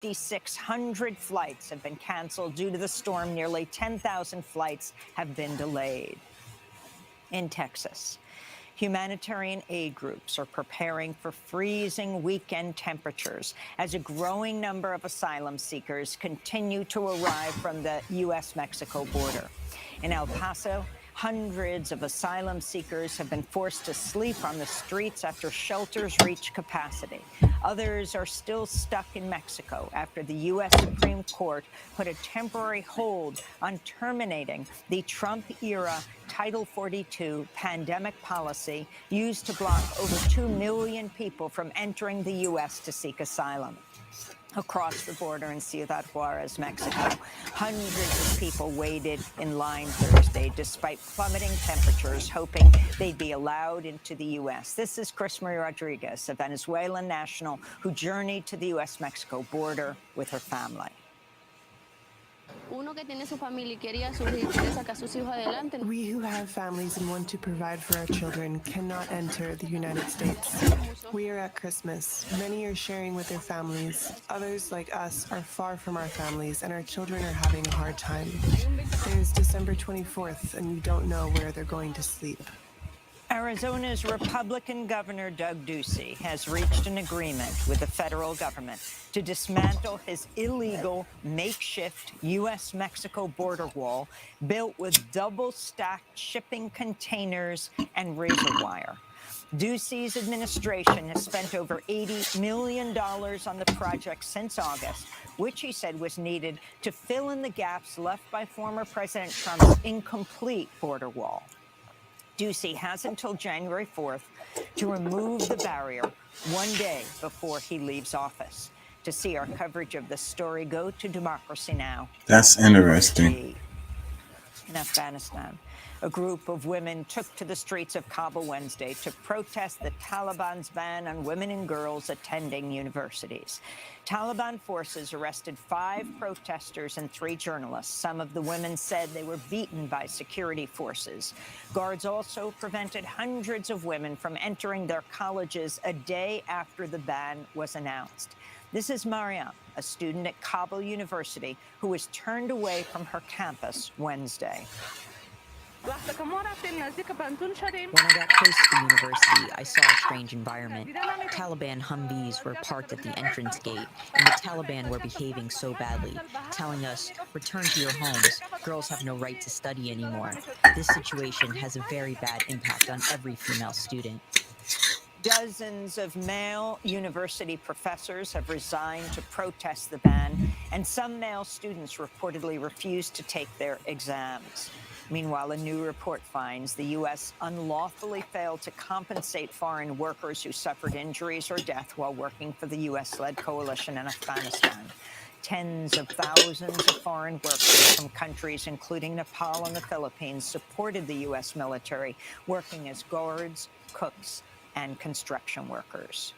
5,600 flights have been canceled due to the storm. Nearly 10,000 flights have been delayed. In Texas, humanitarian aid groups are preparing for freezing weekend temperatures as a growing number of asylum seekers continue to arrive from the U.S.-Mexico border. In El Paso, hundreds of asylum seekers have been forced to sleep on the streets after shelters reach capacity. Others are still stuck in Mexico after the U.S. Supreme Court put a temporary hold on terminating the Trump-era Title 42 pandemic policy used to block over 2 million people from entering the U.S. to seek asylum. Across the border in Ciudad Juarez, Mexico, hundreds of people waited in line Thursday despite plummeting temperatures, hoping they'd be allowed into the U.S. This is Chris Marie Rodriguez, a Venezuelan national who journeyed to the U.S.-Mexico border with her family. We who have families and want to provide for our children cannot enter the United States. We are at Christmas. Many are sharing with their families. Others, like us, are far from our families, and our children are having a hard time. There's December 24th, and we don't know where they're going to sleep. Arizona's Republican Governor Doug Ducey has reached an agreement with the federal government to dismantle his illegal makeshift U.S.-Mexico border wall built with double-stacked shipping containers and razor wire. Ducey's administration has spent over $80 million on the project since August, which he said was needed to fill in the gaps left by former President Trump's incomplete border wall. Ducey has until January 4th to remove the barrier, one day before he leaves office. To see our coverage of this story, go to Democracy Now! That's interesting. In Afghanistan, a group of women took to the streets of Kabul Wednesday to protest the Taliban's ban on women and girls attending universities. Taliban forces arrested 5 protesters and 3 journalists. Some of the women said they were beaten by security forces. Guards also prevented hundreds of women from entering their colleges a day after the ban was announced. This is Mariam, a student at Kabul University, who was turned away from her campus Wednesday. When I got close to the university, I saw a strange environment. Taliban Humvees were parked at the entrance gate, and the Taliban were behaving so badly, telling us, "Return to your homes. Girls have no right to study anymore." This situation has a very bad impact on every female student. Dozens of male university professors have resigned to protest the ban, and some male students reportedly refused to take their exams. Meanwhile, a new report finds the U.S. unlawfully failed to compensate foreign workers who suffered injuries or death while working for the U.S.-led coalition in Afghanistan. Tens of thousands of foreign workers from countries including Nepal and the Philippines supported the U.S. military, working as guards, cooks, and construction workers.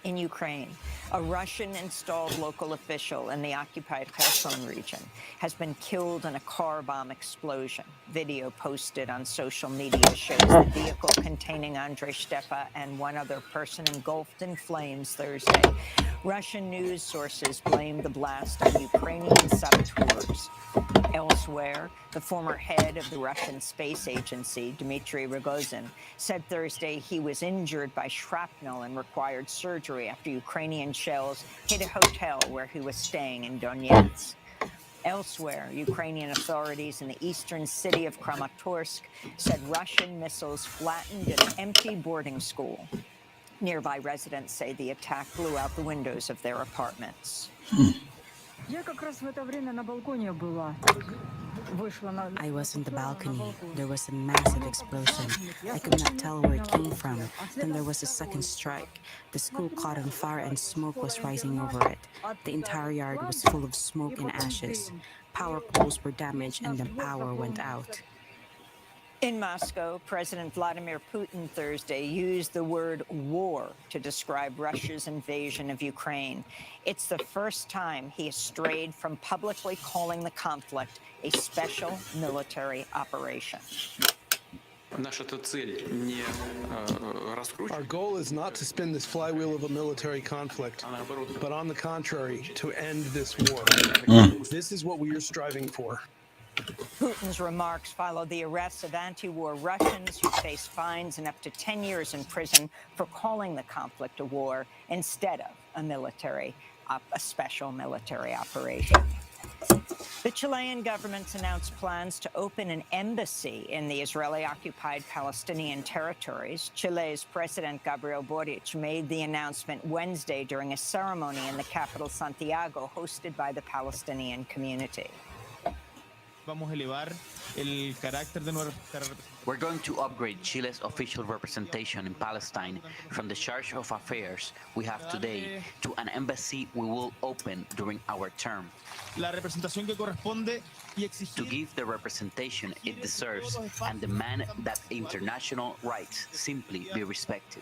In Ukraine, a Russian-installed local official in the occupied Kherson region has been killed in a car bomb explosion. Video posted on social media shows the vehicle containing Andrei Stepa and one other person engulfed in flames Thursday. Russian news sources blame the blast on Ukrainian saboteurs. Elsewhere, the former head of the Russian space agency, Dmitry Rogozin, said Thursday he was injured by shrapnel and required surgery after Ukrainian shells hit a hotel where he was staying in Donetsk. Elsewhere, Ukrainian authorities in the eastern city of Kramatorsk said Russian missiles flattened an empty boarding school. Nearby residents say the attack blew out the windows of their apartments. I was on the balcony. There was a massive explosion. I could not tell where it came from. Then there was a second strike. The school caught on fire and smoke was rising over it. The entire yard was full of smoke and ashes. Power poles were damaged and the power went out. In Moscow, President Vladimir Putin Thursday used the word war to describe Russia's invasion of Ukraine. It's the first time he has strayed from publicly calling the conflict a special military operation. Our goal is not to spin this flywheel of a military conflict, but on the contrary, to end this war. This is what we are striving for. Putin's remarks follow the arrests of anti-war Russians who face fines and up to 10 years in prison for calling the conflict a war instead of a special military operation. The Chilean government's announced plans to open an embassy in the Israeli-occupied Palestinian territories. Chile's President Gabriel Boric made the announcement Wednesday during a ceremony in the capital Santiago, hosted by the Palestinian community. We're going to upgrade Chile's official representation in Palestine from the charge of affairs we have today to an embassy we will open during our term. To give the representation it deserves and demand that international rights simply be respected.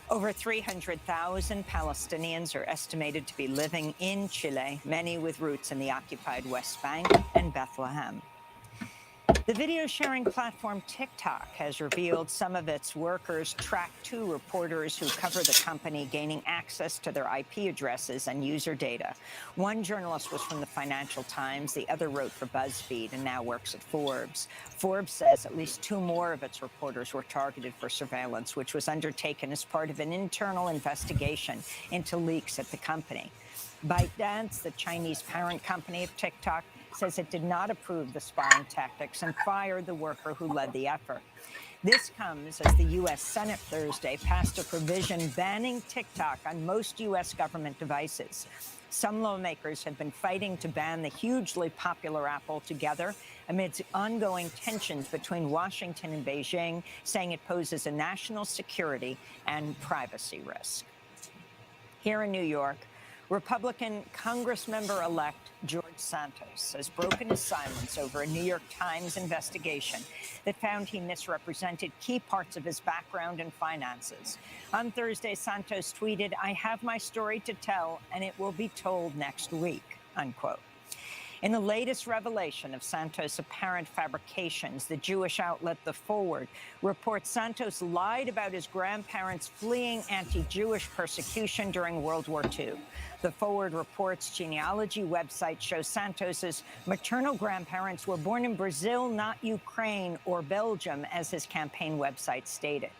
Over 300,000 Palestinians are estimated to be living in Chile, many with roots in the occupied West Bank and Bethlehem. The video-sharing platform TikTok has revealed some of its workers tracked two reporters who cover the company gaining access to their IP addresses and user data. One journalist was from the Financial Times, the other wrote for BuzzFeed and now works at Forbes. Forbes says at least two more of its reporters were targeted for surveillance, which was undertaken as part of an internal investigation into leaks at the company. ByteDance, the Chinese parent company of TikTok, says it did not approve the spying tactics and fired the worker who led the effort. This comes as the U.S. Senate Thursday passed a provision banning TikTok on most U.S. government devices. Some lawmakers have been fighting to ban the hugely popular app altogether amidst ongoing tensions between Washington and Beijing, saying it poses a national security and privacy risk. Here in New York, Republican Congressmember-elect George Santos has broken his silence over a New York Times investigation that found he misrepresented key parts of his background and finances. On Thursday, Santos tweeted, "I have my story to tell, and it will be told next week," unquote. In the latest revelation of Santos' apparent fabrications, the Jewish outlet The Forward reports Santos lied about his grandparents fleeing anti-Jewish persecution during World War II. The Forward reports genealogy website shows Santos's maternal grandparents were born in Brazil, not Ukraine or Belgium, as his campaign website stated.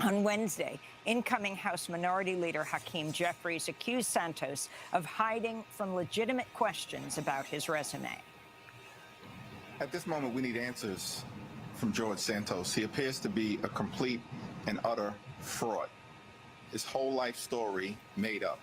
On Wednesday, incoming House Minority Leader Hakeem Jeffries accused Santos of hiding from legitimate questions about his resume. At this moment, we need answers from George Santos. He appears to be a complete and utter fraud. His whole life story made up.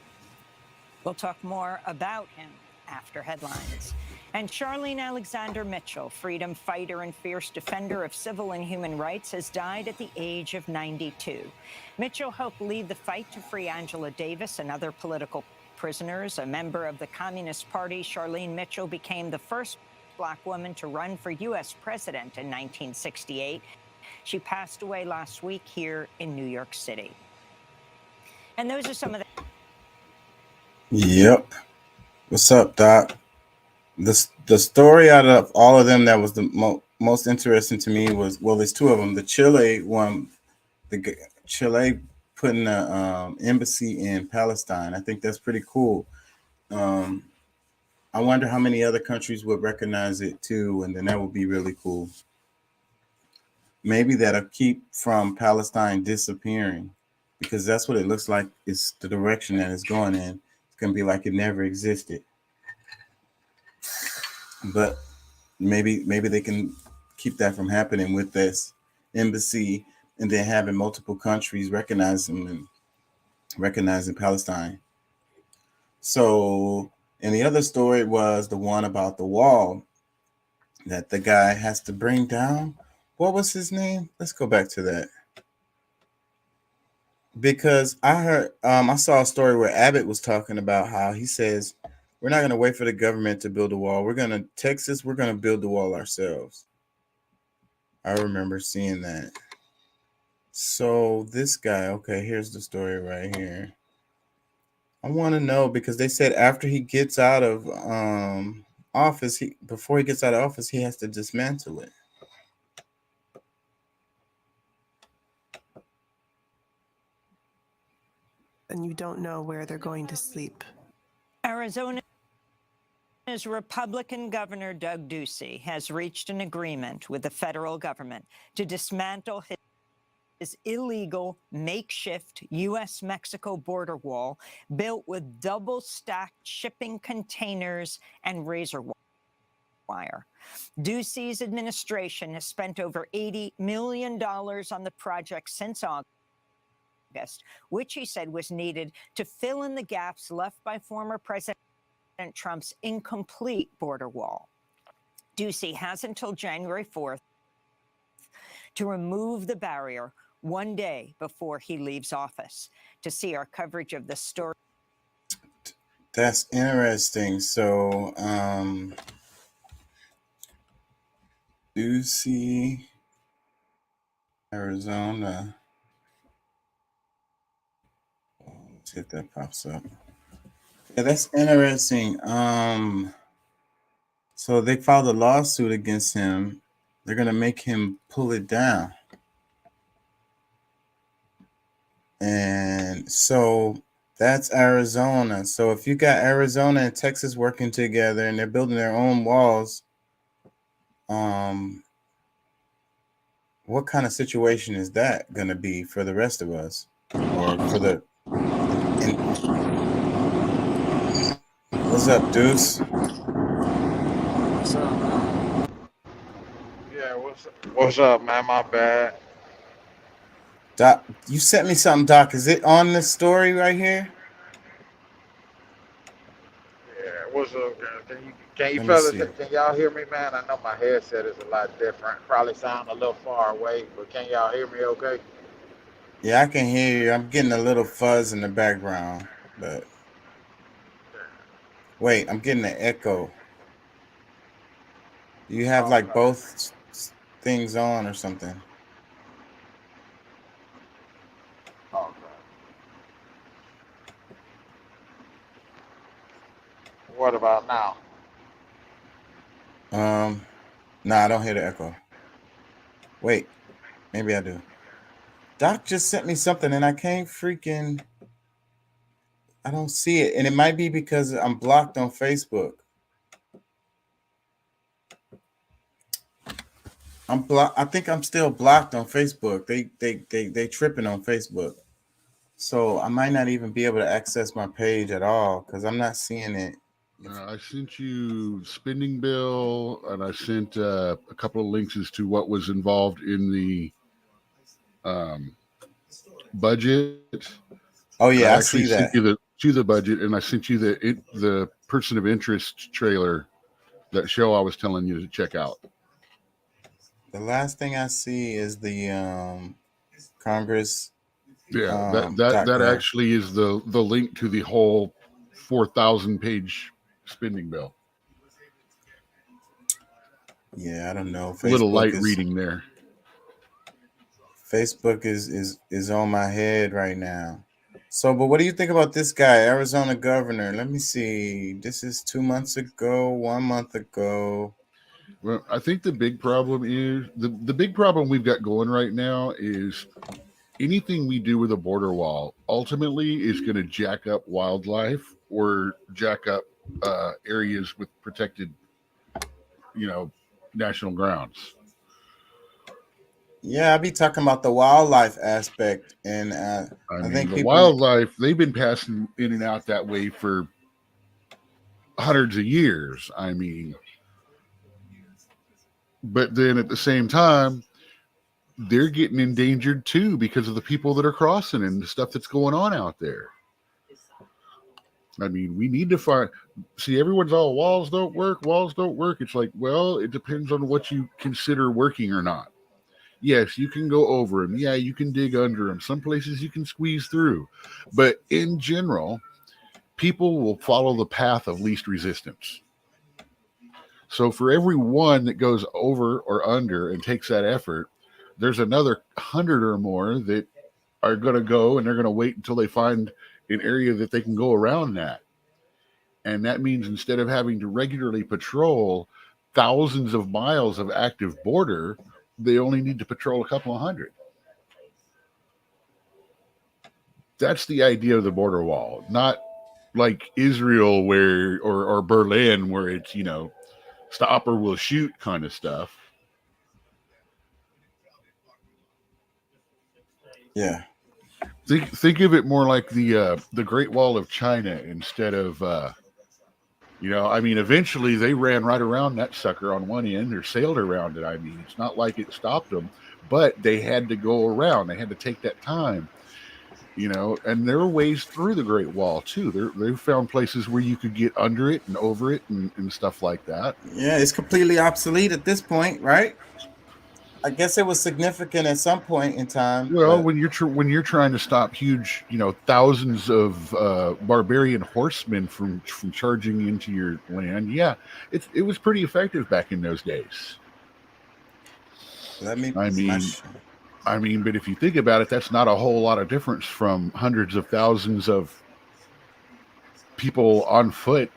We'll talk more about him after headlines. And Charlene Alexander Mitchell, freedom fighter and fierce defender of civil and human rights, has died at the age of 92. Mitchell helped lead the fight to free Angela Davis and other political prisoners. A member of the Communist Party, Charlene Mitchell became the first Black woman to run for U.S. president in 1968. She passed away last week here in New York City. And those are some of the... Yep. What's up, Doc? The story out of all of them that was the most interesting to me was, well, there's two of them. The Chile one, the Chile putting an embassy in Palestine. I think that's pretty cool. I wonder how many other countries would recognize it too, and then that would be really cool. Maybe that'll keep from Palestine disappearing, because that's what it looks like is the direction that it's going in. It's going to be like it never existed. But maybe they can keep that from happening with this embassy, and then having multiple countries recognize them and recognizing Palestine. So, and the other story was the one about the wall that the guy has to bring down. What was his name? Let's go back to that. Because I heard, I saw a story where Abbott was talking about how he says, we're not going to wait for the government to build a wall. We're going to, Texas, we're going to build the wall ourselves. I remember seeing that. So this guy, okay, here's the story right here. I want to know, because they said after he gets out of office, before he gets out of office, he has to dismantle it. and you don't know where they're going to sleep. Arizona's Republican Governor Doug Ducey has reached an agreement with the federal government to dismantle his illegal makeshift U.S.-Mexico border wall built with double-stacked shipping containers and razor wire. Ducey's administration has spent over $80 million on the project since August, which he said was needed to fill in the gaps left by former President Trump's incomplete border wall. Ducey has until January 4th to remove the barrier, one day before he leaves office. To see our coverage of the story. That's interesting. So, Ducey, Arizona. Let's see if that pops up. Yeah, that's interesting. So they filed a lawsuit against him. They're gonna make him pull it down. And so that's Arizona. So if you got Arizona and Texas working together and they're building their own walls, what kind of situation is that going to be for the rest of us? Or for the... What's up, Deuce? What's up, man? Yeah, what's up, man? My bad. Doc, you sent me something, Doc. Is it on this story right here? Yeah, what's up, guys? Can you fellas, can y'all hear me, man? I know my headset is a lot different. Probably sound a little far away, but can y'all hear me okay? Yeah, I can hear you. I'm getting a little fuzz in the background, but wait, I'm getting an echo. Do you have like both things on or something? Okay. What about now? No, I don't hear the echo. Wait, maybe I do. Doc just sent me something and I can't freaking... I don't see it. And it might be because I'm blocked on Facebook. I think I'm still blocked on Facebook. They tripping on Facebook. So I might not even be able to access my page at all because I'm not seeing it. I sent you spending bill, and I sent a couple of links as to what was involved in the budget. Oh yeah, I see that. Sent you the budget, and I sent you the person of interest trailer, that show I was telling you to check out. The last thing I see is the Congress. Yeah, that actually is the link to the whole 4,000 page spending bill. Yeah, I don't know. Facebook a little light reading there. Facebook is on my head right now. So, but what do you think about this guy, Arizona governor? Let me see. This is 2 months ago, 1 month ago. Well, I think the big problem is the big problem we've got going right now is anything we do with a border wall ultimately is going to jack up wildlife or jack up areas with protected, national grounds. Yeah, I'll be talking about the wildlife aspect, and I think the wildlife, they've been passing in and out that way for hundreds of years. I mean, but then at the same time, they're getting endangered too because of the people that are crossing and the stuff that's going on out there. I mean, we need to see, everyone's all walls don't work. It's like, well, it depends on what you consider working or not. Yes, you can go over them. Yeah, you can dig under them. Some places you can squeeze through. But in general, people will follow the path of least resistance. So for every one that goes over or under and takes that effort, there's another 100 or more that are going to go, and they're going to wait until they find an area that they can go around that. And that means instead of having to regularly patrol thousands of miles of active border, they only need to patrol a couple of hundred. That's the idea of the border wall, not like Israel where or Berlin where it's, you know, stop or we'll shoot kind of stuff. Yeah. Think of it more like the Great Wall of China instead of you know, I mean, eventually they ran right around that sucker on one end or sailed around it. I mean, it's not like it stopped them, but they had to go around. They had to take that time, you know, and there are ways through the Great Wall too. They've found places where you could get under it and over it and stuff like that. Yeah, it's completely obsolete at this point, right? I guess it was significant at some point in time. Well, but when you're trying to stop huge, you know, thousands of barbarian horsemen from charging into your land, yeah, it was pretty effective back in those days. let me. I mean, but if you think about it, that's not a whole lot of difference from hundreds of thousands of people on foot,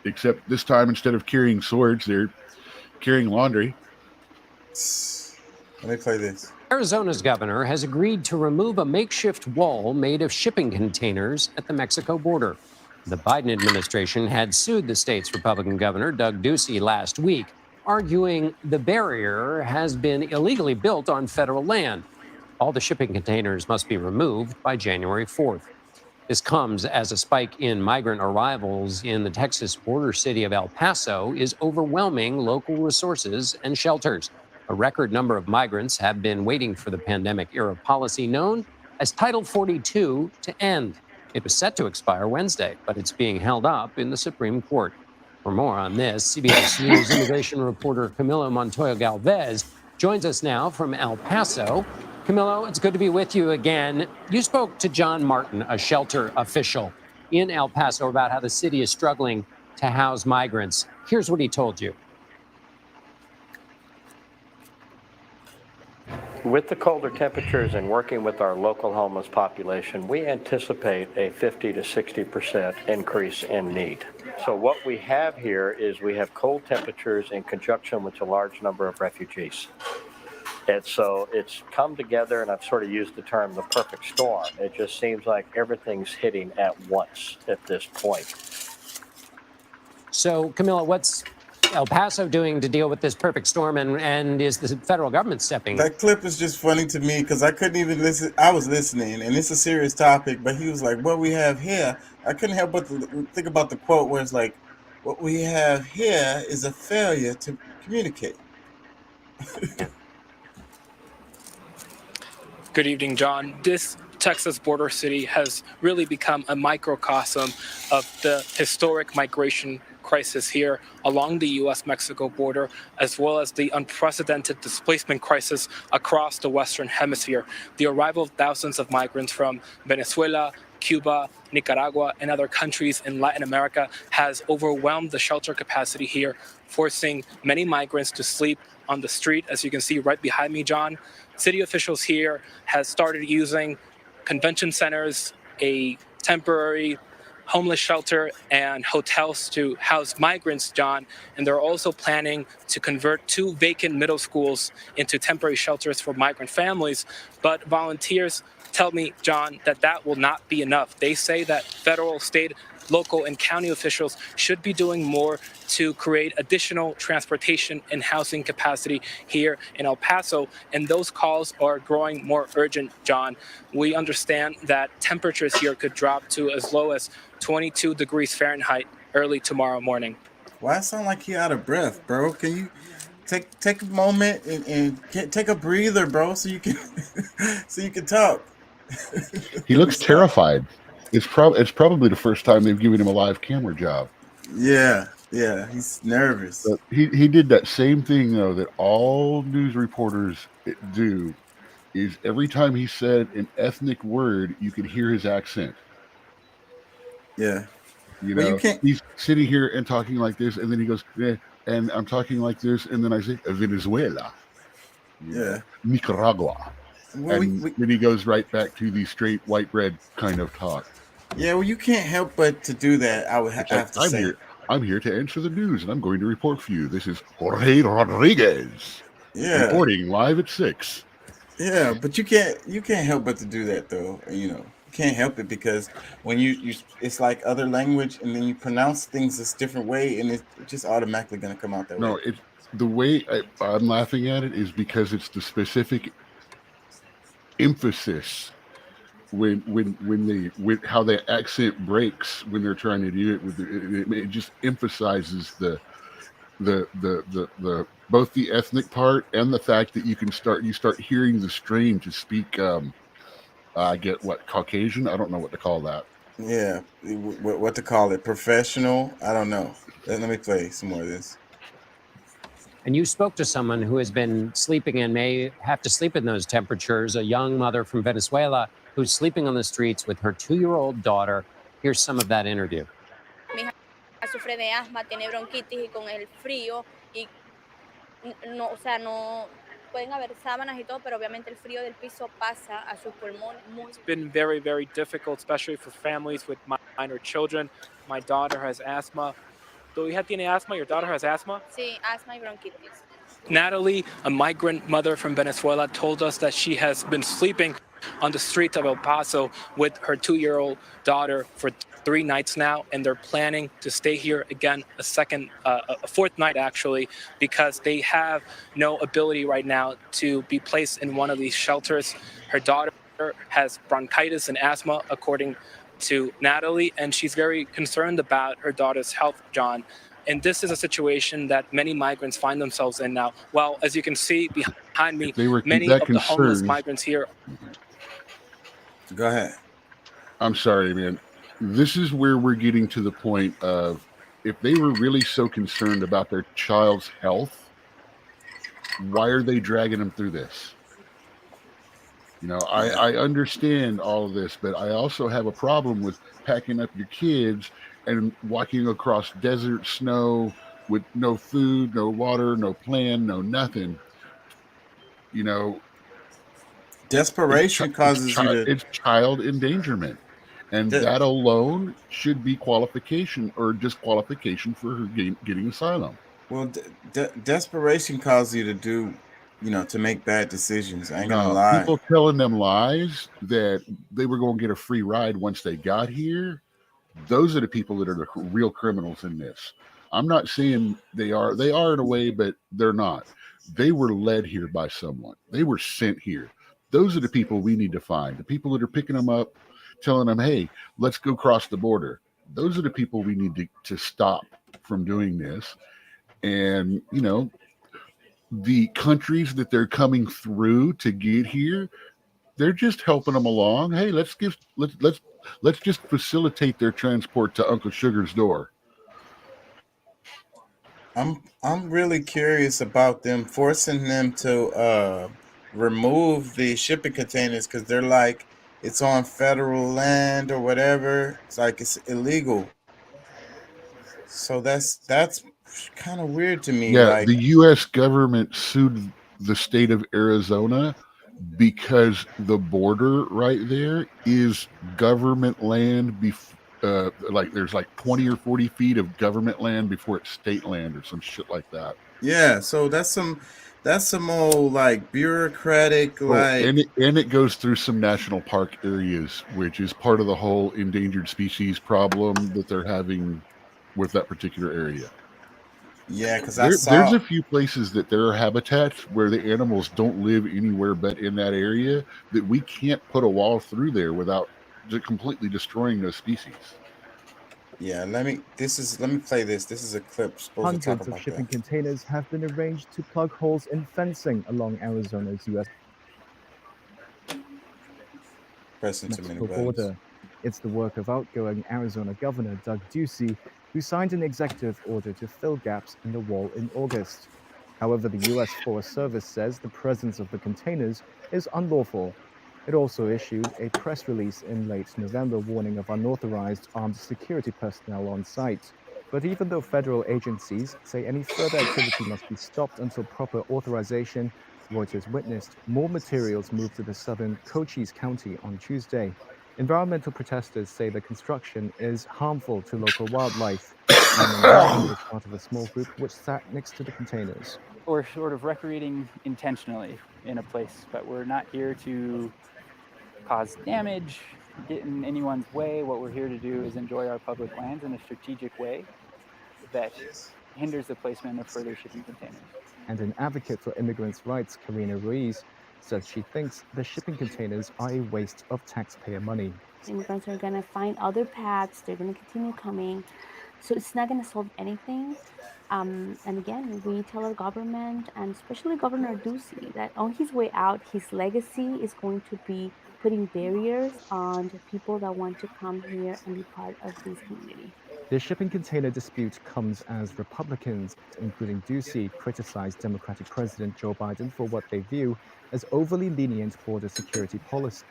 except this time instead of carrying swords, they're carrying laundry. Let me play this. Arizona's governor has agreed to remove a makeshift wall made of shipping containers at the Mexico border. The Biden administration had sued the state's Republican governor, Doug Ducey, last week, arguing the barrier has been illegally built on federal land. All the shipping containers must be removed by January 4th. This comes as a spike in migrant arrivals in the Texas border city of El Paso is overwhelming local resources and shelters. A record number of migrants have been waiting for the pandemic-era policy known as Title 42 to end. It was set to expire Wednesday, but it's being held up in the Supreme Court. For more on this, CBS News immigration reporter Camilo Montoya Galvez joins us now from El Paso. Camilo, it's good to be with you again. You spoke to John Martin, a shelter official in El Paso, about how the city is struggling to house migrants. Here's what he told you. With the colder temperatures and working with our local homeless population, we anticipate a 50 to 60% increase in need. So what we have here is we have cold temperatures in conjunction with a large number of refugees. And so it's come together, and I've sort of used the term the perfect storm. It just seems like everything's hitting at once at this point. So, Camilo, what's El Paso doing to deal with this perfect storm, and is the federal government stepping? That clip is just funny to me because I couldn't even listen. I was listening, and it's a serious topic, but he was like, what we have here, I couldn't help but to think about the quote where it's like, what we have here is a failure to communicate. Good evening, John. This Texas border city has really become a microcosm of the historic migration crisis here along the U.S.-Mexico border, as well as the unprecedented displacement crisis across the Western Hemisphere. The arrival of thousands of migrants from Venezuela, Cuba, Nicaragua, and other countries in Latin America has overwhelmed the shelter capacity here, forcing many migrants to sleep on the street, as you can see right behind me, John. City officials here have started using convention centers, a temporary homeless shelter, and hotels to house migrants, John. And they're also planning to convert 2 vacant middle schools into temporary shelters for migrant families. But volunteers tell me, John, that will not be enough. They say that federal, state, local, and county officials should be doing more to create additional transportation and housing capacity here in El Paso, and those calls are growing more urgent, John. We understand that temperatures here could drop to as low as 22 degrees Fahrenheit early tomorrow morning. Why sound like you out of breath, bro? Can you take a moment and take a breather, bro, so you can so you can talk? He looks terrified. It's probably the first time they've given him a live camera job. Yeah, he's nervous. But he did that same thing though that all news reporters do. Is every time he said an ethnic word, you could hear his accent. Yeah, you know, he's sitting here and talking like this, and then he goes, and I'm talking like this, and then I say Venezuela, Nicaragua, and then he goes right back to the straight white bread kind of talk. Yeah, well, you can't help but to do that. I would have to say. I'm here to answer the news, and I'm going to report for you. This is Jorge Rodriguez, reporting live at 6. Yeah, but you can't help but to do that, though. You know, can't help it because when you it's like other language, and then you pronounce things this different way, and it's just automatically gonna come out that No, way. it's the way I'm laughing at it is because it's the specific emphasis when how the accent breaks when they're trying to do it with it just emphasizes the both the ethnic part and the fact that you start hearing the strain to speak I get what Caucasian, I don't know what to call that. Yeah, what to call it? Professional? I don't know. Let me play some more of this. And you spoke to someone who has been sleeping and may have to sleep in those temperatures, a young mother from Venezuela who's sleeping on the streets with her 2-year-old daughter. Here's some of that interview. Mi hija sufre de asma, tiene bronquitis y con el frío y no, o sea, no pueden haber sábanas y todo, pero obviamente el frío del piso pasa a sus pulmones muy. It's been very, very difficult, especially for families with minor children. My daughter has asthma. ¿Tu hija tiene asma? Your daughter has asthma? Sí, asma y bronquitis. Natalie, a migrant mother from Venezuela, told us that she has been sleeping on the streets of El Paso with her 2-year-old daughter for 3 nights now, and they're planning to stay here again a fourth night actually, because they have no ability right now to be placed in one of these shelters. Her daughter has bronchitis and asthma, according to Natalie, and she's very concerned about her daughter's health, John. And this is a situation that many migrants find themselves in now. Well, as you can see behind me, many of the homeless migrants here. Go ahead. I'm sorry, man. This is where we're getting to the point of if they were really so concerned about their child's health, why are they dragging them through this? You know, I understand all of this, but I also have a problem with packing up your kids and walking across desert snow with no food, no water, no plan, no nothing. You know, desperation causes you to. It's child endangerment, and that alone should be qualification or disqualification for her getting asylum. Well, desperation causes you to do, to make bad decisions. I ain't gonna lie. People telling them lies that they were going to get a free ride once they got here. Those are the people that are the real criminals in this. I'm not saying they are in a way, but they're not. They were led here by someone. They were sent here. Those are the people we need to find. The people that are picking them up, telling them, hey, let's go cross the border. Those are the people we need to stop from doing this. And, the countries that they're coming through to get here, they're just helping them along. Hey, let's just facilitate their transport to Uncle Sugar's door. I'm really curious about them forcing them to remove the shipping containers because they're like it's on federal land or whatever. It's like it's illegal. So that's kind of weird to me. Yeah, like, the U.S. government sued the state of Arizona because the border right there is government land. Like there's like 20 or 40 feet of government land before it's state land or some shit like that. Yeah, so that's some old like bureaucratic and it goes through some national park areas, which is part of the whole endangered species problem that they're having with that particular area. Yeah, because there's a few places that there are habitats where the animals don't live anywhere but in that area that we can't put a wall through there without completely destroying those species. Yeah, let me play this. This is a clip supposed to talk Hundreds about of shipping that. containers have been arranged to plug holes in fencing along Arizona's U.S. Mexico border. It's the work of outgoing Arizona Governor Doug Ducey, who signed an executive order to fill gaps in the wall in August. However, the U.S. Forest Service says the presence of the containers is unlawful. It also issued a press release in late November warning of unauthorized armed security personnel on site. But even though federal agencies say any further activity must be stopped until proper authorization, Reuters witnessed more materials move to the southern Cochise County on Tuesday. Environmental protesters say the construction is harmful to local wildlife. And is part of a small group which sat next to the containers. We're sort of recreating intentionally in a place, but we're not here to cause damage. get in anyone's way. What we're here to do is enjoy our public lands in a strategic way that hinders the placement of further shipping containers. And an advocate for immigrants' rights, Karina Ruiz, says she thinks the shipping containers are a waste of taxpayer money. Immigrants are going to find other paths. They're going to continue coming. So it's not going to solve anything. And again, we tell our government, and especially Governor Ducey, that on his way out, his legacy is going to be putting barriers on people that want to come here and be part of this community. The shipping container dispute comes as Republicans, including Ducey, criticized Democratic President Joe Biden for what they view as overly lenient border security policies.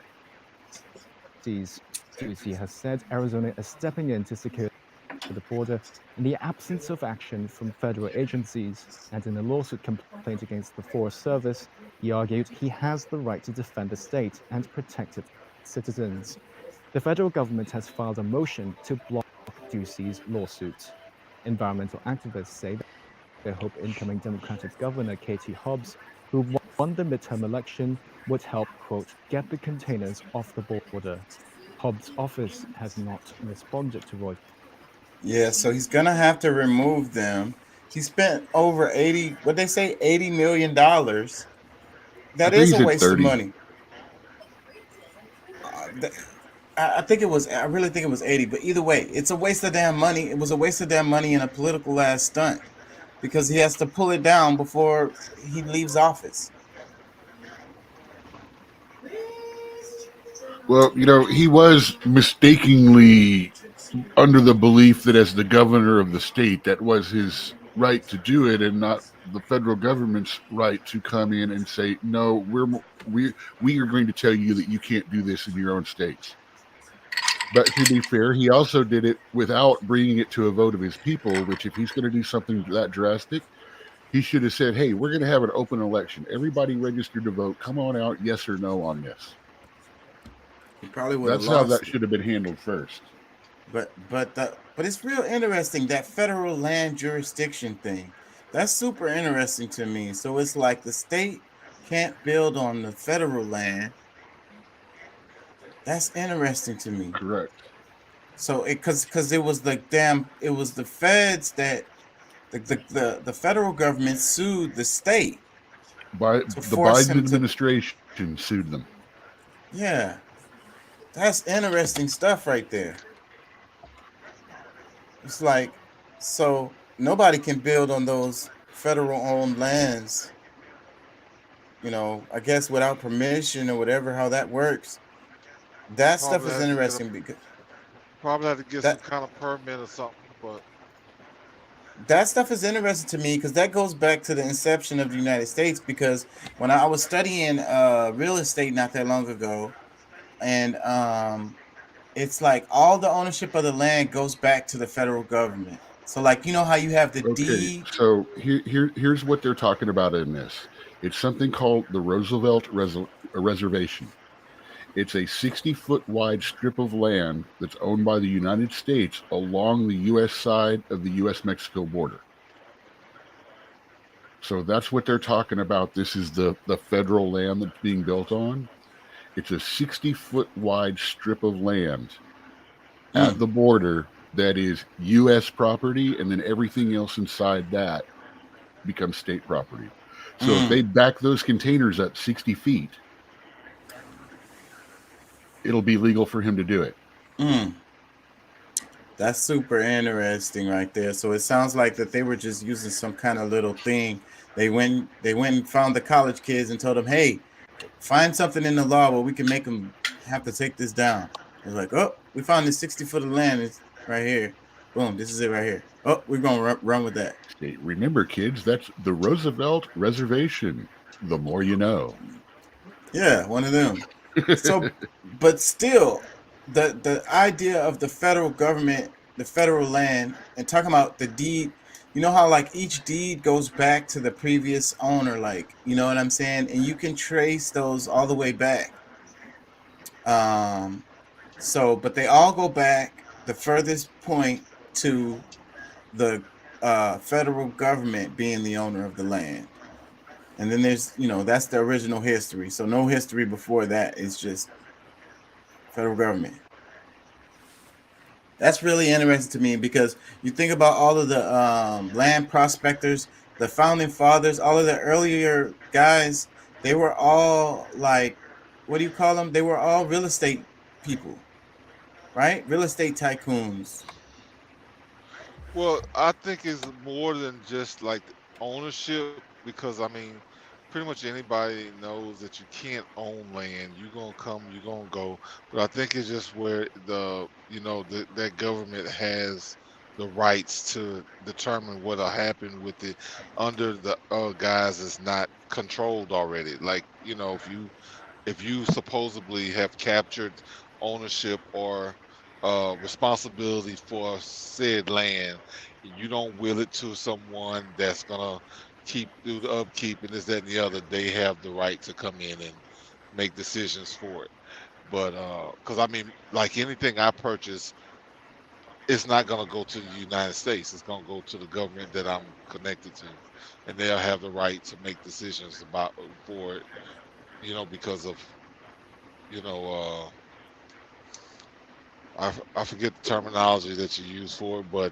Ducey has said Arizona is stepping in to secure the border in the absence of action from federal agencies, and in a lawsuit complaint against the Forest Service, he argued he has the right to defend the state and protect its citizens. The federal government has filed a motion to block Ducey's lawsuit. Environmental activists say they hope incoming Democratic Governor Katie Hobbs, who won the midterm election, would help, quote, get the containers off the border. Hobbs' office has not responded to Reuters. Yeah, so he's gonna have to remove them. He spent over $80 million. That is a waste of money. I really think it was 80, but either way, it's a waste of damn money. It was a waste of damn money in a political ass stunt because he has to pull it down before he leaves office. Well, he was mistakenly under the belief that as the governor of the state, that was his right to do it and not the federal government's right to come in and say, no, we are going to tell you that you can't do this in your own states. But to be fair, he also did it without bringing it to a vote of his people, which if he's going to do something that drastic, he should have said, hey, we're going to have an open election. Everybody registered to vote. Come on out, yes or no on this. He probably would have That's how lost that it. should have been handled first. But it's real interesting, that federal land jurisdiction thing. That's super interesting to me. So it's like the state can't build on the federal land. That's interesting to me. Correct. So because it was the feds that the federal government sued the state. The Biden administration sued them. Yeah. That's interesting stuff right there. It's like, so nobody can build on those federal owned lands, I guess without permission or whatever, how that works. That stuff is interesting because probably have to get some kind of permit or something, but that stuff is interesting to me because that goes back to the inception of the United States. Because when I was studying real estate not that long ago, and it's like all the ownership of the land goes back to the federal government. So like, how you have the deed. So here's what they're talking about in this. It's something called the Roosevelt Reservation. It's a 60-foot wide strip of land that's owned by the United States along the U.S. side of the U.S.-Mexico border. So that's what they're talking about. This is the federal land that's being built on. It's a 60-foot wide strip of land at the border that is U.S. property, and then everything else inside that becomes state property. So if they back those containers up 60 feet, it'll be legal for him to do it. That's super interesting right there. So it sounds like that they were just using some kind of little thing. They went and found the college kids and told them, hey, find something in the law where we can make them have to take this down. It's like, oh, we found this 60 foot of land. It's right here. Boom, this is it right here. Oh, we're going to run with that. Remember, kids, that's the Roosevelt Reservation. The more you know. Yeah, one of them. So, but still, the idea of the federal government, the federal land, and talking about the deed, how like each deed goes back to the previous owner, like, you know what I'm saying? And you can trace those all the way back. But they all go back the furthest point to the federal government being the owner of the land. And then there's, that's the original history. So no history before that. It's just Federal government. That's really interesting to me because you think about all of the land prospectors, the founding fathers, all of the earlier guys, they were all like, what do you call them? They were all real estate people, right? Real estate tycoons. Well, I think it's more than just like ownership, because I mean, pretty much anybody knows that you can't own land. You're gonna come, you're gonna go. But I think it's just where that government has the rights to determine what'll happen with it under the guise is not controlled already. Like, if you supposedly have captured ownership or responsibility for said land, you don't will it to someone that's gonna do the upkeep and this, that, and the other. They have the right to come in and make decisions for it. But because I mean, like anything I purchase, it's not gonna go to the United States. It's gonna go to the government that I'm connected to, and they'll have the right to make decisions for it. Because of I forget the terminology that you use for it, but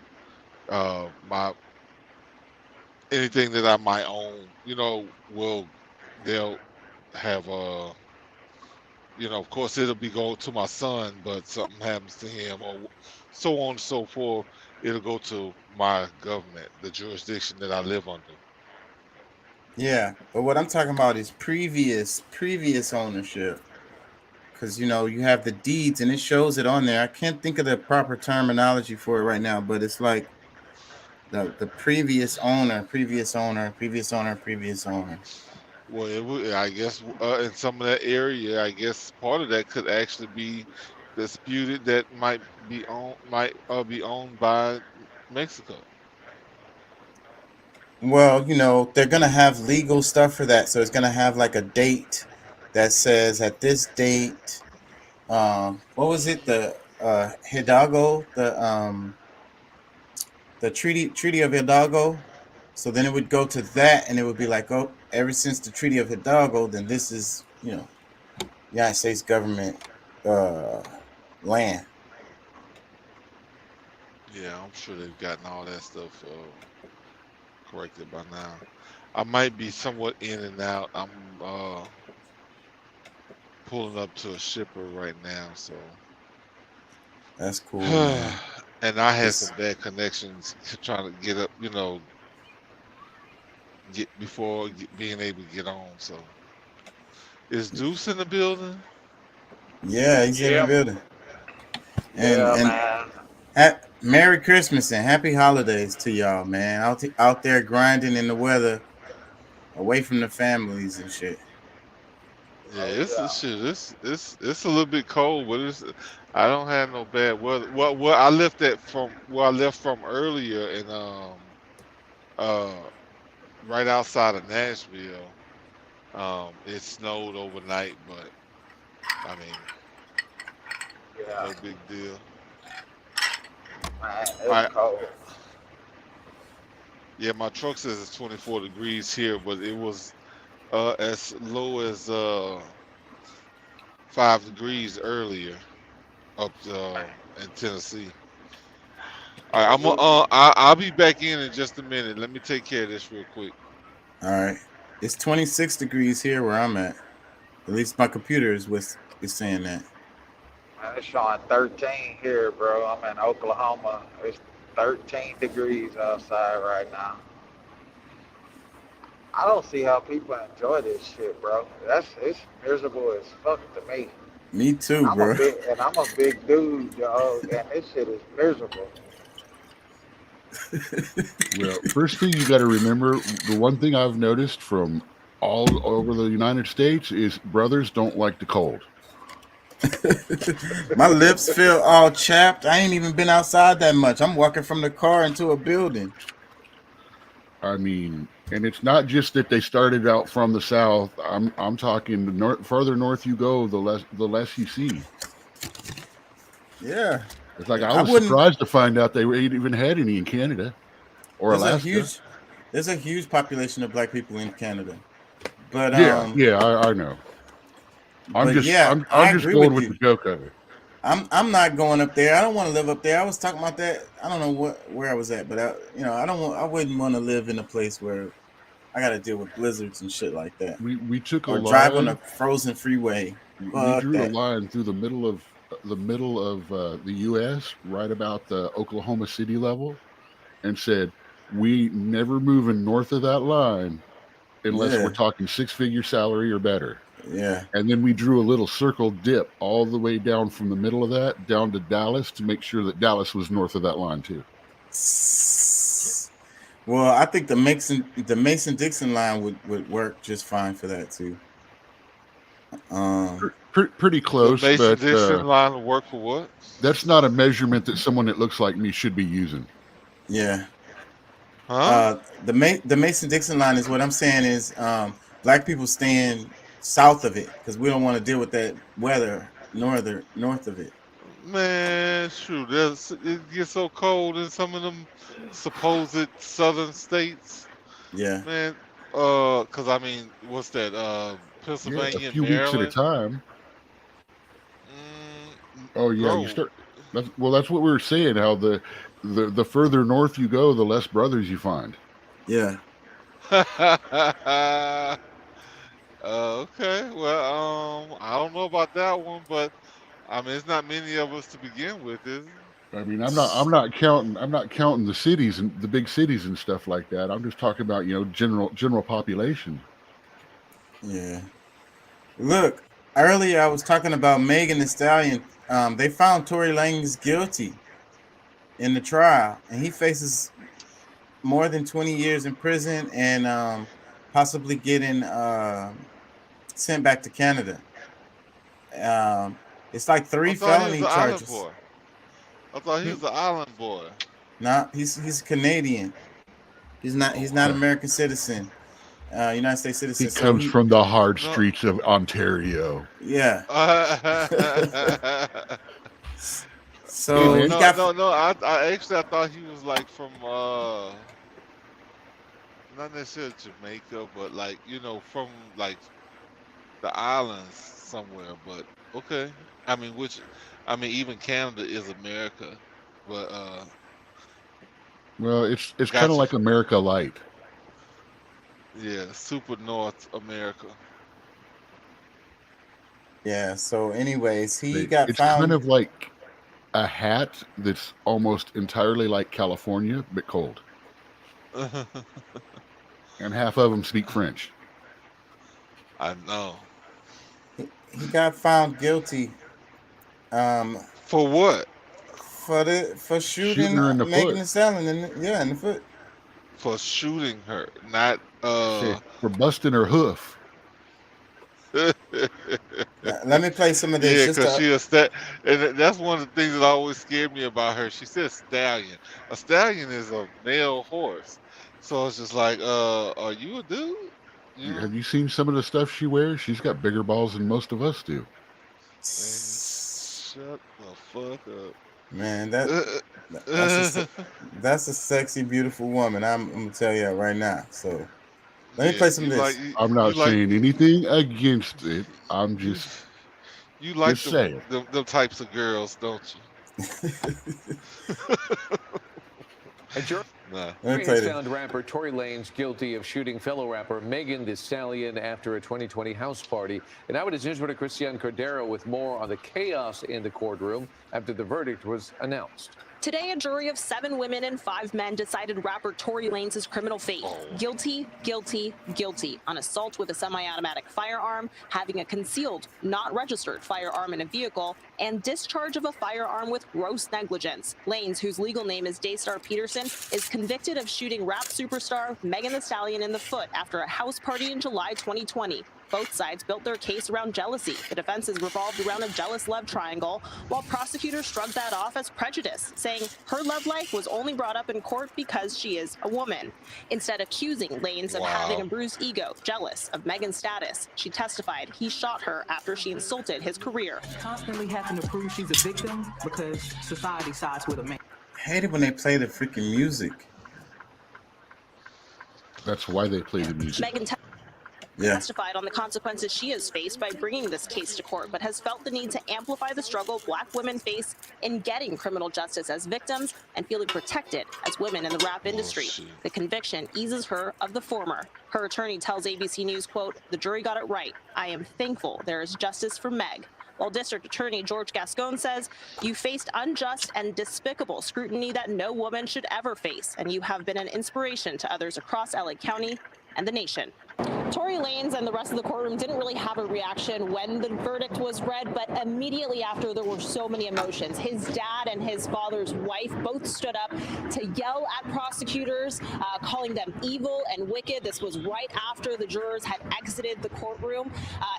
anything that I might own, they'll have of course it'll go to my son, but something happens to him or so on and so forth, it'll go to my government, the jurisdiction that I live under. Yeah, but what I'm talking about is previous ownership. Because you have the deeds and it shows it on there. I can't think of the proper terminology for it right now, but it's like the previous owner. Well, I guess in some of that area, I guess part of that could actually be disputed. That might be owned by Mexico. Well, they're gonna have legal stuff for that, so it's gonna have like a date that says at this date, what was it? The Hidalgo, the Treaty of Hidalgo. So then it would go to that, and it would be like, oh, ever since the Treaty of Hidalgo, then this is, United States government land. Yeah, I'm sure they've gotten all that stuff corrected by now. I might be somewhat in and out. I'm pulling up to a shipper right now, so that's cool. And I had some bad connections trying to get up, being able to get on. So, is Deuce in the building? Yeah, he's in the building. And Merry Christmas and Happy Holidays to y'all, man. Out there grinding in the weather, away from the families and shit. Yeah, it's a little bit cold, but I don't have no bad weather. Well, I left from earlier, and right outside of Nashville, it snowed overnight, but I mean, no big deal. Man, it's cold. Yeah, my truck says it's 24 degrees here, but it was as low as 5 degrees earlier up in Tennessee. All right, I'll be back in just a minute. Let me take care of this real quick. All right, it's 26 degrees here where I'm at. At least my computer is saying that. Man, it's showing 13 here, bro. I'm in Oklahoma. It's 13 degrees outside right now. I don't see how people enjoy this shit, bro. It's miserable as fuck to me. Me too, bro. I'm a big dude, dog, and this shit is miserable. Well, first thing you got to remember, the one thing I've noticed from all over the United States is brothers don't like the cold. My lips feel all chapped. I ain't even been outside that much. I'm walking from the car into a building. I mean, and it's not just that they started out from the south. I'm talking the further north you go, the less you see. Yeah, it's like I was surprised to find out they even had any in Canada or Alaska. There's a huge population of black people in Canada, but I know. I'm just going with the joke of it. I'm not going up there. I don't want to live up there. I was talking about that. I don't know where I was at, but I wouldn't want to live in a place where I got to deal with blizzards and shit like that. We took a or line. drive on a frozen freeway. We drew a line through the middle of the U.S. right about the Oklahoma City level, and said we never moving north of that line unless we're talking 6-figure salary or better. Yeah. And then we drew a little circle dip all the way down from the middle of that down to Dallas to make sure that Dallas was north of that line too. Well, I think the Mason-Dixon line would work just fine for that too. Pretty close. The but Mason-Dixon line will work for what? That's not a measurement that someone that looks like me should be using. Yeah. Huh? The Mason-Dixon line is what I'm saying is black people staying south of it because we don't want to deal with that weather north of it. Man, shoot, it gets so cold in some of them supposed southern states. Yeah. Man, because I mean, what's that? Pennsylvania, a few Maryland. weeks at a time. Oh yeah, bro. you start. That's what we were saying. How the further north you go, the less brothers you find. Yeah. Okay. Well, I don't know about that one, but I mean, it's not many of us to begin with, is it? I mean, I'm not counting the cities and the big cities and stuff like that. I'm just talking about general population. Yeah. Look, earlier I was talking about Megan Thee Stallion. They found Tory Lanez guilty in the trial, and he faces more than 20 years in prison and possibly getting sent back to Canada. It's like 3 felony charges. I thought he was an island boy. Nah, he's Canadian. He's not American citizen. United States citizen. He comes from the hard streets of Ontario. Yeah. So I thought he was like from not necessarily Jamaica, but like from like the islands somewhere. But okay, I mean even Canada is America, but well, it's kind of like America Light. Yeah, super North America. Yeah. So, anyways, It's found. kind of like a hat that's almost entirely like California, but cold. And half of them speak French. I know. He got found guilty. For what? For shooting her in the Megan foot. Thee Stallion in the foot. For shooting her, not For busting her hoof. Let me play some of this. Yeah, just because to- and that's one of the things that always scared me about her. She said stallion. A stallion is a male horse, so it's just like, are you a dude? Have you seen some of the stuff she wears? She's got bigger balls than most of us do. Shut the fuck up, Man, that's a sexy, beautiful woman. I'm gonna tell you that right now. So let me play some of this. I'm not saying anything against it. I'm just You like just saying. them types of girls, don't you? Nah. Authorities found rapper Tory Lanez guilty of shooting fellow rapper Megan Thee Stallion after a 2020 house party. And now it is Newsreader Christian Cordero with more on the chaos in the courtroom after the verdict was announced. Today, a jury of 7 women and 5 men decided rapper Tory Lanez's criminal fate. Guilty, guilty, guilty on assault with a semi-automatic firearm, having a concealed, not registered firearm in a vehicle, and discharge of a firearm with gross negligence. Lanez, whose legal name is Daystar Peterson, is convicted of shooting rap superstar Megan Thee Stallion in the foot after a house party in July 2020. Both sides built their case around jealousy. The defenses revolved around a jealous love triangle, while prosecutors shrugged that off as prejudice, saying her love life was only brought up in court because she is a woman. Instead accusing Lanez of having a bruised ego, jealous of Megan's status, she testified he shot her after she insulted his career. Constantly having to prove she's a victim because society sides with a man. I hate it when they play the freaking music. That's why they play the music. Megan Yeah. testified on the consequences she has faced by bringing this case to court, but has felt the need to amplify the struggle Black women face in getting criminal justice as victims and feeling protected as women in the rap industry. The conviction eases her of the former. Her attorney tells ABC News, quote, "The jury got it right. I am thankful there is justice for Meg." While District Attorney George Gascon says, "You faced unjust and despicable scrutiny that no woman should ever face, and you have been an inspiration to others across LA County and the nation." Tory Lanez and the rest of the courtroom didn't really have a reaction when the verdict was read, but immediately after, there were so many emotions. His dad and his father's wife both stood up to yell at prosecutors, calling them evil and wicked. This was right after the jurors had exited the courtroom.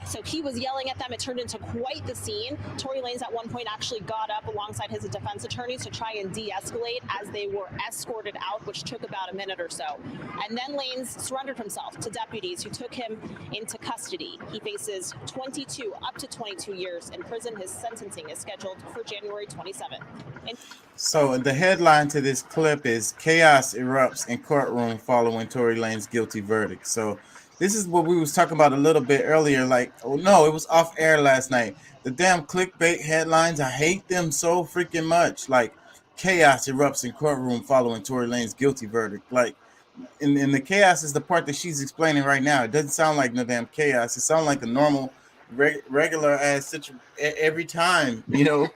So he was yelling at them. It turned into quite the scene. Tory Lanez at one point actually got up alongside his defense attorneys to try and de-escalate as they were escorted out, which took about a minute or so. And then Lanez surrendered himself to deputies who took him into custody. He faces 22 up to 22 years in prison. His sentencing is scheduled for January 27th. So the headline to this clip is "Chaos Erupts in Courtroom Following Tory Lanez Guilty Verdict." So this is what we was talking about a little bit earlier. Like, oh no, it was off air last night. The damn clickbait headlines, I hate them so freaking much. Like, chaos erupts in courtroom following Tory Lanez guilty verdict. Like, and the chaos is the part that she's explaining right now. It doesn't sound like no damn chaos. It sounds like a normal, regular ass situation every time, you know.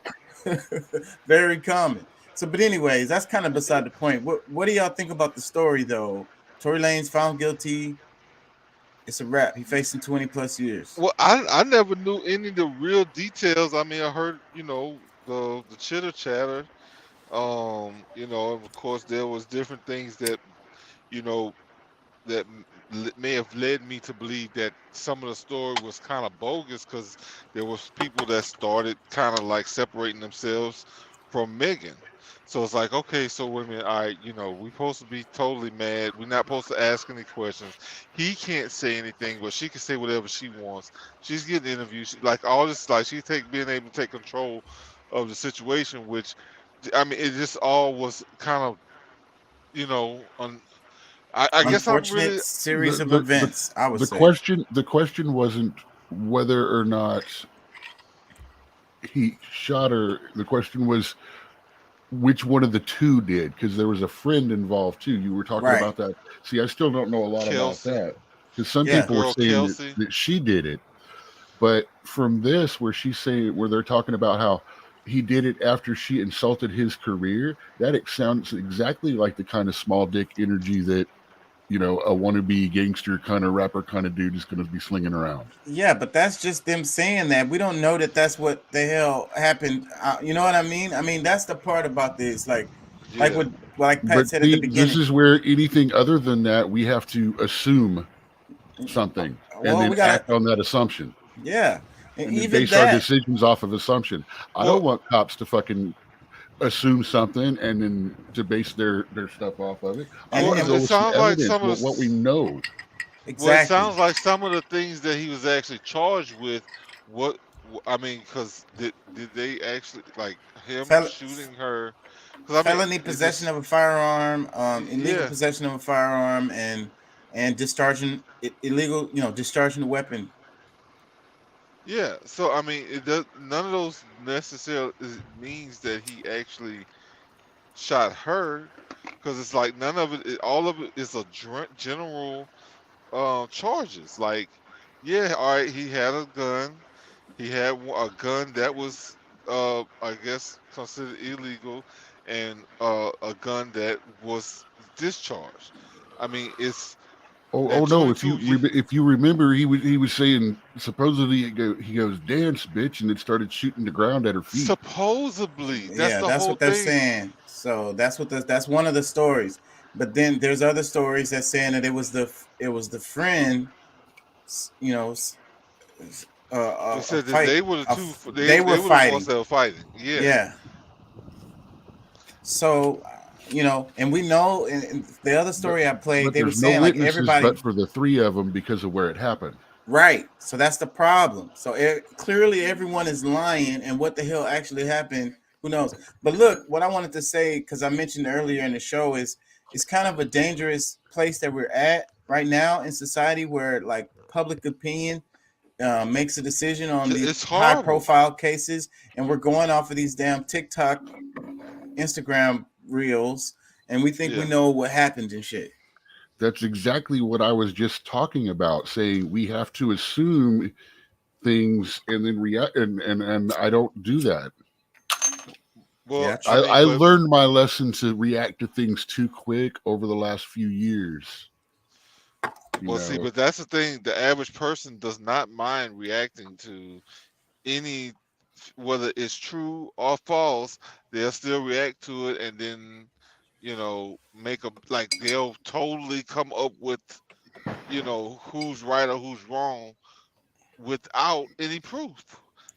Very common. So, but anyways, that's kind of beside the point. What do y'all think about the story though? Tory Lanez found guilty. It's a wrap. He facing 20 plus years. Well, I never knew any of the real details. I mean, I heard, you know, the chitter chatter. You know, and of course there was different things that, you know, that may have led me to believe that some of the story was kind of bogus, because there was people that started kind of like separating themselves from Megan. So it's like, okay, so wait a minute, all right, you know, we're supposed to be totally mad. We're not supposed to ask any questions. He can't say anything, but she can say whatever she wants. She's getting interviews, like all this, like she's being able to take control of the situation, which, I mean, it just all was kind of, you know, I guess I'm really series of events. I would say the question wasn't whether or not he shot her. The question was which one of the two did, because there was a friend involved too. You were talking about that. See, I still don't know a lot about that, because some people were saying that she did it, but from this, where they're talking about how he did it after she insulted his career, that it sounds exactly like the kind of small dick energy that, you know, a wannabe gangster kind of rapper kind of dude is going to be slinging around. Yeah, but that's just them saying that. We don't know that that's what the hell happened. You know what I mean? I mean, that's the part about this. Like Pat said at the beginning. This is where anything other than that, we have to assume something and then act on that assumption. Yeah. And even base our decisions off of assumption. I don't want cops to fucking assume something and then to base their stuff off of it. I want to go with some evidence, what we know. Exactly. Well, it sounds like some of the things that he was actually charged with. What I mean, because did they actually, like him shooting her? I mean, felony possession of a firearm, illegal possession of a firearm, and discharging illegal, discharging the weapon. Yeah, so I mean, none of those necessarily means that he actually shot her, because it's like none of it, all of it is a general charges. Like, yeah, all right, he had a gun, he had a gun that was, I guess, considered illegal, and a gun that was discharged. I mean, it's. Oh no! If you remember, he was saying supposedly he goes dance bitch, and it started shooting the ground at her feet. Supposedly, that's what they're saying. So that's one of the stories. But then there's other stories that saying that it was the friend. They said that they were the two. They were fighting. They were fighting. Yeah. Yeah. So. And we know in the other story I played, they were saying like everybody, but for the three of them because of where it happened. Right. So that's the problem. So clearly everyone is lying, and what the hell actually happened, who knows? But look, what I wanted to say, because I mentioned earlier in the show, is it's kind of a dangerous place that we're at right now in society, where like public opinion makes a decision on It's these horrible. high-profile cases, and we're going off of these damn TikTok, Instagram reels, and we think we Yeah. know what happened and shit. That's exactly what I was just talking about, saying we have to assume things and then react, and I don't do that. Well, Yeah, I but learned my lesson to react to things too quick over the last few years. You well, see, know, but that's the thing. The average person does not mind reacting to any, whether it's true or false. They'll still react to it, and then, make a like they'll totally come up with, who's right or who's wrong without any proof.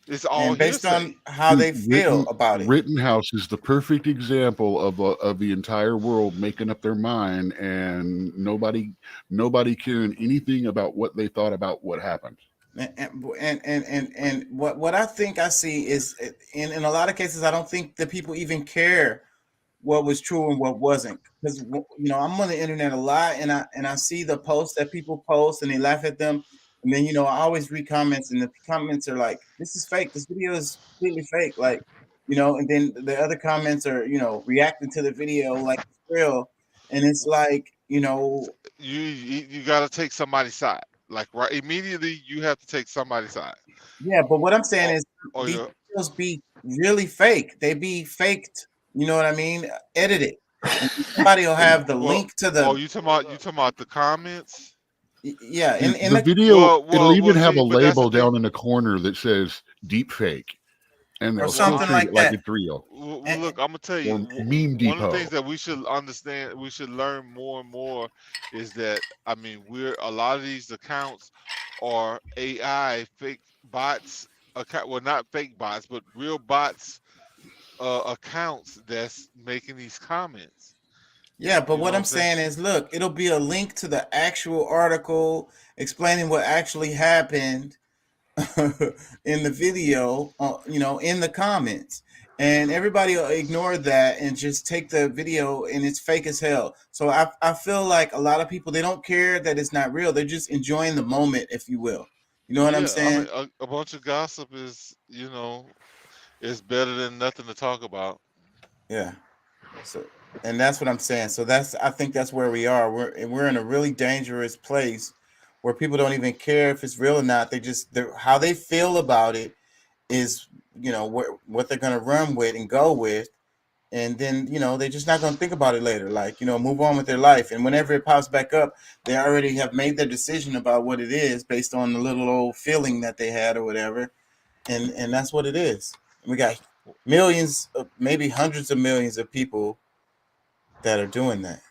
It's all And based hearsay. on how they feel about it. Rittenhouse is the perfect example of the entire world making up their mind and nobody caring anything about what they thought about what happened. And what I think I see is in a lot of cases I don't think that people even care what was true and what wasn't, because I'm on the internet a lot and I see the posts that people post and they laugh at them, and then I always read comments and the comments are like, this is fake, this video is completely fake, like, and then the other comments are reacting to the video like it's real, and it's like you got to take somebody's side. Like right immediately, you have to take somebody's side. yeah, but what I'm saying is Or these you're- videos be really fake. They be faked. You know what I mean? Edited. And somebody will have the link to the. Oh, you talking about the comments? Yeah, in the video, it'll even have see, a but that's the label thing. down in the corner that says deep fake, and Or they'll still something treat like it like that. it's real. Well, look, I'm gonna tell you, Or one Meme of Depot. the things that we should understand, we should learn more and more, is that a lot of these accounts are AI fake bots. Well, not fake bots, but real bots accounts that's making these comments. Yeah, but You what know I'm saying is, look, it'll be a link to the actual article explaining what actually happened in the video, in the comments. And everybody will ignore that and just take the video and it's fake as hell. So I feel like a lot of people, they don't care that it's not real. They're just enjoying the moment, if you will. You know what I'm saying? A bunch of gossip is, is better than nothing to talk about. Yeah. So, and that's what I'm saying. So I think that's where we are. We're in a really dangerous place where people don't even care if it's real or not. How they feel about it is, what they're going to run with and go with. And then, they're just not going to think about it later. Like, move on with their life. And whenever it pops back up, they already have made their decision about what it is based on the little old feeling that they had or whatever. And that's what it is. We got millions, maybe hundreds of millions of people that are doing that.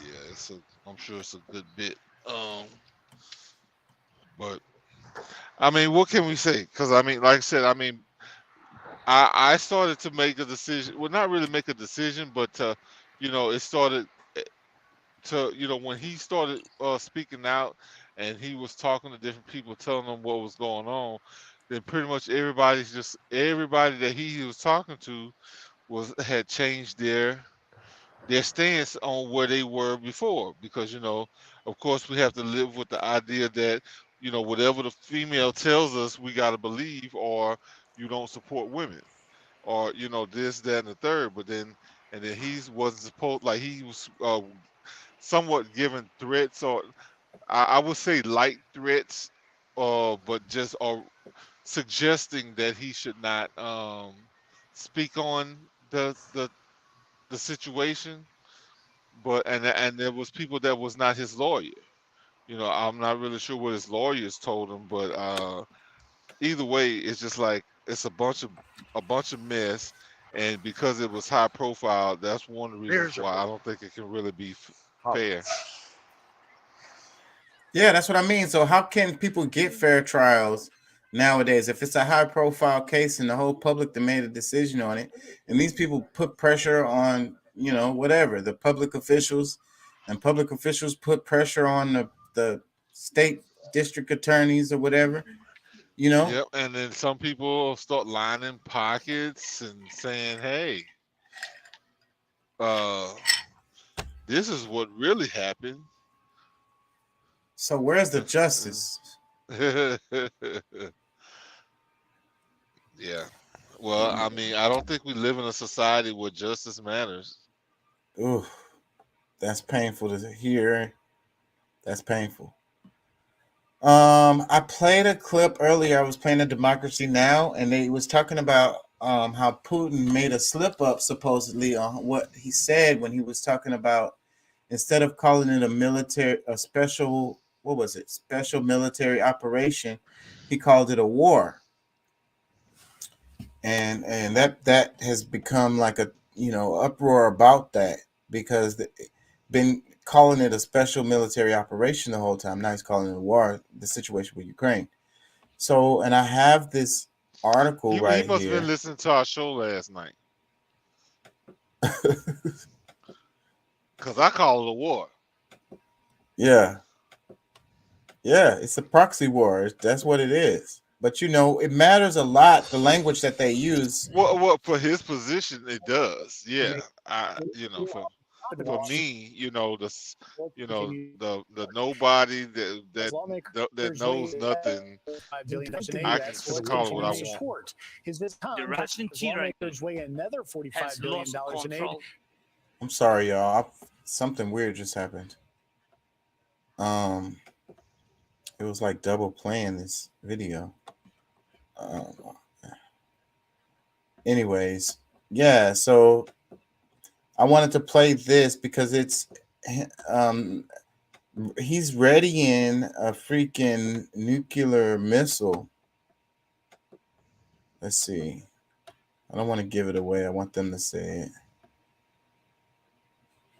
Yeah, I'm sure it's a good bit. But what can we say? Because like I said, I started to make a decision. Well, not really make a decision, but it started to when he started speaking out and he was talking to different people, telling them what was going on. Then pretty much everybody that he was talking to had changed their stance on where they were before, because of course we have to live with the idea that whatever the female tells us we got to believe, or you don't support women, or this, that, and the third. But then he wasn't supposed, like he was somewhat given threats, or I would say light threats, but just suggesting that he should not speak on the situation. But and there was people that was not his lawyer. I'm not really sure what his lawyers told him, but either way, it's just like it's a bunch of mess. And because it was high profile, that's one of the reasons why I don't think it can really be fair. Yeah, that's what I mean. So how can people get fair trials nowadays if it's a high profile case and the whole public that made a decision on it, and these people put pressure on, whatever, the public officials, and public officials put pressure on the state district attorneys or whatever, Yep, and then some people start lining pockets and saying, "Hey, this is what really happened." So where's the justice? Yeah. Well, I mean, I don't think we live in a society where justice matters. Ooh, that's painful to hear. That's painful. I played a clip earlier. I was playing a Democracy Now, and they was talking about how Putin made a slip up supposedly on what he said when he was talking about, instead of calling it a special, what was it? Special military operation, he called it a war. And that has become like a uproar about that, because been calling it a special military operation the whole time. Now he's calling it a war, the situation with Ukraine. So, and I have this article He right must here. have been listening to our show last night. Because I call it a war. Yeah, it's a proxy war. That's what it is. But it matters a lot, the language that they use. Well, for his position, it does. Yeah, for me, the nobody that knows nothing, I can just call it what I want. The Russian tyranny has lost control. I'm sorry, y'all. Something weird just happened. It was like double playing this video. Anyways, yeah. So I wanted to play this because it's he's readying a freaking nuclear missile. Let's see. I don't want to give it away. I want them to say it.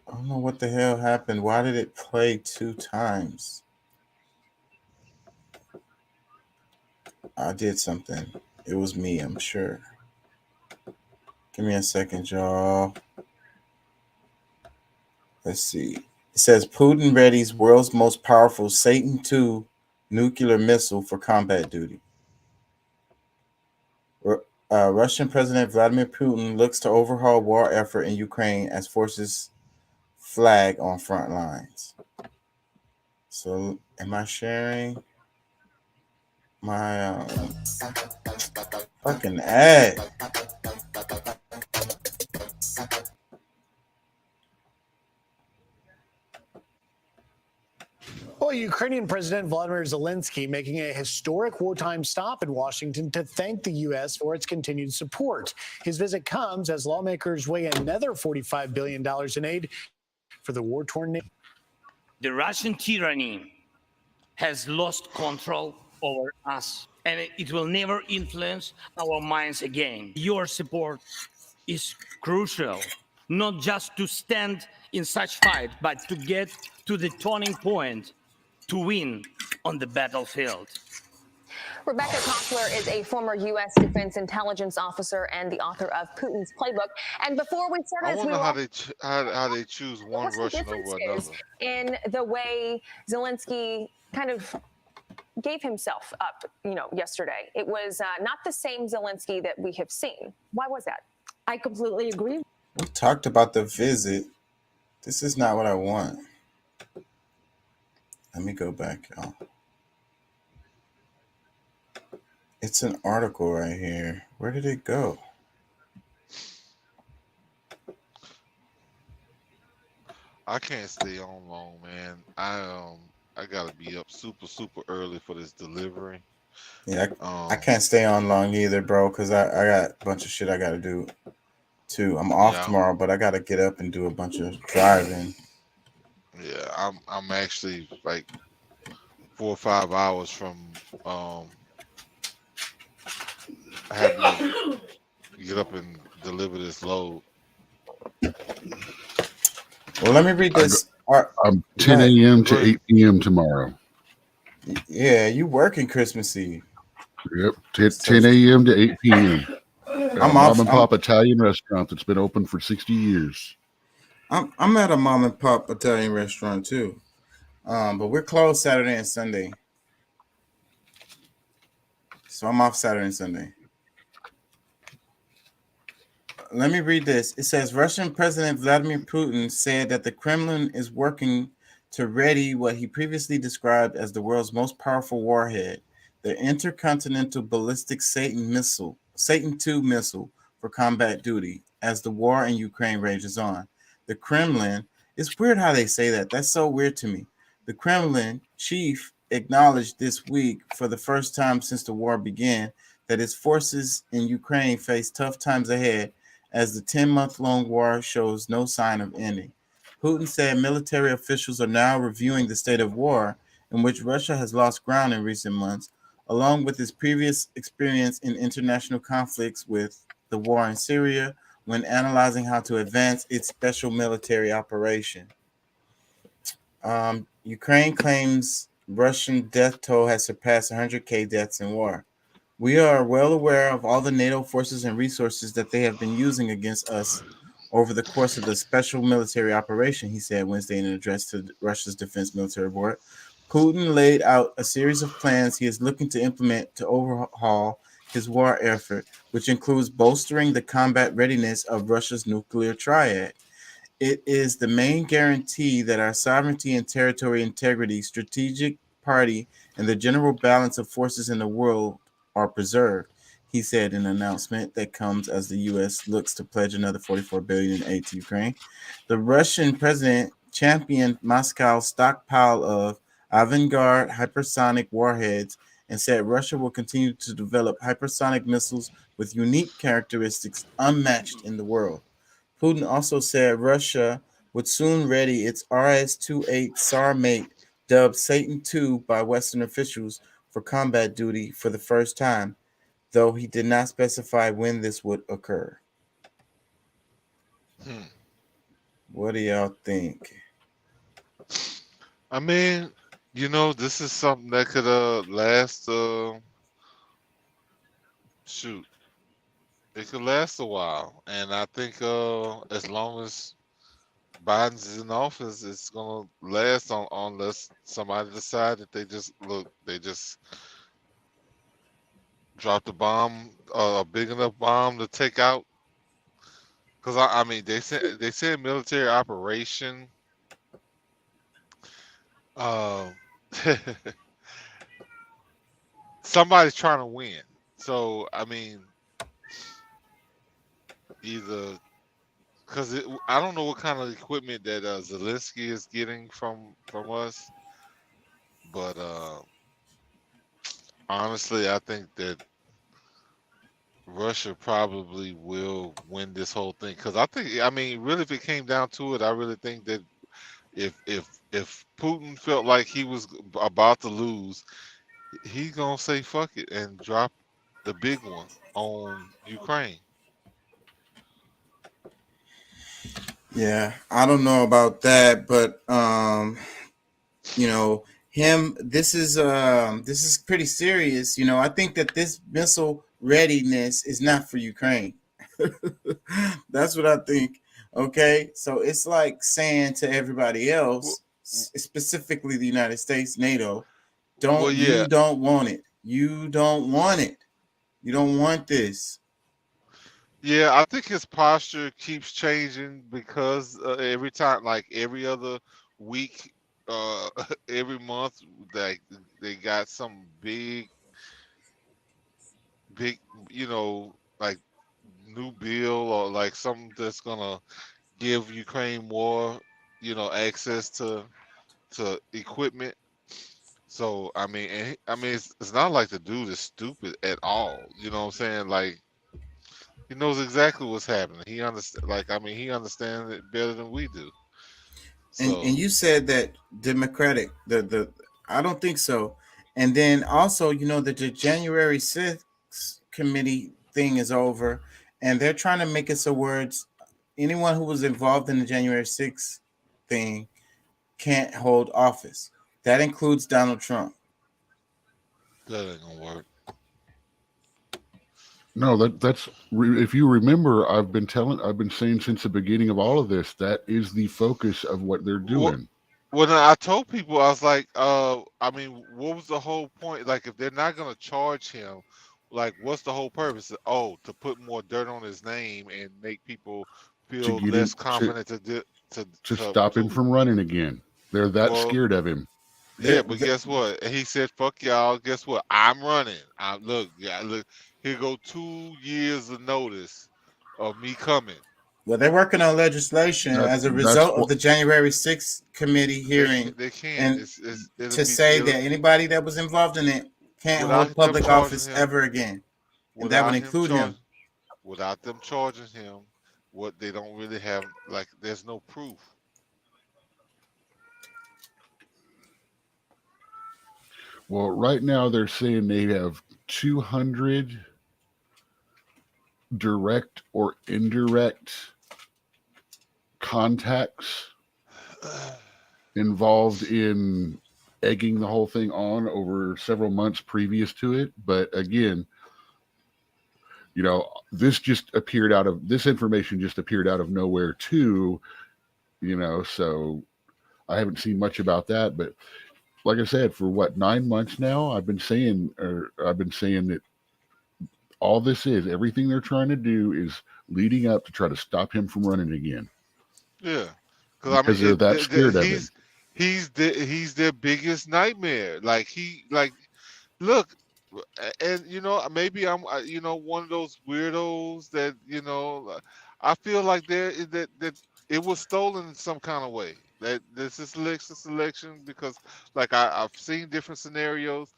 I don't know what the hell happened. Why did it play 2 times? I did something. It was me, I'm sure. Give me a second, y'all. Let's see. It says Putin readies world's most powerful Satan II nuclear missile for combat duty. Russian President Vladimir Putin looks to overhaul war effort in Ukraine as forces flag on front lines. So, am I sharing my fucking ad? Well, Ukrainian President Volodymyr Zelensky making a historic wartime stop in Washington to thank the U.S. for its continued support. His visit comes as lawmakers weigh another $45 billion in aid for the war-torn nation. The Russian tyranny has lost control over us, and it will never influence our minds again. Your support is crucial, not just to stand in such fight, but to get to the turning point to win on the battlefield. Rebecca Kochler is a former U.S. Defense Intelligence officer and the author of Putin's Playbook. And before we start, I wonder how they choose one Russian over another. In the way Zelensky kind of gave himself up, yesterday. It was not the same Zelensky that we have seen. Why was that? I completely agree. We talked about the visit. This is not what I want. Let me go back, y'all. It's an article right here. Where did it go? I can't stay on long, man. I gotta be up super early for this delivery. Yeah, I can't stay on long either, bro, because I got a bunch of shit I gotta do too. I'm off tomorrow, but I gotta get up and do a bunch of driving. Yeah, I'm actually like 4 or 5 hours from having to get up and deliver this load. Well, let me read this. I'm 10 a.m. to 8 p.m. tomorrow. Yeah, you working Christmas Eve. Yep, 10 a.m. to 8 p.m. I'm mom and pop Italian restaurant that's been open for 60 years. I'm at a mom and pop Italian restaurant too, but we're closed Saturday and Sunday, so I'm off Saturday and Sunday. Let me read this. It says Russian President Vladimir Putin said that the Kremlin is working to ready what he previously described as the world's most powerful warhead, the Intercontinental Ballistic Satan II missile for combat duty as the war in Ukraine rages on. The Kremlin, it's weird how they say that. That's so weird to me. The Kremlin chief acknowledged this week for the first time since the war began that its forces in Ukraine face tough times ahead as the 10-month-long war shows no sign of ending. Putin said military officials are now reviewing the state of war in which Russia has lost ground in recent months, along with its previous experience in international conflicts with the war in Syria, when analyzing how to advance its special military operation. Ukraine claims Russian death toll has surpassed 100,000 deaths in war. We are well aware of all the NATO forces and resources that they have been using against us over the course of the special military operation, he said Wednesday in an address to Russia's Defense Military Board. Putin laid out a series of plans he is looking to implement to overhaul his war effort, which includes bolstering the combat readiness of Russia's nuclear triad. It is the main guarantee that our sovereignty and territorial integrity, strategic parity, and the general balance of forces in the world are preserved, he said in an announcement that comes as the U.S. looks to pledge another $44 billion in aid to Ukraine. The Russian president championed Moscow's stockpile of avant-garde hypersonic warheads and said Russia will continue to develop hypersonic missiles with unique characteristics unmatched in the world. Putin also said Russia would soon ready its RS-28 Tsar mate, dubbed Satan II by Western officials, for combat duty for the first time, though he did not specify when this would occur. What do y'all think? I mean, you know, this is something that could last. Shoot, it could last a while, and I think as long as Biden's in office, it's gonna last unless somebody decide that they just dropped a bomb, a big enough bomb to take out. Because I mean, they said military operation. Somebody's trying to win. So I mean, either because I don't know what kind of equipment that Zelensky is getting from us, but honestly, I think that Russia probably will win this whole thing. Because I mean, really, if it came down to it, I really think that if Putin felt like he was about to lose, he's gonna say fuck it and drop the big one on Ukraine. Yeah, I don't know about that, but you know, this is pretty serious. You know, I think that this missile readiness is not for Ukraine. That's what I think. Okay, so it's like saying to everybody else, specifically the United States, NATO, you don't want it. You don't want it. You don't want this. Yeah, I think his posture keeps changing because every time, like every other week, every month, like they got some big, you know, like new bill or like something that's gonna give Ukraine more, you know, access to equipment. So I mean, it's not like the dude is stupid at all. You know what I'm saying? Like he knows exactly what's happening. He understand. Like I mean, he understands it better than we do. So, and you said that Democratic, the I don't think so. And then also, you know, that the January 6th committee thing is over, and they're trying to make it so words anyone who was involved in the January 6th thing can't hold office. That includes Donald Trump. that ain't gonna work. No, that's if you remember, I've been saying since the beginning of all of this, that is the focus of what they're doing. Well, I told people, I was like, I mean, what was the whole point? Like, if they're not gonna charge him, like, what's the whole purpose? Oh, to put more dirt on his name and make people feel less confident to stop him from running again. They're that Well, scared of him. yeah, but guess what? And he said, "Fuck y'all." Guess what? I'm running. Look, yeah, look. Here go 2 years of notice of me coming. Well, they're working on legislation as a That's result of what. the January 6th committee hearing, They can't. and It'll to be say that anybody that was involved in it can't without hold them public charging office him. ever again, and that would include him. Without them charging him, what they don't really have, like, there's no proof. Well, right now they're saying they have 200 direct or indirect contacts involved in egging the whole thing on over several months previous to it. But again, you know, this information just appeared out of nowhere too, you know, so I haven't seen much about that. But like I said, for what, 9 months now, I've been saying that all this is, everything they're trying to do is leading up to try to stop him from running again. Yeah, Because they're that scared of him. He's their biggest nightmare. Look, and you know, maybe I'm you know, one of those weirdos that, you know, I feel like that it was stolen in some kind of way. That this is selection because, like, I've seen different scenarios.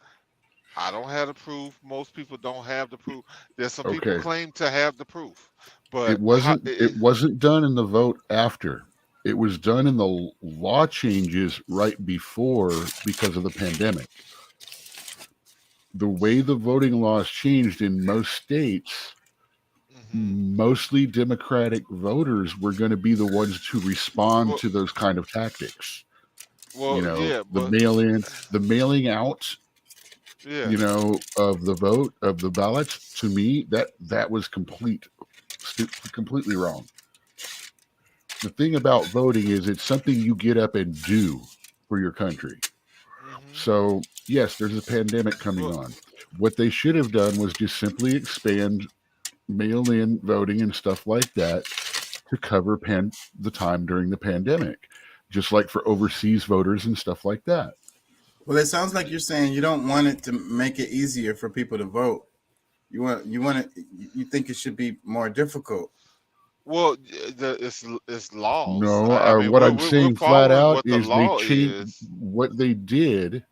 I don't have the proof. Most people don't have the proof. There's some people Okay. claim to have the proof, but It wasn't done in the vote after. It was done in the law changes right before because of the pandemic. The way the voting laws changed in most states, mostly Democratic voters were going to be the ones to respond to those kind of tactics. well, You know, yeah, the but mailing out, yeah. you know, of the vote, of the ballots, to me, that was completely wrong. The thing about voting is it's something you get up and do for your country. So, yes, there's a pandemic coming on. What they should have done was just simply expand mail-in voting and stuff like that to cover the time during the pandemic, just like for overseas voters and stuff like that. Well, it sounds like you're saying you don't want it to make it easier for people to vote. You think it should be more difficult. Well, it's laws. No, I mean, what we're I'm saying flat following out what the is they law changed is. what they did.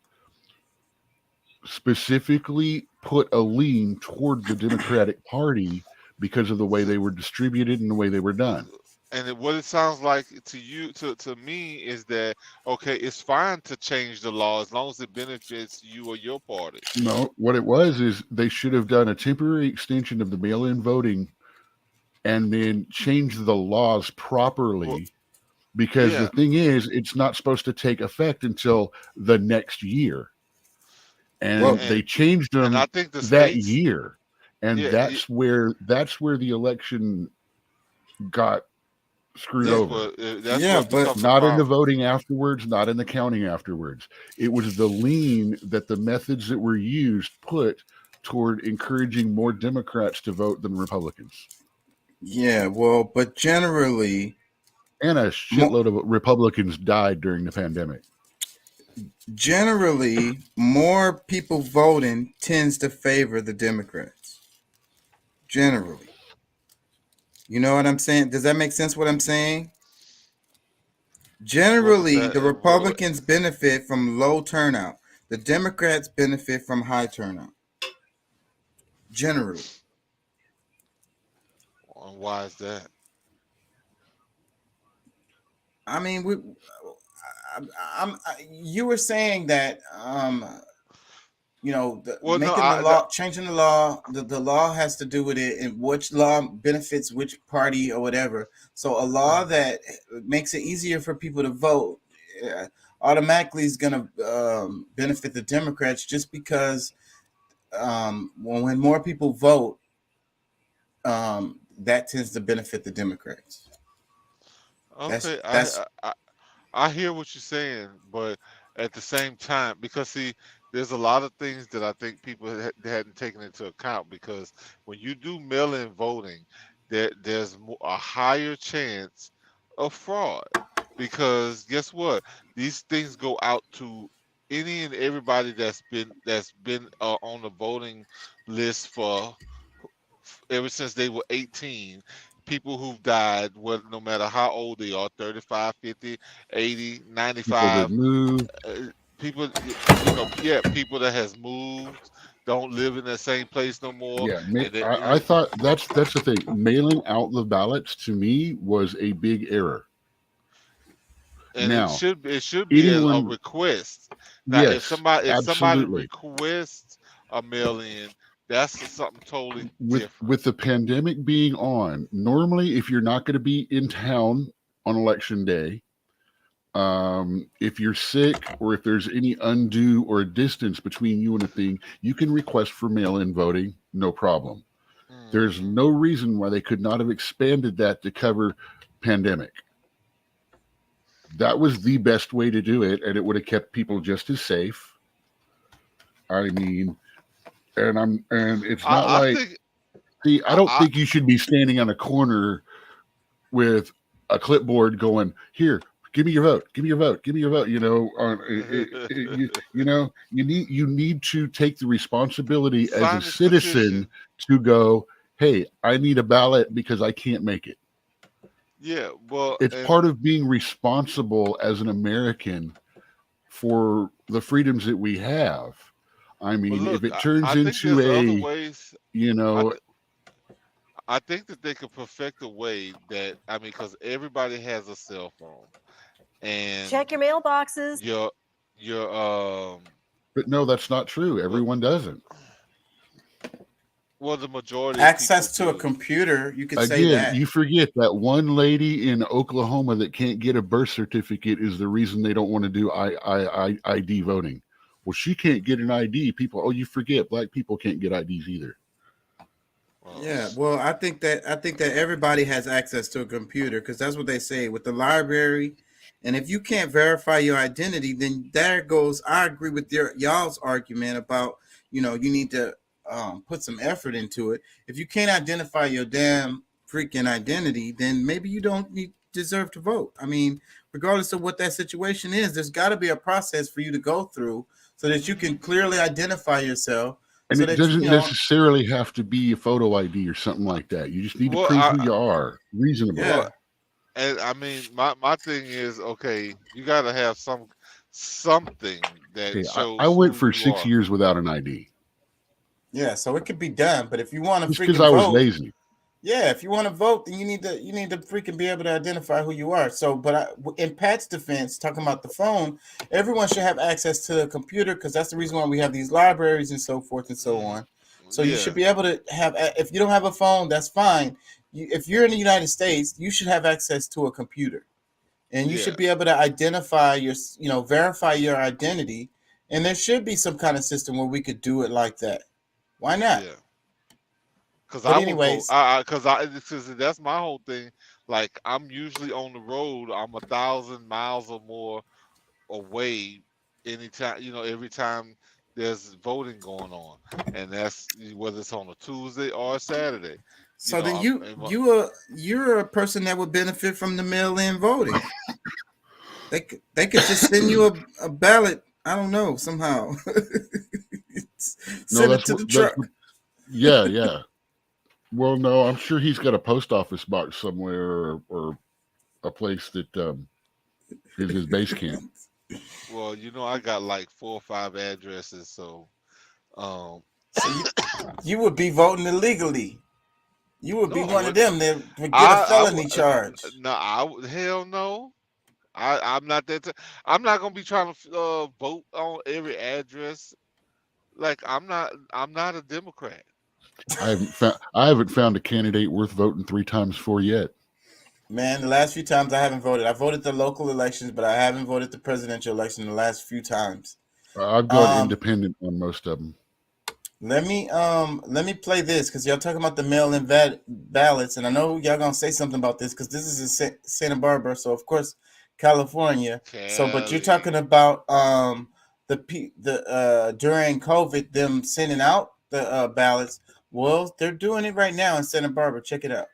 Specifically, put a lean toward the Democratic Party because of the way they were distributed and the way they were done. And what it sounds like to you, to me, is that, okay, it's fine to change the law as long as it benefits you or your party. No, what it was is they should have done a temporary extension of the mail-in voting and then changed the laws properly. Because the thing is, it's not supposed to take effect until the next year. And they changed them I think the that states, year. And that's where the election got screwed over. but not in the voting afterwards, not in the counting afterwards. It was the lean that the methods that were used put toward encouraging more Democrats to vote than Republicans. Yeah, well, but generally, and a shitload of Republicans died during the pandemic. Generally, more people voting tends to favor the Democrats. Generally. You know what I'm saying? Does that make sense what I'm saying? Generally, the Republicans benefit from low turnout. The Democrats benefit from high turnout. Generally. Why is that? I mean, you were saying that, changing the law, the law has to do with it, and which law benefits which party or whatever. So a law that makes it easier for people to vote automatically is going to benefit the Democrats, just because when more people vote, that tends to benefit the Democrats. Okay, I hear what you're saying, but at the same time, because see, there's a lot of things that I think people hadn't taken into account, because when you do mail-in voting, there's a higher chance of fraud. because guess what? These things go out to any and everybody that's been on the voting list for ever since they were 18. People who've died, well, no matter how old they are, 35, 50, 80, People that 95. move. People, people that has moved, don't live in the same place no more. Yeah, And they, I thought that's the thing. Mailing out the ballots to me was a big error. and Now, it should be a anyone, request. Now, yes, if somebody absolutely. requests a mail-in, that's something totally With different. the pandemic being on, normally if you're not going to be in town on election day, if you're sick or if there's any undue or distance between you and a thing, you can request for mail-in voting, no problem. There's no reason why they could not have expanded that to cover pandemic. That was the best way to do it, and it would have kept people just as safe. I mean, and it's not I don't think you should be standing on a corner with a clipboard going, "Here, give me your vote, give me your vote, give me your vote." You know, you need to take the responsibility as Sign a this citizen petition. to go, "Hey, I need a ballot because I can't make it." Yeah, well, It's and part of being responsible as an American for the freedoms that we have. I mean, look, if it turns I think into there's other a, ways. you know, I think that they could perfect a way that, I mean, because everybody has a cell phone, and Check your mailboxes. your but no, that's not true. Everyone doesn't. well, the majority of Access to people a do. computer, you could say Again, that. you forget that one lady in Oklahoma that can't get a birth certificate is the reason they don't want to do ID voting. Well, she can't get an ID. People, you forget black people can't get IDs either. Yeah, well, I think that everybody has access to a computer because that's what they say with the library. And if you can't verify your identity, then there goes. I agree with y'all's argument about you need to put some effort into it. If you can't identify your damn freaking identity, then maybe you don't deserve to vote. I mean, regardless of what that situation is, there's got to be a process for you to go through so that you can clearly identify yourself. And So it that doesn't necessarily have to be a photo ID or something like that. You just need to prove who you are reasonably. Well, and I mean, my thing is, okay, you got to have something that Okay, shows. I went who for you 6 are. years without an ID. Yeah, so it could be done, but if you want to Just freaking because I was vote, lazy. yeah, if you want to vote, then you need to freaking be able to identify who you are. So, but in Pat's defense, talking about the phone, everyone should have access to a computer because that's the reason why we have these libraries and so forth and so on. So you should be able to have. If you don't have a phone, that's fine. If you're in the United States, you should have access to a computer, and you should be able to identify verify your identity. And there should be some kind of system where we could do it like that. Why not? Yeah. Because But I anyways, will go. Because that's my whole thing. Like I'm usually on the road. I'm 1,000 miles or more away. Anytime, every time there's voting going on, and that's whether it's on a Tuesday or a Saturday. so then you're a person that would benefit from the mail-in voting. They could just send you a ballot. I don't know, somehow. Send it to the truck. Yeah. Well, no, I'm sure he's got a post office box somewhere or a place that is his base camp. Well, I got like 4 or 5 addresses, so So you would be voting illegally. You would be one of them that would get a felony charge. No, hell no. I'm not that. I'm not gonna be trying to vote on every address. Like I'm not a Democrat. I haven't found a candidate worth voting 3 times for yet. Man, the last few times I haven't voted. I voted the local elections, but I haven't voted the presidential election the last few times. I've gone independent on most of them. Let me play this because y'all talking about the mail-in ballots, and I know y'all gonna say something about this because this is in Santa Barbara, so of course California. So, but you're talking about during COVID them sending out the ballots. Well, they're doing it right now in Santa Barbara. Check it out.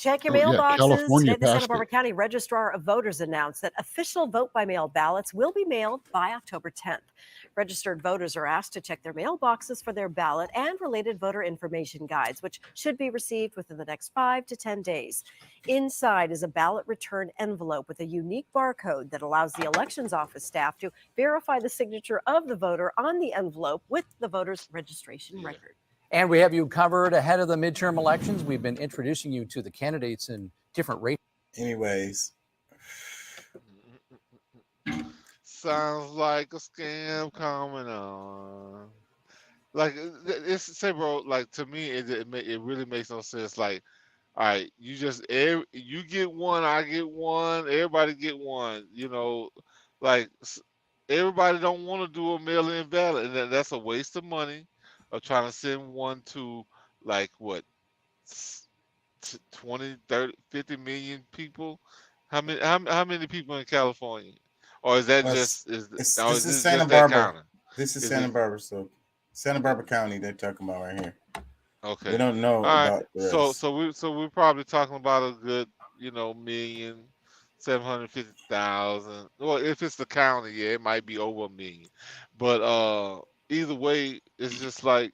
Check your Oh, yeah, mailboxes. California Today, the Santa passed Barbara it. County Registrar of Voters announced that official vote-by-mail ballots will be mailed by October 10th. Registered voters are asked to check their mailboxes for their ballot and related voter information guides, which should be received within the next 5 to 10 days. Inside is a ballot return envelope with a unique barcode that allows the elections office staff to verify the signature of the voter on the envelope with the voter's registration record. And we have you covered ahead of the midterm elections. We've been introducing you to the candidates in different races. Anyways, Sounds like a scam coming on. Like it's say, bro. Like to me, it really makes no sense. Like, all right, you get one, I get one, everybody get one. You know, like everybody don't want to do a mail-in ballot, and that's a waste of money of trying to send one to like what 20, 30, 50 million people. How many people in California? Or is that this is is Santa Barbara. This is Santa Barbara, so Santa Barbara County they're talking about right here. Okay. We don't know All right. about the rest. So we're probably talking about a good, 1,750,000. Well, if it's the county, yeah, it might be over 1 million. But either way, it's just like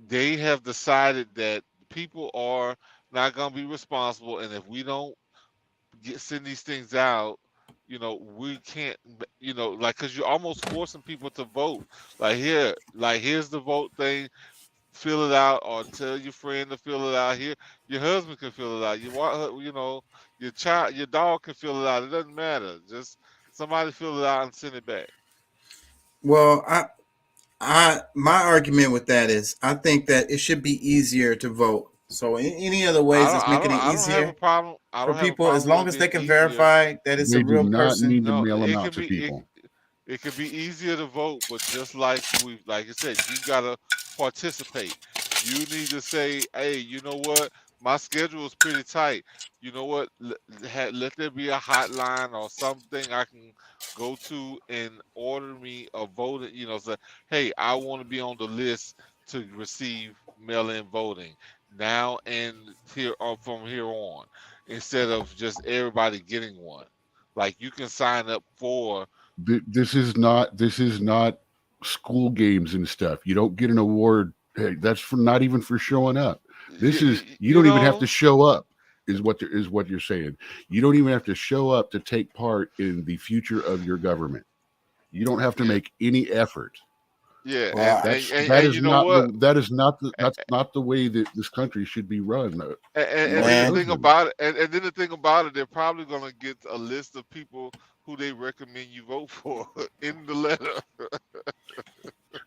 they have decided that people are not gonna be responsible, and if we don't send these things out, we can't, like, because you're almost forcing people to vote. Here's the vote thing. Fill it out, or tell your friend to fill it out. Here, your husband can fill it out. Your child, your dog can fill it out. It doesn't matter. Just somebody fill it out and send it back. Well, my argument with that is I think that it should be easier to vote. So any other ways that's making it easier for people, as long as they can verify that it's a real person. Need to mail them out to people. It can be easier to vote, but just like I said, you gotta participate. You need to say, hey, you know what? My schedule is pretty tight. You know what? Let there be a hotline or something I can go to and order me a voting. Say, hey, I want to be on the list to receive mail-in voting now and from here on, instead of just everybody getting one. Like you can sign up for. This is not school games and stuff. You don't get an award. Hey, that's not even for showing up. This is you don't even have to show up. Is what you're saying. You don't even have to show up to take part in the future of your government. You don't have to make any effort. Yeah, that is not the way that this country should be run. And then the thing about it, they're probably gonna get a list of people who they recommend you vote for in the letter.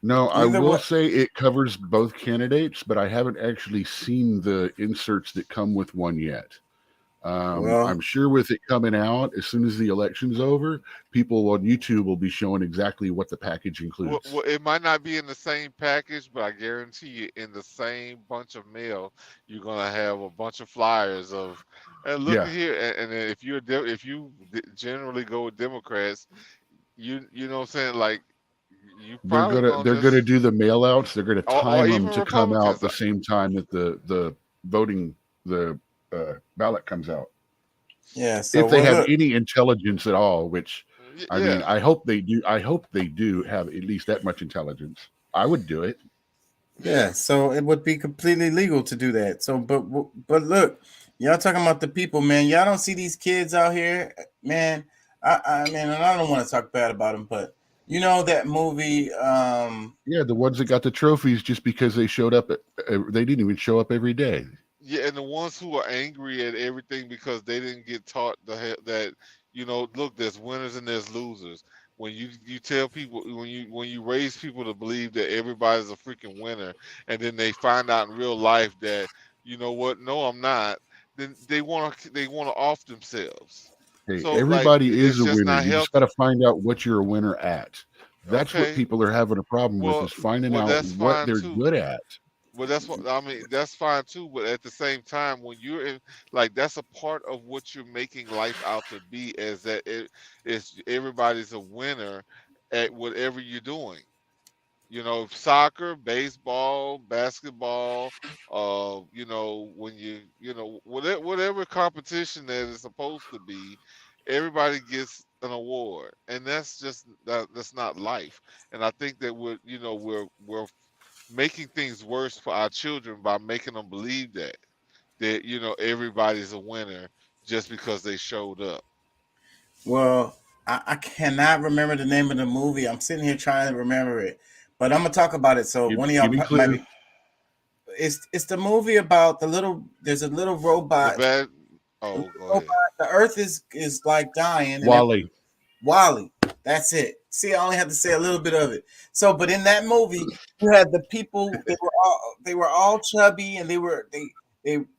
No, I will say it covers both candidates, but I haven't actually seen the inserts that come with one yet. I'm sure with it coming out, as soon as the election's over, people on YouTube will be showing exactly what the package includes. Well, it might not be in the same package, but I guarantee you in the same bunch of mail, you're going to have a bunch of flyers of, and look here, and if you generally go with Democrats, you know what I'm saying, like, they're gonna do the mail outs. They're gonna time them to come out the same time that the ballot comes out. Yeah. So if they have any intelligence at all, which I mean, I hope they do. I hope they do have at least that much intelligence. I would do it. Yeah. So it would be completely legal to do that. So, but look, y'all talking about the people, man. Y'all don't see these kids out here, man. I mean, and I don't want to talk bad about them, but. You know that movie? Yeah, the ones that got the trophies just because they showed up. They didn't even show up every day. Yeah, and the ones who are angry at everything because they didn't get taught that look, there's winners and there's losers. When you tell people, when you raise people to believe that everybody's a freaking winner, and then they find out in real life that no, I'm not. Then they want to off themselves. Hey, so, everybody is a winner. You just got to find out what you're a winner at. That's what people are having a problem with, is finding out what they're good at. Well, that's what I mean. That's fine too, but at the same time, when you're in, that's a part of what you're making life out to be, is that everybody's a winner at whatever you're doing. You know, soccer, baseball, basketball, you know, when you know, whatever competition that is supposed to be, everybody gets an award, and that's not life. And I think that we're making things worse for our children by making them believe that you know everybody's a winner just because they showed up. Well, I cannot remember the name of the movie. I'm sitting here trying to remember it, but I'm gonna talk about it. So one of y'all Give me might clue. be. It's the movie about the little. There's a little The robot. bad. Oh, go ahead. The Earth is like dying. And Wally. Wally. That's it. See, I only had to say a little bit of it. So, but in that movie, you had the people. They were all chubby, and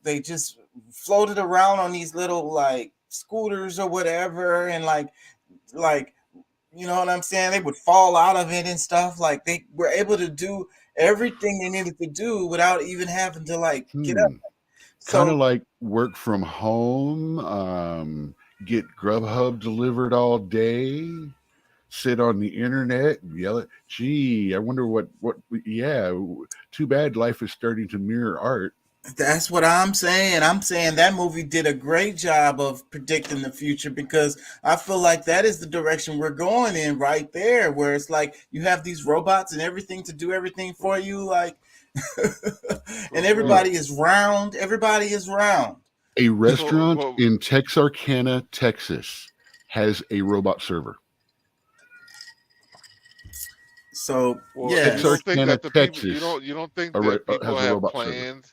they just floated around on these little like scooters or whatever, and like you know what I'm saying. They would fall out of it and stuff. Like they were able to do everything they needed to do without even having to like get up. Kind of So like work from home, get Grubhub delivered all day, sit on the internet, and yell at. Gee, I wonder what. Yeah, too bad life is starting to mirror art. that's what I'm saying. I'm saying that movie did a great job of predicting the future, because I feel like that is the direction we're going in right there, where it's like you have these robots and everything to do everything for you, like, and everybody is round. Everybody is round. A restaurant in Texarkana, Texas, has a robot server. So Well, yeah, you don't think Texarkana, that the people Texas, you don't think a that has people a have robot server. planned.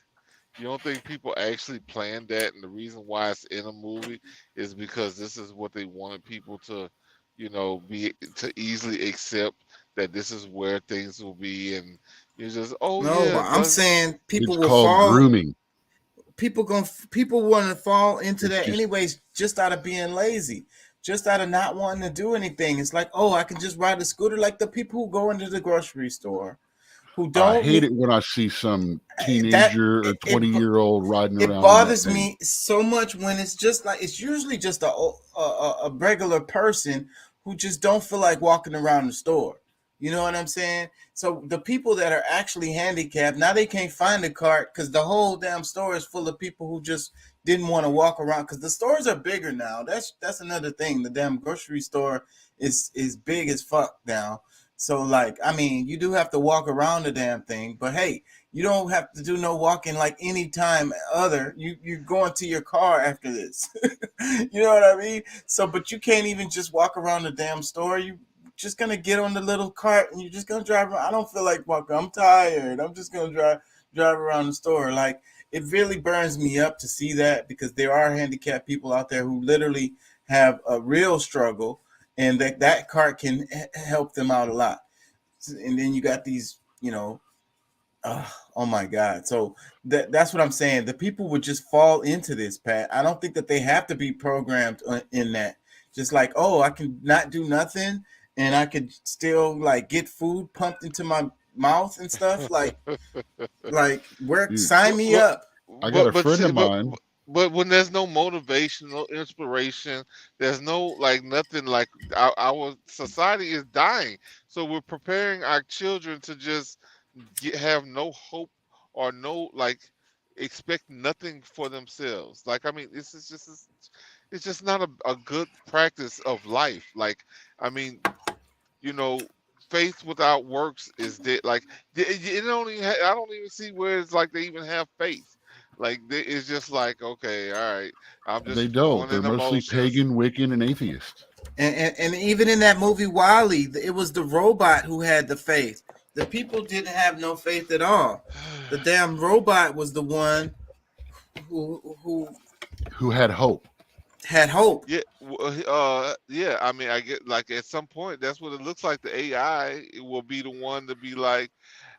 You don't think people actually planned that, and the reason why it's in a movie is because this is what they wanted people to, you know, be to easily accept that this is where things will be, and you just no, yeah, but I'm saying people It's will called fall. grooming. People want to fall into It's that just anyways, just out of being lazy, just out of not wanting to do anything. It's like, oh, I can just ride a scooter, like the people who go into the grocery store who I don't hate need it when I see some that. teenager or 20-year-old riding It around in that bothers thing. me so much when it's just like, it's usually just a regular person who just don't feel like walking around the store. You know what I'm saying? So the people that are actually handicapped, now they can't find a cart because the whole damn store is full of people who just didn't want to walk around, because the stores are bigger now. That's another thing. The damn grocery store is big as fuck now. So like, I mean, you do have to walk around the damn thing, but hey, you don't have to do no walking like any time other. You're going to your car after this. You know what I mean? So, but you can't even just walk around the damn store. You just gonna get on the little cart and you're just gonna drive around. I don't feel like walking. I'm tired. I'm just gonna drive around the store. Like, it really burns me up to see that, because there are handicapped people out there who literally have a real struggle, and that cart can help them out a lot. And then you got these, you know, oh my God. So that's what I'm saying. The people would just fall into this, Pat. I don't think that they have to be programmed in that. Just like, oh, I can not do nothing and I could still like get food pumped into my mouth and stuff. Like work, Dude, sign me up. I got a but friend see, of mine. but when there's no motivation, no inspiration, there's no like nothing, like our society is dying. So we're preparing our children to just have no hope or no like expect nothing for themselves. Like I mean, it's just not a good practice of life. Like I mean, you know, faith without works is dead. Like it don't even I don't even see where it's like they even have faith. Like it's just like, okay, all right, I'm They just don't. going They're in mostly emotions. pagan, Wiccan, and atheist. And even in that movie Wally, it was the robot who had the faith. The people didn't have no faith at all. The damn robot was the one who had hope. Had hope. Yeah, yeah. I mean, I get like at some point that's what it looks like. The AI will be the one to be like,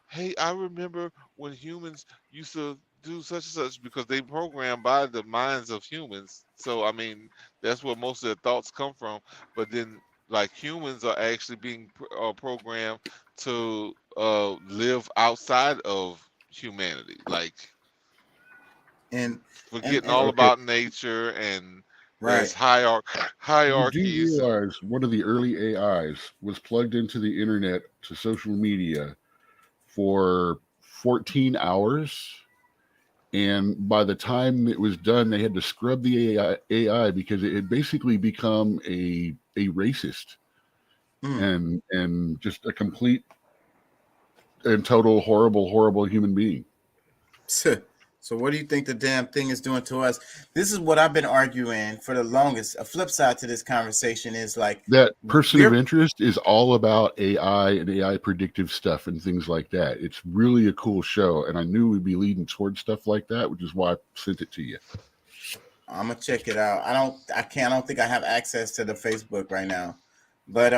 "Hey, I remember when humans used to do such and such," because they programmed by the minds of humans. So I mean, that's where most of the thoughts come from. But then, like humans are actually being programmed to live outside of humanity, like and forgetting all about nature and there's You do hierarchies. realize one of the early AIs was plugged into the internet to social media for 14 hours. And by the time it was done, they had to scrub the AI because it had basically become a racist and just a complete and total horrible human being. So what do you think the damn thing is doing to us? This is what I've been arguing for the longest. A flip side to this conversation is like that person of interest is all about AI and AI predictive stuff and things like that. It's really a cool show, and I knew we'd be leading towards stuff like that, which is why I sent it to you. I'm gonna check it out. I don't think I have access to the Facebook right now, but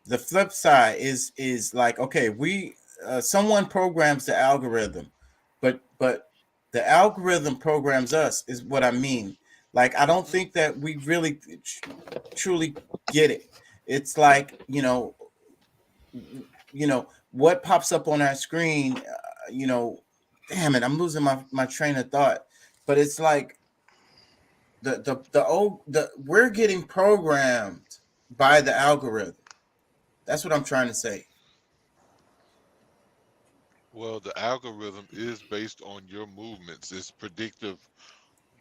the flip side is like, okay, we someone programs the algorithm, but the algorithm programs us is what I mean. Like, I don't think that we really truly get it. It's like, you know, what pops up on our screen, damn it, I'm losing my train of thought. But it's like we're getting programmed by the algorithm. That's what I'm trying to say. Well, the algorithm is based on your movements. It's predictive.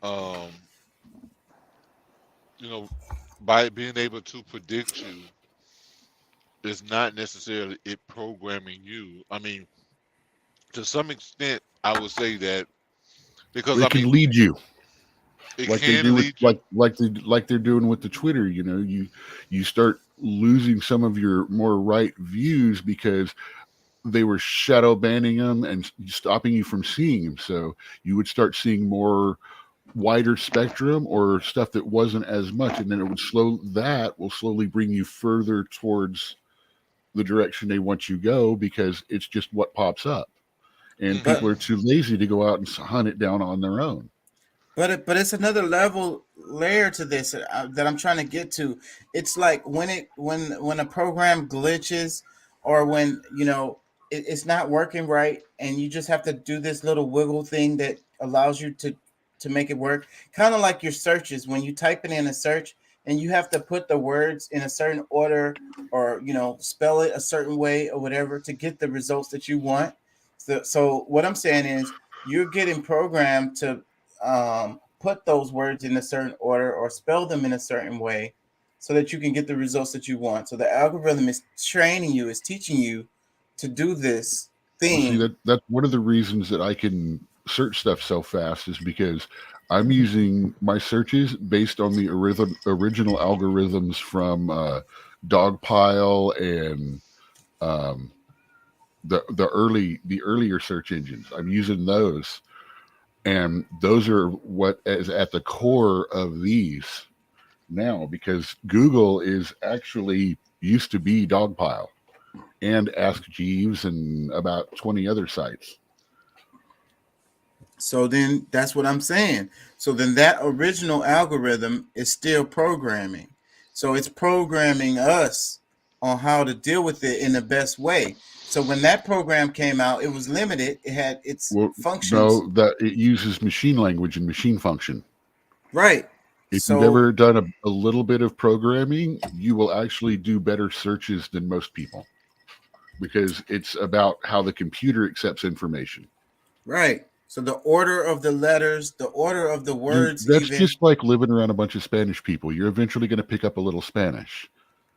By being able to predict you, it's not necessarily it programming you. I mean, to some extent, I would say that because It can lead you. It like can they do lead with, like they're doing with the Twitter. You start losing some of your more right views because they were shadow banning them and stopping you from seeing them. So you would start seeing more wider spectrum or stuff that wasn't as much, and then it would slowly bring you further towards the direction they want you to go because it's just what pops up, and people are too lazy to go out and hunt it down on their own. But it's another layer to this that I'm trying to get to. It's like when a program glitches, or when it's not working right, and you just have to do this little wiggle thing that allows you to make it work. Kind of like your searches, when you type it in a search and you have to put the words in a certain order, or spell it a certain way or whatever to get the results that you want. So what I'm saying is you're getting programmed to put those words in a certain order or spell them in a certain way so that you can get the results that you want. So the algorithm is training you, is teaching you to do this thing. Well, see, that's one of the reasons that I can search stuff so fast is because I'm using my searches based on the original algorithms from Dogpile and the earlier search engines. I'm using those, and those are what is at the core of these now, because Google is actually used to be Dogpile and Ask Jeeves and about 20 other sites. So then that's what I'm saying. So then that original algorithm is still programming. So it's programming us on how to deal with it in the best way. So when that program came out, it was limited. It had its functions. No, that it uses machine language and machine function. Right. If you've ever done a little bit of programming, you will actually do better searches than most people, because it's about how the computer accepts information. Right. So the order of the letters, the order of the words. That's just like living around a bunch of Spanish people. You're eventually going to pick up a little Spanish.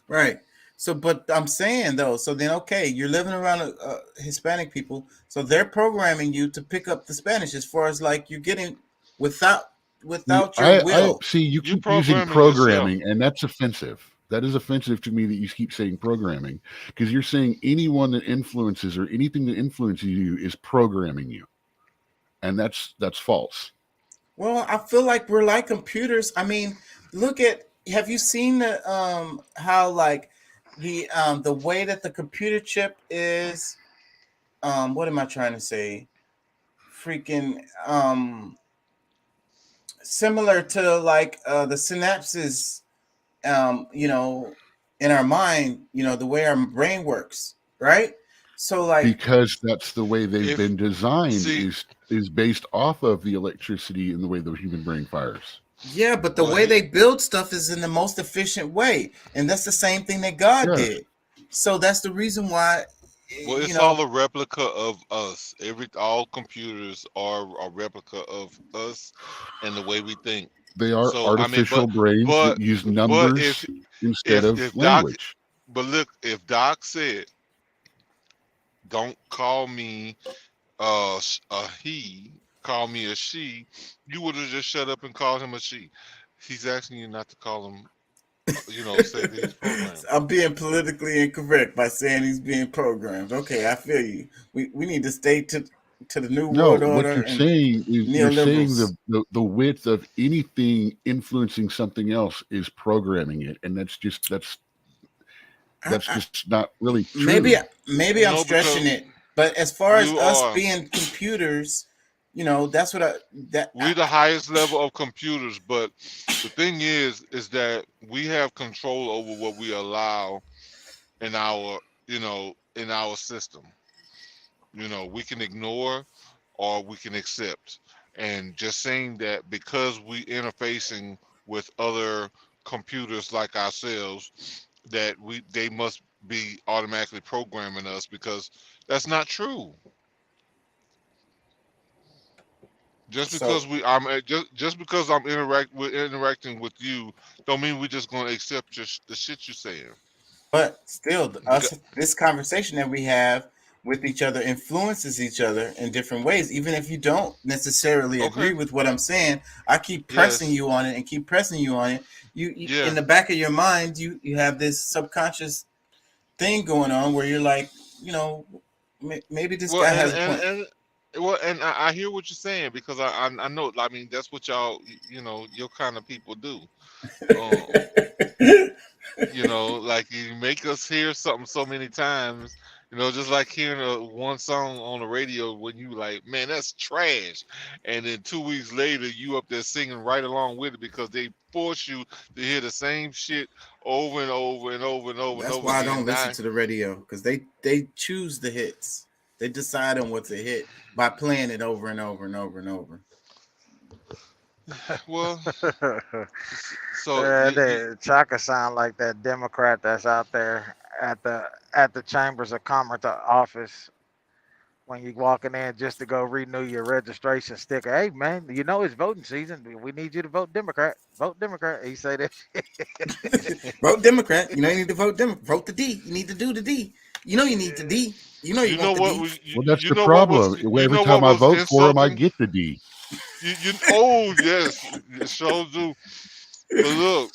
Right. So, but I'm saying though, so then, okay, you're living around Hispanic people. So they're programming you to pick up the Spanish, as far as like you're getting without your will. See, you keep using programming, and that's offensive. That is offensive to me that you keep saying programming, because you're saying anyone that influences or anything that influences you is programming you. And that's false. Well, I feel like we're like computers. I mean, have you seen the how like the way that the computer chip is, what am I trying to say? Freaking similar to like the synapses, in our mind, the way our brain works, right? So like, because that's the way they've been designed, is based off of the electricity and the way the human brain fires. Yeah, but the way they build stuff is in the most efficient way, and that's the same thing that God did. So that's the reason why Well, you it's know, all a replica of us. All computers are a replica of us and the way we think. They are So I mean, artificial brains that use but numbers instead of if Doc, language. but look, if Doc said, "Don't call me a he, call me a she," you would have just shut up and called him a she. He's asking you not to call him, say that he's programmed. I'm being politically incorrect by saying he's being programmed. Okay, I feel you. We need to stay to the new No, world what order you're and saying is you're saying neoliberals. the width of anything influencing something else is programming it, and that's just not really true. Maybe I'm No, stretching because it, but as far as you us are. being computers, that's what We're the highest level of computers, but the thing is that we have control over what we allow in our, in our system. We can ignore or we can accept. And just saying that because we interfacing with other computers like ourselves, that they must be automatically programming us, because that's not true. Just so. because just because we're interacting with you, don't mean we're just going to accept the shit you're saying. But still, Because, this conversation that we have with each other influences each other in different ways. Even if you don't necessarily agree okay, with what I'm saying, I keep pressing yes, you on it and keep pressing you on it. You yeah. in the back of your mind, you have this subconscious thing going on where you're like, maybe this Well, guy has a point. and I hear what you're saying, because I know. I mean, that's what y'all, your kind of people do. Um, like you make us hear something so many times. Just like hearing one song on the radio when you like, man, that's trash, and then 2 weeks later you up there singing right along with it because they force you to hear the same shit over and over and over and over and That's over why I again. don't listen Now, to the radio, because they choose the hits. They decide on what's a hit by playing it over and over and over and over. well, so Chaka sound like that Democrat that's out there at the Chambers of Commerce office when you walking in just to go renew your registration sticker. Hey man, it's voting season. We need you to vote Democrat. Vote Democrat. He say that. Vote Democrat. You need to vote Democrat. Vote the D. You need to do the D. You need the D. You want the D. Well, that's the problem. Every time I vote for him, I get the D. Oh yes, it sure do. But look,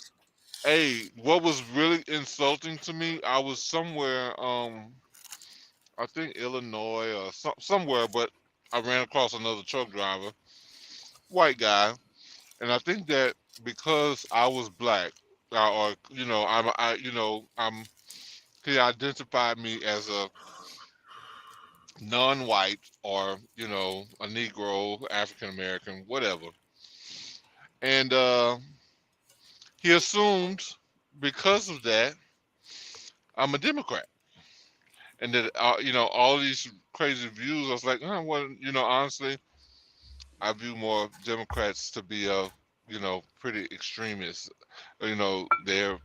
hey, what was really insulting to me? I was somewhere, I think Illinois or somewhere, but I ran across another truck driver, white guy, and I think that because I was black, he identified me as a non-white, or a Negro, African American, whatever, and he assumed because of that I'm a Democrat, and that all these crazy views. I was like, honestly, I view more Democrats to be pretty extremist. They're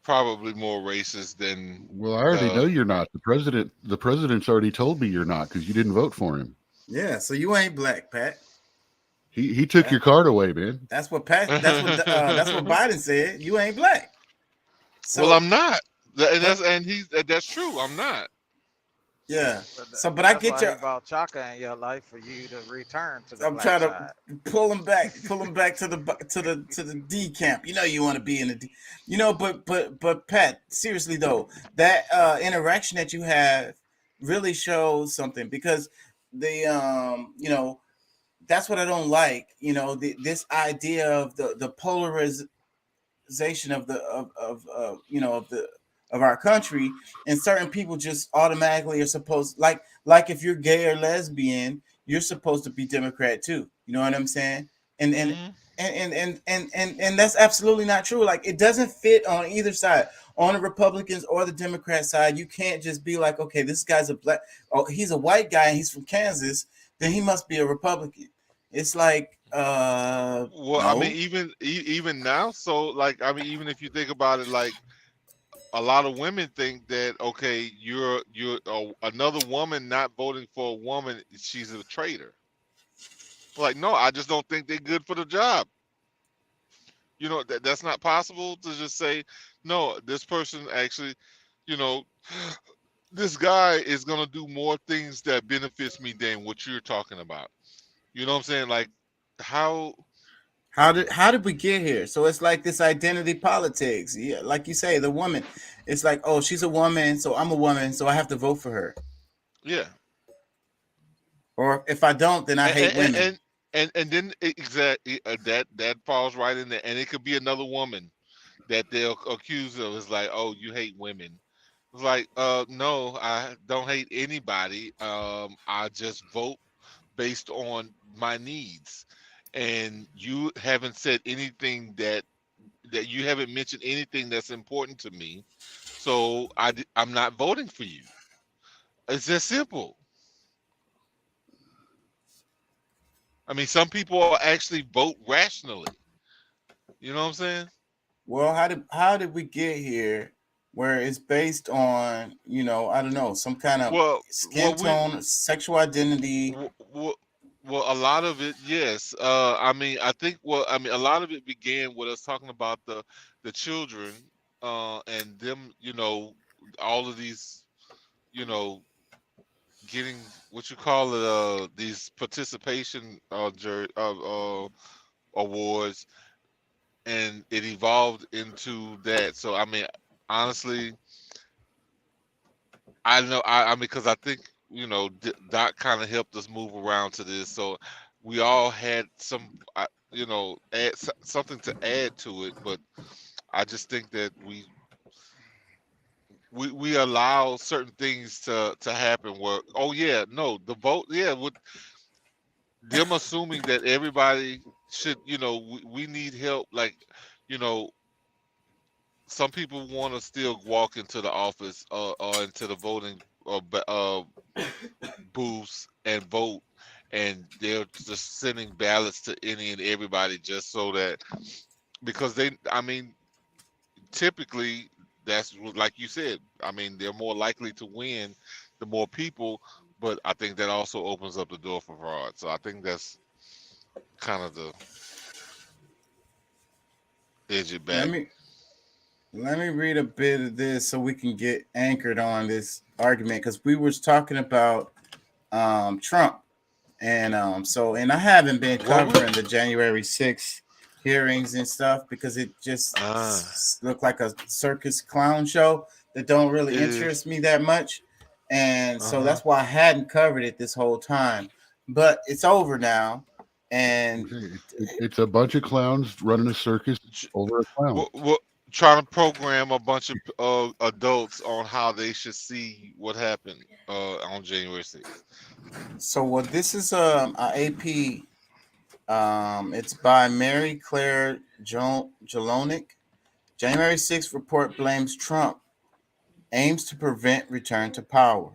probably more racist than. Well, I already know you're not. The president's already told me you're not, because you didn't vote for him. Yeah, so you ain't black, Pat. He took your card away, man. That's what that's what Biden said. You ain't black. So, well, I'm not. That's true. I'm not. Yeah. But I get you. About Chaka in your life for you to return to the I'm black trying side. to pull him back to the D camp. You want to be in the D. But Pat, seriously though, that interaction that you have really shows something, because the that's what I don't like. This idea of the polarization of our country, and certain people just automatically are supposed, like if you're gay or lesbian, you're supposed to be Democrat too. You know what I'm saying? And that's absolutely not true. Like, it doesn't fit on either side, on the Republicans or the Democrat side. You can't just be like, okay, this guy's he's a white guy and he's from Kansas, then he must be a Republican. It's like, well, no. I mean, even now, so like, I mean, even if you think about it, like, a lot of women think that, okay, you're another woman not voting for a woman, she's a traitor. Like, no, I just don't think they're good for the job. You know, that's not possible to just say, no, this person actually, you know, this guy is gonna do more things that benefits me than what you're talking about. You know what I'm saying? Like, how How did we get here? So it's like this identity politics. Yeah, like you say, the woman. It's like, oh, she's a woman, so I'm a woman, so I have to vote for her. yeah. Or if I don't, then I hate women. And then exactly that falls right in there, and it could be another woman that they'll accuse of. It's like, oh, you hate women. It's like, no, I don't hate anybody. I just vote based on my needs, and you haven't said anything that you haven't mentioned anything that's important to me, so I'm not voting for you. It's that simple. I mean, some people actually vote rationally. You know what I'm saying? Well, how did we get here where it's based on, I don't know, some kind of skin tone, sexual identity? Well, a lot of it, yes. I mean, I think. Well, I mean, a lot of it began with us talking about the children, and them. All of these, getting what you call it, these participation awards, and it evolved into that. So, I mean, honestly, I know. I mean, because I think Doc kind of helped us move around to this, so we all had some, add something to add to it. But I just think that we allow certain things to happen. Where, oh yeah, no, the vote, yeah, with them assuming that everybody should, we need help. Like, some people want to still walk into the office or into the voting booths and vote, and they're just sending ballots to any and everybody just so that, because I mean, typically that's like you said. I mean, they're more likely to win the more people, but I think that also opens up the door for fraud. So I think that's kind of the edge it back. Let me read a bit of this so we can get anchored on this argument, because we were talking about Trump, and and I haven't been covering the January 6th hearings and stuff because it just looked like a circus clown show that don't really interest me that much, and so that's why I hadn't covered it this whole time. But it's over now, and it's a bunch of clowns running a circus over a clown. Trying to program a bunch of adults on how they should see what happened on January 6th. So this is a AP. It's by Mary Claire Jelinek. January 6th report blames Trump, aims to prevent return to power.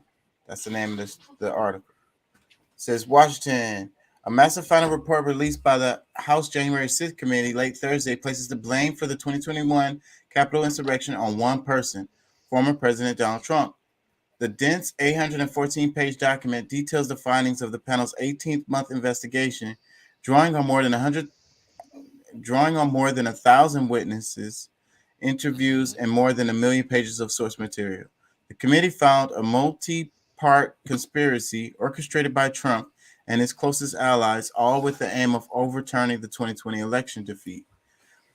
That's the name of the article. It says Washington. A massive final report released by the House January 6th committee late Thursday places the blame for the 2021 Capitol insurrection on one person, former President Donald Trump. The dense 814-page document details the findings of the panel's 18th-month investigation, drawing on more than 1,000 witnesses, interviews, and more than 1 million pages of source material. The committee found a multi-part conspiracy orchestrated by Trump and his closest allies, all with the aim of overturning the 2020 election defeat.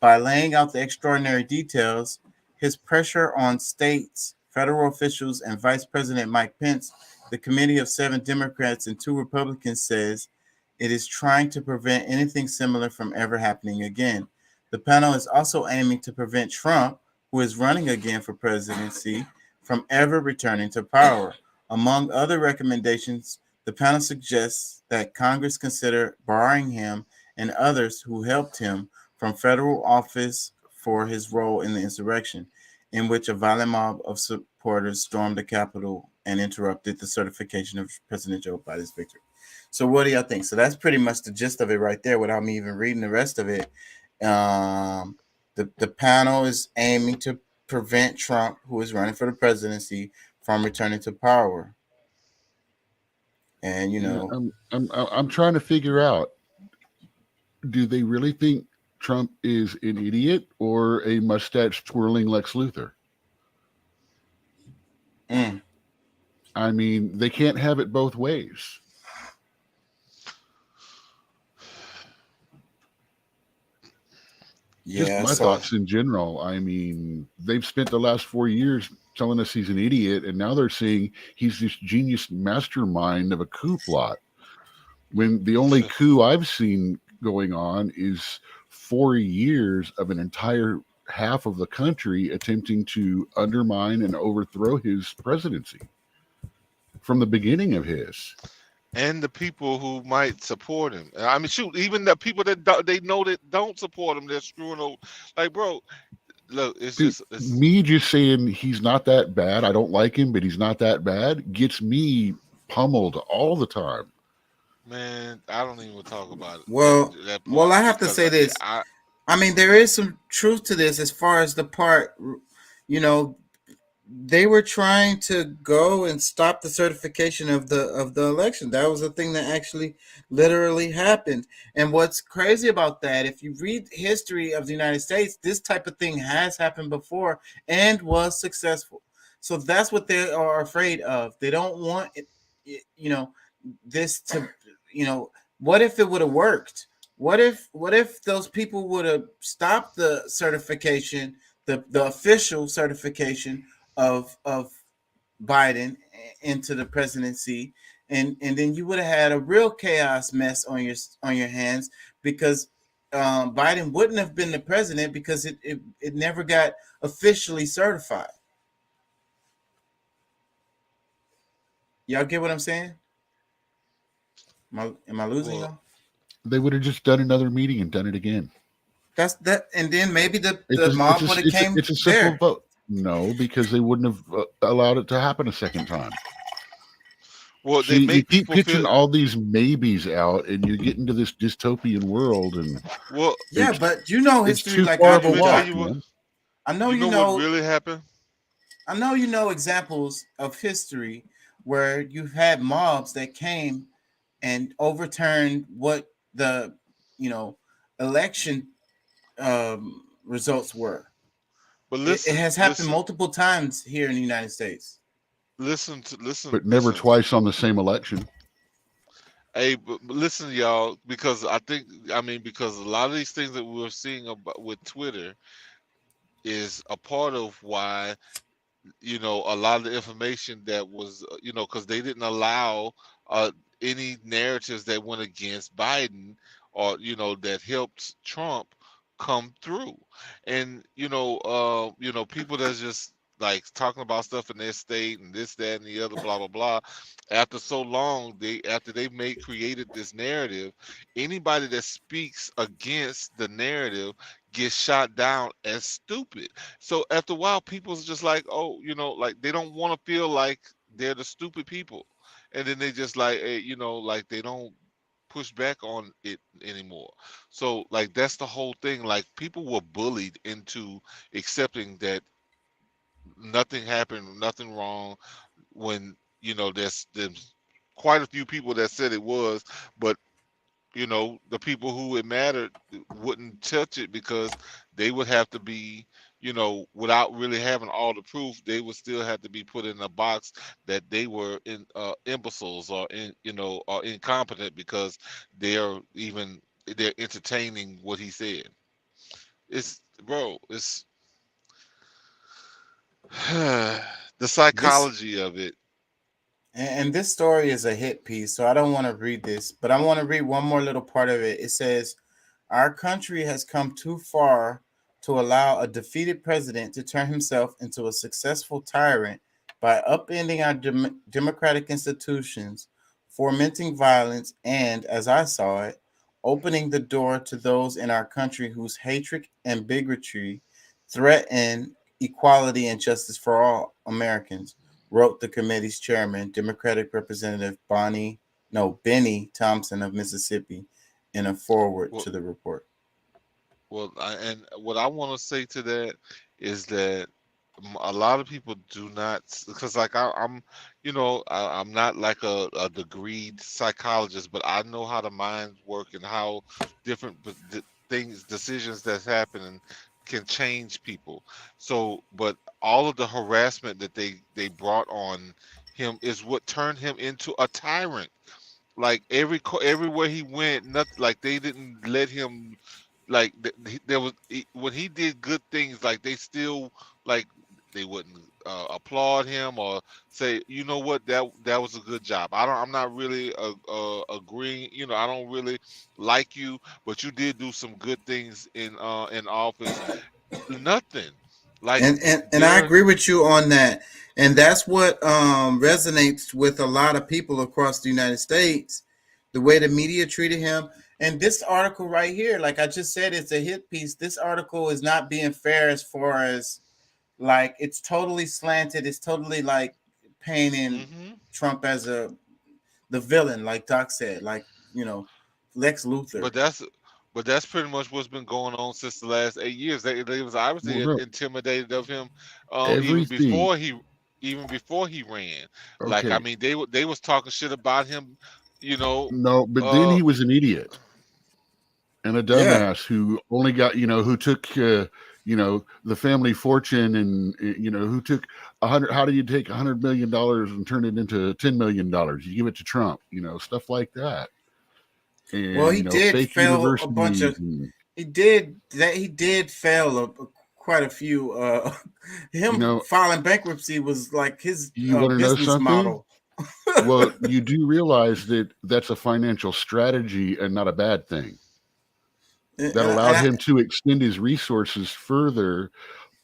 By laying out the extraordinary details, his pressure on states, federal officials, and Vice President Mike Pence, the committee of 7 Democrats and 2 Republicans says it is trying to prevent anything similar from ever happening again. The panel is also aiming to prevent Trump, who is running again for presidency, from ever returning to power. Among other recommendations, the panel suggests that Congress consider barring him and others who helped him from federal office for his role in the insurrection, in which a violent mob of supporters stormed the Capitol and interrupted the certification of President Joe Biden's victory. So what do y'all think? So that's pretty much the gist of it right there without me even reading the rest of it. The panel is aiming to prevent Trump, who is running for the presidency, from returning to power. And I'm trying to figure out, do they really think Trump is an idiot or a mustache twirling Lex Luthor? I mean, they can't have it both ways. Just my thoughts in general. I mean, they've spent the last 4 years telling us he's an idiot, and now they're saying he's this genius mastermind of a coup plot. When the only coup I've seen going on is 4 years of an entire half of the country attempting to undermine and overthrow his presidency from the beginning of his. And the people who might support him. I mean, shoot, even the people that they know that don't support him, they're screwing over. Like, bro, look, it's just me just saying he's not that bad. I don't like him, but he's not that bad. Gets me pummeled all the time. Man, I don't even talk about it. Well, I have to say this. I mean, there is some truth to this as far as the part, they were trying to go and stop the certification of the election. That was the thing that actually literally happened. And what's crazy about that, if you read history of the United States, this type of thing has happened before and was successful. So that's what they are afraid of. They don't want it, this to, what if it would have worked? What if those people would have stopped the certification, the official certification of Biden into the presidency, and then you would have had a real chaos mess on your hands, because Biden wouldn't have been the president because it never got officially certified. Y'all get what I'm saying? Am I losing y'all? They would have just done another meeting and done it again. That's that, and then maybe the mob would have came. It's a simple vote. No, because they wouldn't have allowed it to happen a second time. Well, See, you keep pitching all these maybes out, and you get into this dystopian world. And but history like I know you know what really happened. I know examples of history where you've had mobs that came and overturned what the election results were. But listen, it has happened multiple times here in the United States. Listen. But never twice on the same election. Hey, but listen, y'all, because because a lot of these things that we're seeing about with Twitter is a part of why, a lot of the information that was, because they didn't allow any narratives that went against Biden or, that helped Trump come through. And people that's just like talking about stuff in their state and this, that, and the other, blah blah blah, after so long, after they created this narrative, anybody that speaks against the narrative gets shot down as stupid. So after a while, people's just like, like they don't want to feel like they're the stupid people, and then they just like, like they don't push back on it anymore. So like that's the whole thing. Like people were bullied into accepting that nothing happened, nothing wrong, when there's quite a few people that said it was, but the people who it mattered wouldn't touch it because they would have to be, without really having all the proof, they would still have to be put in a box that they were imbeciles or or incompetent because they're entertaining what he said. It's the psychology of it. And this story is a hit piece, so I don't want to read this, but I want to read one more little part of it. It says, "Our country has come too far to allow a defeated president to turn himself into a successful tyrant by upending our democratic institutions, fomenting violence, and, as I saw it, opening the door to those in our country whose hatred and bigotry threaten equality and justice for all Americans," wrote the committee's chairman, Democratic Representative Benny Thompson of Mississippi, in a foreword to the report. Well, and what I want to say to that is that a lot of people do not, because like I'm, you know, I'm not like a degreed psychologist, but I know how the minds work and how different things, decisions that's happening can change people. So, but all of the harassment that they brought on him is what turned him into a tyrant. Like everywhere he went, nothing, like they didn't let him, like there was when he did good things, like they still, like they wouldn't applaud him or say, you know what, that was a good job. I'm not really agreeing, you know, I don't really like you, but you did do some good things in office. Nothing. Like, and I agree with you on that. And that's what resonates with a lot of people across the United States, the way the media treated him. And this article right here, like I just said, it's a hit piece. This article is not being fair as far as, like, it's totally slanted. It's totally like painting Trump as the villain, like Doc said, like, you know, Lex Luthor. But that's pretty much what's been going on since the last 8 years. They was obviously intimidated of him even before he ran. Okay. Like, I mean, they was talking shit about him, you know. No, but then he was an idiot and a dumbass who only got, you know, who took, you know, the family fortune, and, you know, who took how do you take $100 million and turn it into $10 million? You give it to Trump, you know, stuff like that. And, well, he you know, did fail a bunch of. He did fail quite a few. Him, you know, filing bankruptcy was like his business model. Well, you do realize that that's a financial strategy and not a bad thing. That allowed him to extend his resources further,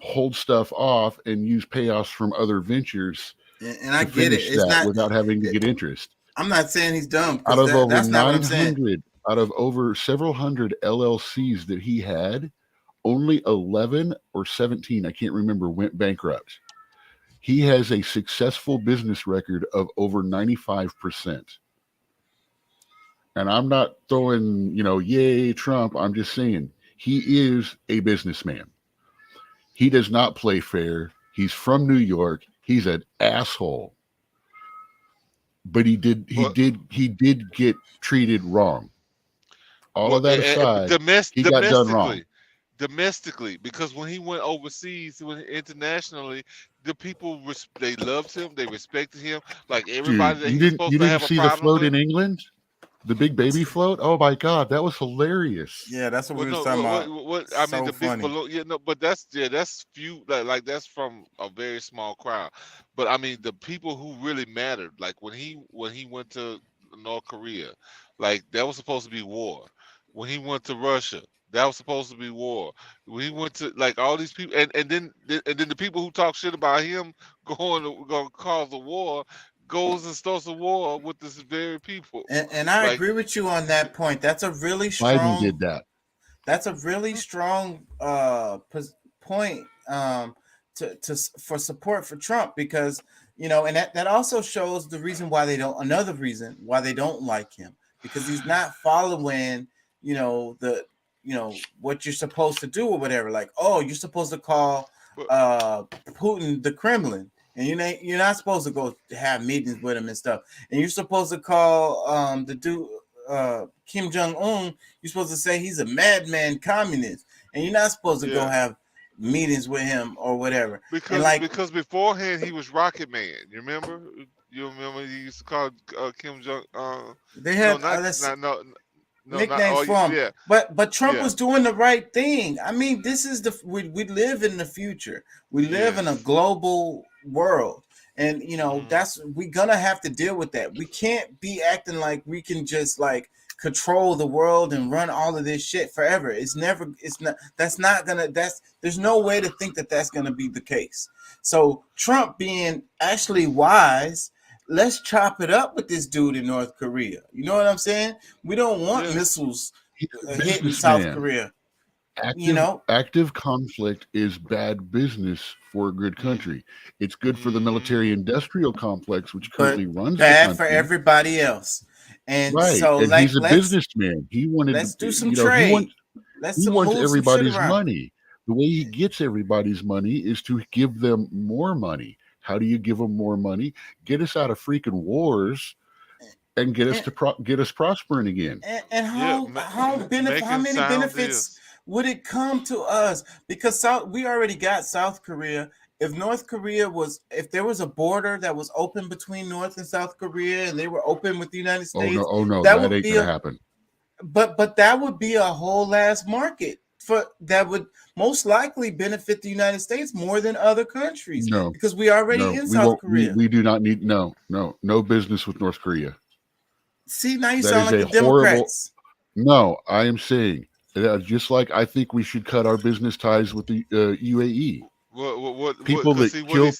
hold stuff off, and use payoffs from other ventures. And I get it. It's not without having to get interest. I'm not saying he's dumb. Out of over that's not what I'm saying. 900, out of over several hundred LLCs that he had, only 11 or 17, I can't remember, went bankrupt. He has a successful business record of over 95%. And I'm not throwing, you know, yay, Trump. I'm just saying he is a businessman. He does not play fair. He's from New York. He's an asshole. But he did get treated wrong. All of that aside, he got done wrong. Domestically, because when he went overseas, internationally, the people they loved him, they respected him, like everybody. Dude, you didn't see the float in England, the big baby float. Oh my God, that was hilarious. Yeah, that's what we were talking about. I mean, the big balloon. Yeah, no, but that's few. Like that's from a very small crowd. But I mean, the people who really mattered, like when he went to North Korea, like that was supposed to be war. When he went to Russia, that was supposed to be war. We went to, like, all these people, and then the people who talk shit about him going to cause a war goes and starts a war with this very people. And I agree with you on that point. That's a really strong. Biden did that. That's a really strong point for support for Trump, because, you know, and that also shows the reason why another reason why they don't like him, because he's not following, you know, what you're supposed to do or whatever. Like, oh, you're supposed to call Putin the Kremlin, and you're not supposed to go have meetings with him and stuff. And you're supposed to call the dude Kim Jong-un. You're supposed to say he's a madman communist, and you're not supposed to go have meetings with him or whatever. Because beforehand he was Rocket Man. You remember? You remember he used to call Kim Jong. They had nicknames for him. Yeah. But Trump was doing the right thing. I mean, this is we live in the future. We live in a global world, and you know we're gonna have to deal with that. We can't be acting like we can just like control the world and run all of this shit forever. There's no way to think that that's gonna be the case. So Trump being actually wise, let's chop it up with this dude in North Korea. You know what I'm saying? We don't want missiles hitting South Korea. Active conflict is bad business for a good country. It's good for the military-industrial complex, which currently runs bad the for country. everybody else. And right. so, and like, he's a businessman. He wanted. Let's do some He trade. wants everybody's money. The way he gets everybody's money is to give them more money. How do you give them more money? Get us out of freaking wars and get us get us prospering again. And how many benefits would it come to us? Because we already got South Korea. If North Korea if there was a border that was open between North and South Korea, and they were open with the United States, oh no, that ain't gonna happen. But that would be a whole ass market that would most likely benefit the United States more than other countries. No, because we already in South Korea. We do not need no business with North Korea. See, now you sound like the Democrats. No, I am saying just like I think we should cut our business ties with the UAE. People that kill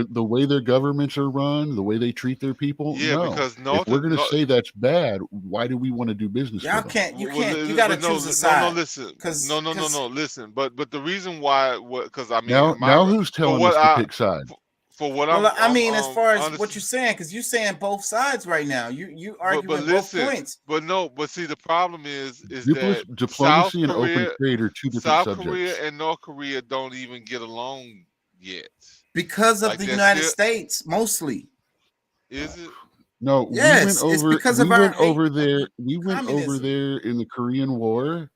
the way their governments are run, the way they treat their people. Yeah, no. because if we're going to say that's bad, why do we want to do business? Y'all with can't. them? You can't. You got to choose a side. No, listen. No. Listen. But the reason why, because I mean, now who's telling us to pick sides? For what I mean, as far as what you're saying, because you're saying both sides right now. You arguing both points. But see, the problem is that diplomacy and open trade are two different subjects. South Korea and North Korea don't even get along yet because of the United States, mostly. Is it? No, yes, we went over. It's because of we our went over there. We went communism. over there in the Korean War.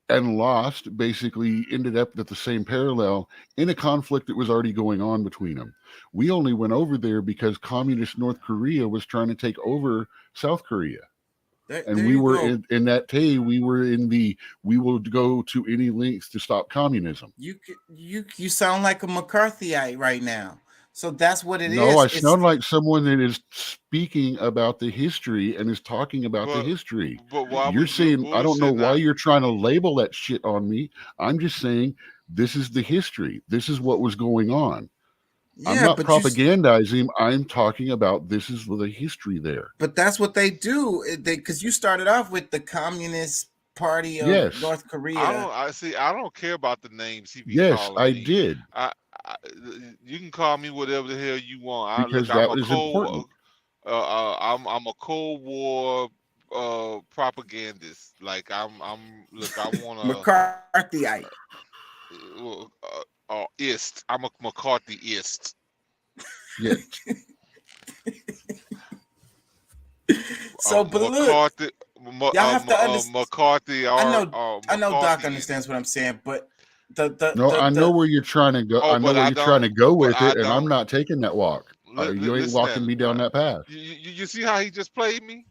And lost, basically ended up at the same parallel in a conflict that was already going on between them. We only went over there because communist North Korea was trying to take over South Korea. And we were in that day, we were in the, we will go to any lengths to stop communism. You sound like a McCarthyite right now. So that's what it is. No, I sound like someone that is speaking about the history and is talking about the history. But why you're saying, I don't know why you're trying to label that shit on me. I'm just saying, this is the history. This is what was going on. Yeah, I'm not propagandizing. I'm talking about this is the history there. But that's what they do. Because you started off with the Communist Party of North Korea. I don't care about the names he be calling I me. did. You can call me whatever the hell you want. Because that is important. I'm a Cold War propagandist. Like I want to McCarthyite. I'm a McCarthyist. Yeah. So, but McCarthy, look, y'all have to understand. McCarthy. I know Doc understands what I'm saying, but. I know where you're trying to go. I know where you're trying to go with it, and I'm not taking that walk. You ain't walking me down that path. You see how he just played me?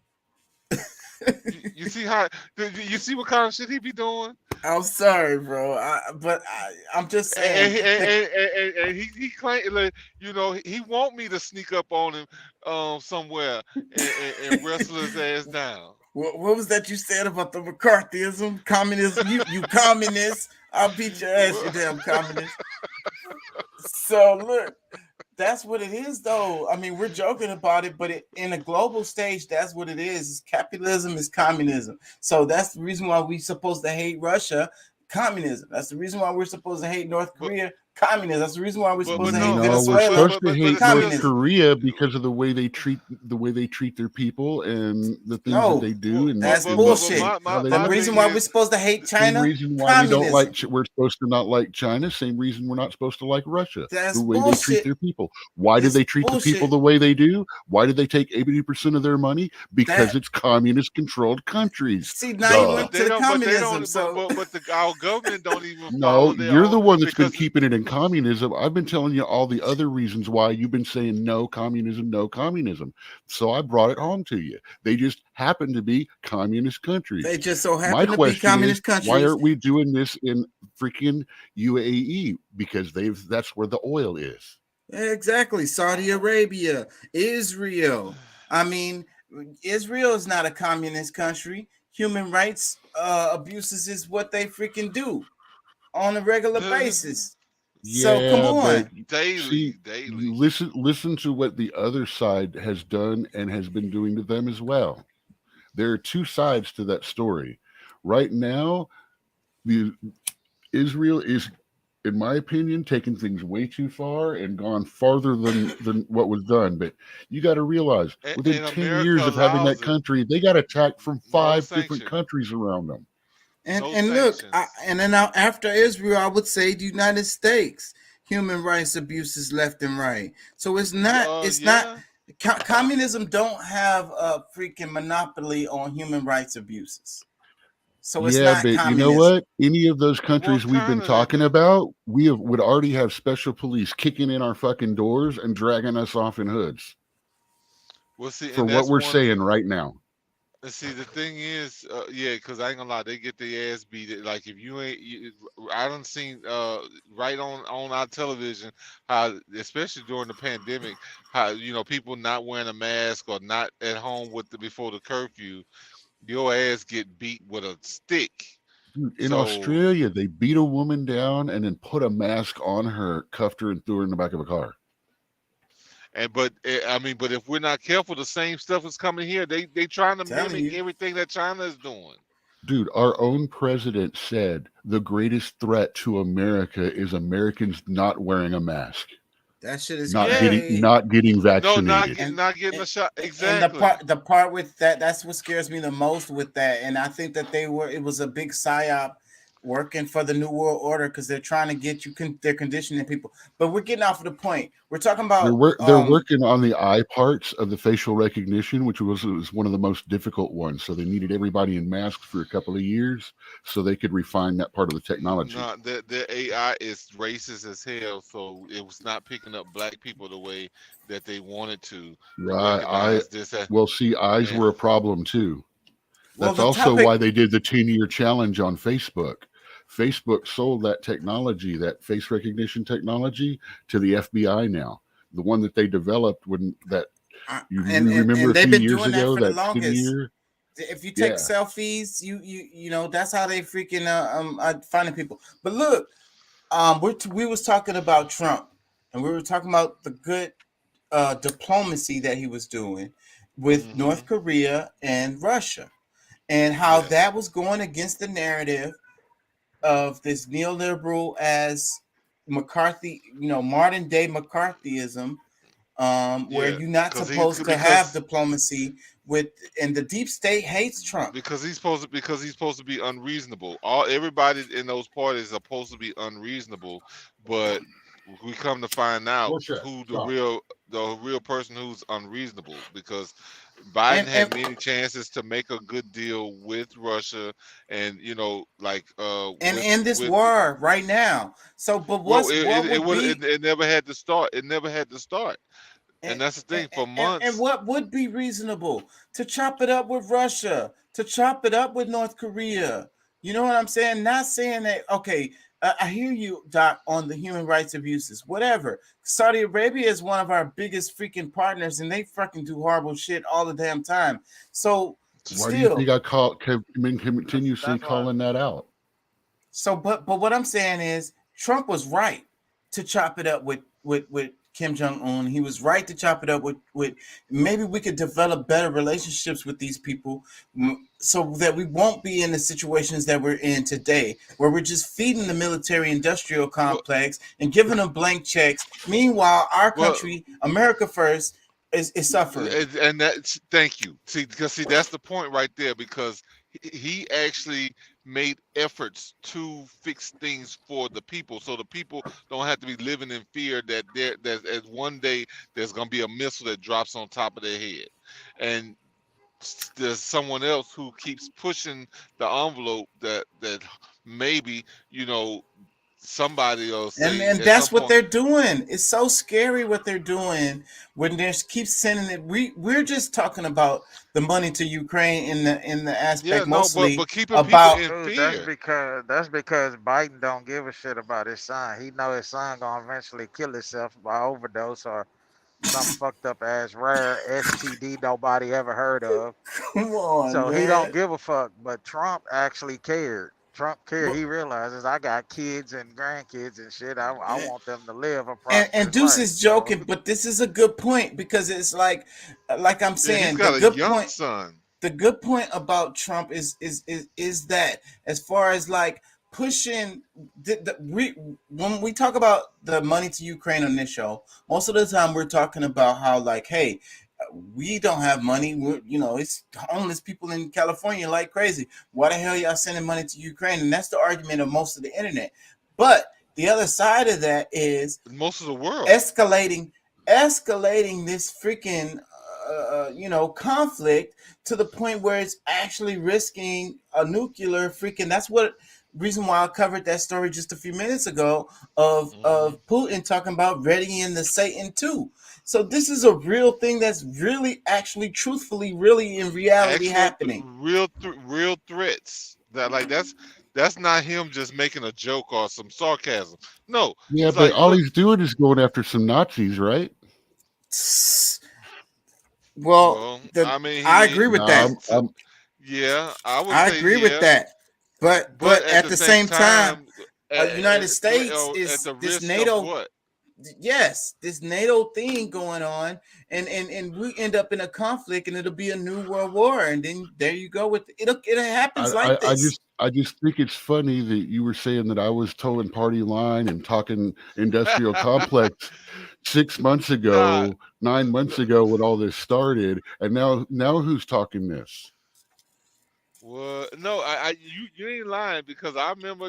you see what kind of shit he be doing? I'm sorry, bro. I'm just saying. And he claimed, like, he want me to sneak up on him somewhere and wrestle his ass down. What was that you said about the McCarthyism, communism? You communist. I'll beat your ass, you damn communist. So look, that's what it is, though. I mean, we're joking about it, but in a global stage, that's what it is. Capitalism is communism. So that's the reason why we're supposed to hate Russia. Communism. That's the reason why we're supposed to hate North Korea. Communism. That's the reason why we're supposed to hate Venezuela. We're supposed to hate North Korea because of the way they treat their people and the things that they do. And that's bullshit. The reason why we're supposed to hate China. Same reason why we don't like. We're supposed to not like China. Same reason we're not supposed to like Russia. That's the way bullshit. They treat their people. Why do they treat the people the way they do? Why do they take 80% of their money? Because it's communist-controlled countries. See, now you went to the communism. But our government don't even. No, you're the one that's been keeping it in communism. I've been telling you all the other reasons why you've been saying no communism, no communism. So I brought it home to you. They just happen to be communist countries. They just so happen to be communist countries. Why aren't we doing this in freaking UAE? Because that's where the oil is. Exactly. Saudi Arabia, Israel. I mean, Israel is not a communist country. Human rights abuses is what they freaking do on a regular basis. So come on, daily. Listen to what the other side has done and has been doing to them as well. There are two sides to that story. Right now, Israel is, in my opinion, taking things way too far and gone farther than what was done. But you got to realize, within 10 years of having that country, they got attacked from 5 different countries around them. And No and look, sanctions. and then now after Israel, I would say the United States, human rights abuses left and right. So it's not Yeah. communism don't have a freaking monopoly on human rights abuses. So it's Yeah, not but you know communism. what? Any of those countries we've been talking about, would already have special police kicking in our fucking doors and dragging us off in hoods Well, see, for and what that's we're one of saying right now. and see, the thing is, yeah, because I ain't gonna lie, they get their ass beat. Like if you ain't, I done seen right on our television how, especially during the pandemic, how people not wearing a mask or not at home before the curfew, your ass get beat with a stick. Dude, in So, Australia, they beat a woman down and then put a mask on her, cuffed her, and threw her in the back of a car. but if we're not careful, the same stuff is coming here. They trying to Telling mimic you. everything that China is doing. Dude, our own president said the greatest threat to America is Americans not wearing a mask, That shit is not crazy. getting No, vaccinated. not getting a shot. And Exactly. the part with that's what scares me the most with that. And I think that it was a big psyop working for the New World Order because they're trying to get they're conditioning people. But we're getting off of the point. We're talking about They're working on the eye parts of the facial recognition, which was one of the most difficult ones. So they needed everybody in masks for a couple of years so they could refine that part of the technology. No, their AI is racist as hell, so it was not picking up black people the way that they wanted to Right. recognize this. Well, see, eyes Yeah. were a problem too. Well, That's the also topic- why they did the 10-year challenge on Facebook. Facebook sold that technology, that face recognition technology, to the FBI now. The one that they developed you remember a they've few been years doing that ago for the that longest. 10-year. If you take Yeah. selfies, you know that's how they freaking finding people. But look, we was talking about Trump, and we were talking about the good diplomacy that he was doing with North Korea and Russia, and how that was going against the narrative of this neoliberal as McCarthy, modern day McCarthyism, where Yeah, you're not 'cause supposed to because have diplomacy and the deep state hates Trump. because he's supposed to be unreasonable. Everybody in those parties are supposed to be unreasonable, but we come to find out who the real person who's unreasonable, because Biden had many chances to make a good deal with Russia, and And in this war right now. So, but it never had to start. It never had to start, and that's the thing. For months, and what would be reasonable to chop it up with Russia, to chop it up with North Korea? You know what I'm saying? Not saying that. Okay, I hear you, Doc, on the human rights abuses. Whatever. Saudi Arabia is one of our biggest freaking partners, and they fucking do horrible shit all the damn time. So, Why do you think I continuously calling that out? So, but what I'm saying is Trump was right to chop it up with Kim Jong-un. He was right to chop it up with maybe we could develop better relationships with these people so that we won't be in the situations that we're in today, where we're just feeding the military industrial complex and giving them blank checks. Meanwhile, our country, America first, is suffering. and that's thank you. See, because that's the point right there, because he actually made efforts to fix things for the people, so the people don't have to be living in fear that that one day there's going to be a missile that drops on top of their head, and there's someone else who keeps pushing the envelope that maybe somebody else. And that's what they're doing. It's so scary what they're doing when they keep sending it. We're just talking about the money to Ukraine in the aspect mostly but keeping about people in Dude, fear. that's because Biden don't give a shit about his son. He know his son gonna eventually kill himself by overdose or some fucked up ass rare STD nobody ever heard of. Come on, So he man. don't give a fuck. But Trump actually cared. Trump cared. He realizes I got kids and grandkids and shit. I want them to live a prosperous And Deuce life. is joking, but this is a good point because it's like I'm saying, he's got the a good young point. son. The good point about Trump is that as far as like pushing when we talk about the money to Ukraine on this show, most of the time we're talking about how like, hey, We don't have money. It's homeless people in California like crazy. Why the hell y'all sending money to Ukraine? And that's the argument of most of the internet. But the other side of that is most of the world escalating this freaking conflict to the point where it's actually risking a nuclear freaking. That's what reason why I covered that story just a few minutes ago of Putin talking about readying the Satan II. So this is a real thing that's really, actually, truthfully, really in reality happening. Real threats. That's not him just making a joke or some sarcasm. No. Yeah, it's but like, all look, he's doing is going after some Nazis, right? Well, I mean, I agree with that. Yeah, I agree with that. But at the same time, United States is this NATO. Yes, this NATO thing going on, and we end up in a conflict, and it'll be a new world war, and then there you go with it. It happens like this. I just think it's funny that you were saying that I was towing party line and talking industrial complex 6 months ago, 9 months ago when all this started, and now who's talking this? Well, no, you ain't lying, because I remember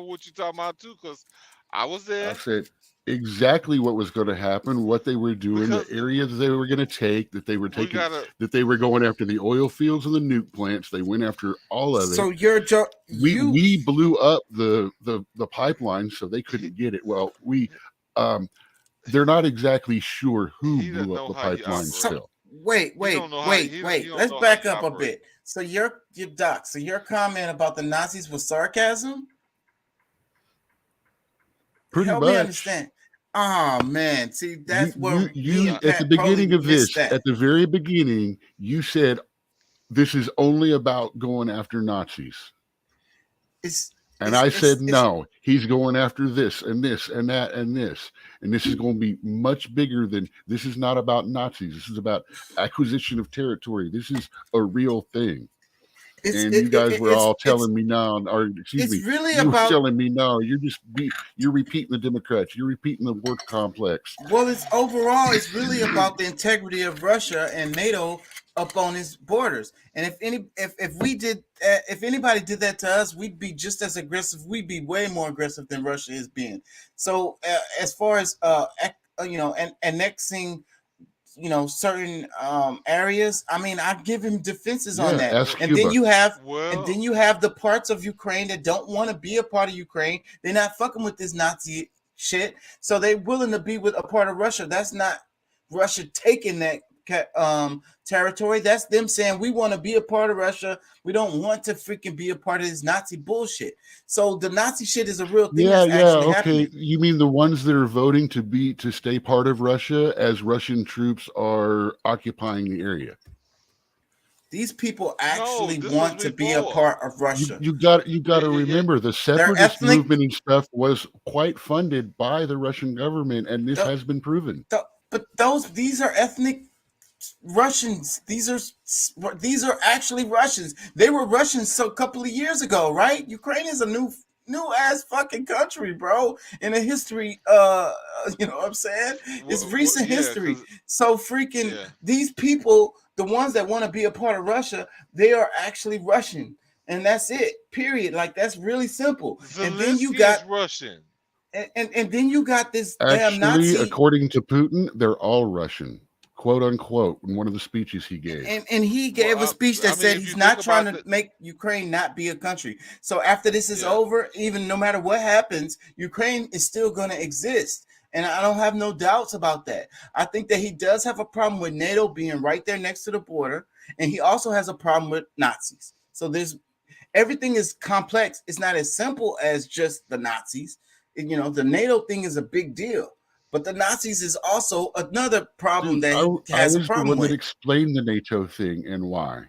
what you're talking about too, because I was there. I said exactly what was going to happen, what they were doing, the areas they were going to take, that they were taking, that they were going after the oil fields and the nuke plants. They went after all of it. So we blew up the pipeline so they couldn't get it. Well, they're not exactly sure who blew up the pipeline still. Wait. Let's back up a bit. So your comment about the Nazis was sarcasm? Pretty Help much. me understand. Oh man, see that's what you at the beginning of this, at the very beginning, you said this is only about going after Nazis. I said no, he's going after this and this and that and this, and this is going to be much bigger than this. Is not about Nazis. This is about acquisition of territory. This is a real thing. And you guys were all telling me now, or excuse me, you were telling me no. You're repeating the Democrats. You're repeating the work complex. Well, it's really about the integrity of Russia and NATO up on its borders. And if anybody did that to us, we'd be just as aggressive. We'd be way more aggressive than Russia is being. So as far as annexing, certain areas, I mean, I give him defenses on that. And then you have the parts of Ukraine that don't want to be a part of Ukraine. They're not fucking with this Nazi shit, so they're willing to be with a part of Russia. That's not Russia taking that territory. That's them saying we want to be a part of Russia. We don't want to freaking be a part of this Nazi bullshit. So the Nazi shit is a real thing. Okay. Happening. You mean the ones that are voting to stay part of Russia as Russian troops are occupying the area? These people actually want to be a part of Russia. You got to remember the separatist movement and stuff was quite funded by the Russian government, and this has been proven. But these are ethnic Russians. These are actually Russians. They were Russians a couple of years ago, right? Ukraine is a new ass fucking country, bro. In a history, you know what I'm saying? It's recent history. So freaking these people, the ones that want to be a part of Russia, they are actually Russian, and that's it. Period. Like that's really simple. Zelensky and then you got Russian. And then you got this Actually, damn Nazi. According to Putin, they're all Russian, quote unquote, in one of the speeches he gave. And he gave a speech that said he's not trying to make Ukraine not be a country. So after this is over, even no matter what happens, Ukraine is still going to exist. And I don't have no doubts about that. I think that he does have a problem with NATO being right there next to the border. And he also has a problem with Nazis. So everything is complex. It's not as simple as just the Nazis. The NATO thing is a big deal, but the Nazis is also another problem that has a problem with. I was the one that explained the NATO thing and why.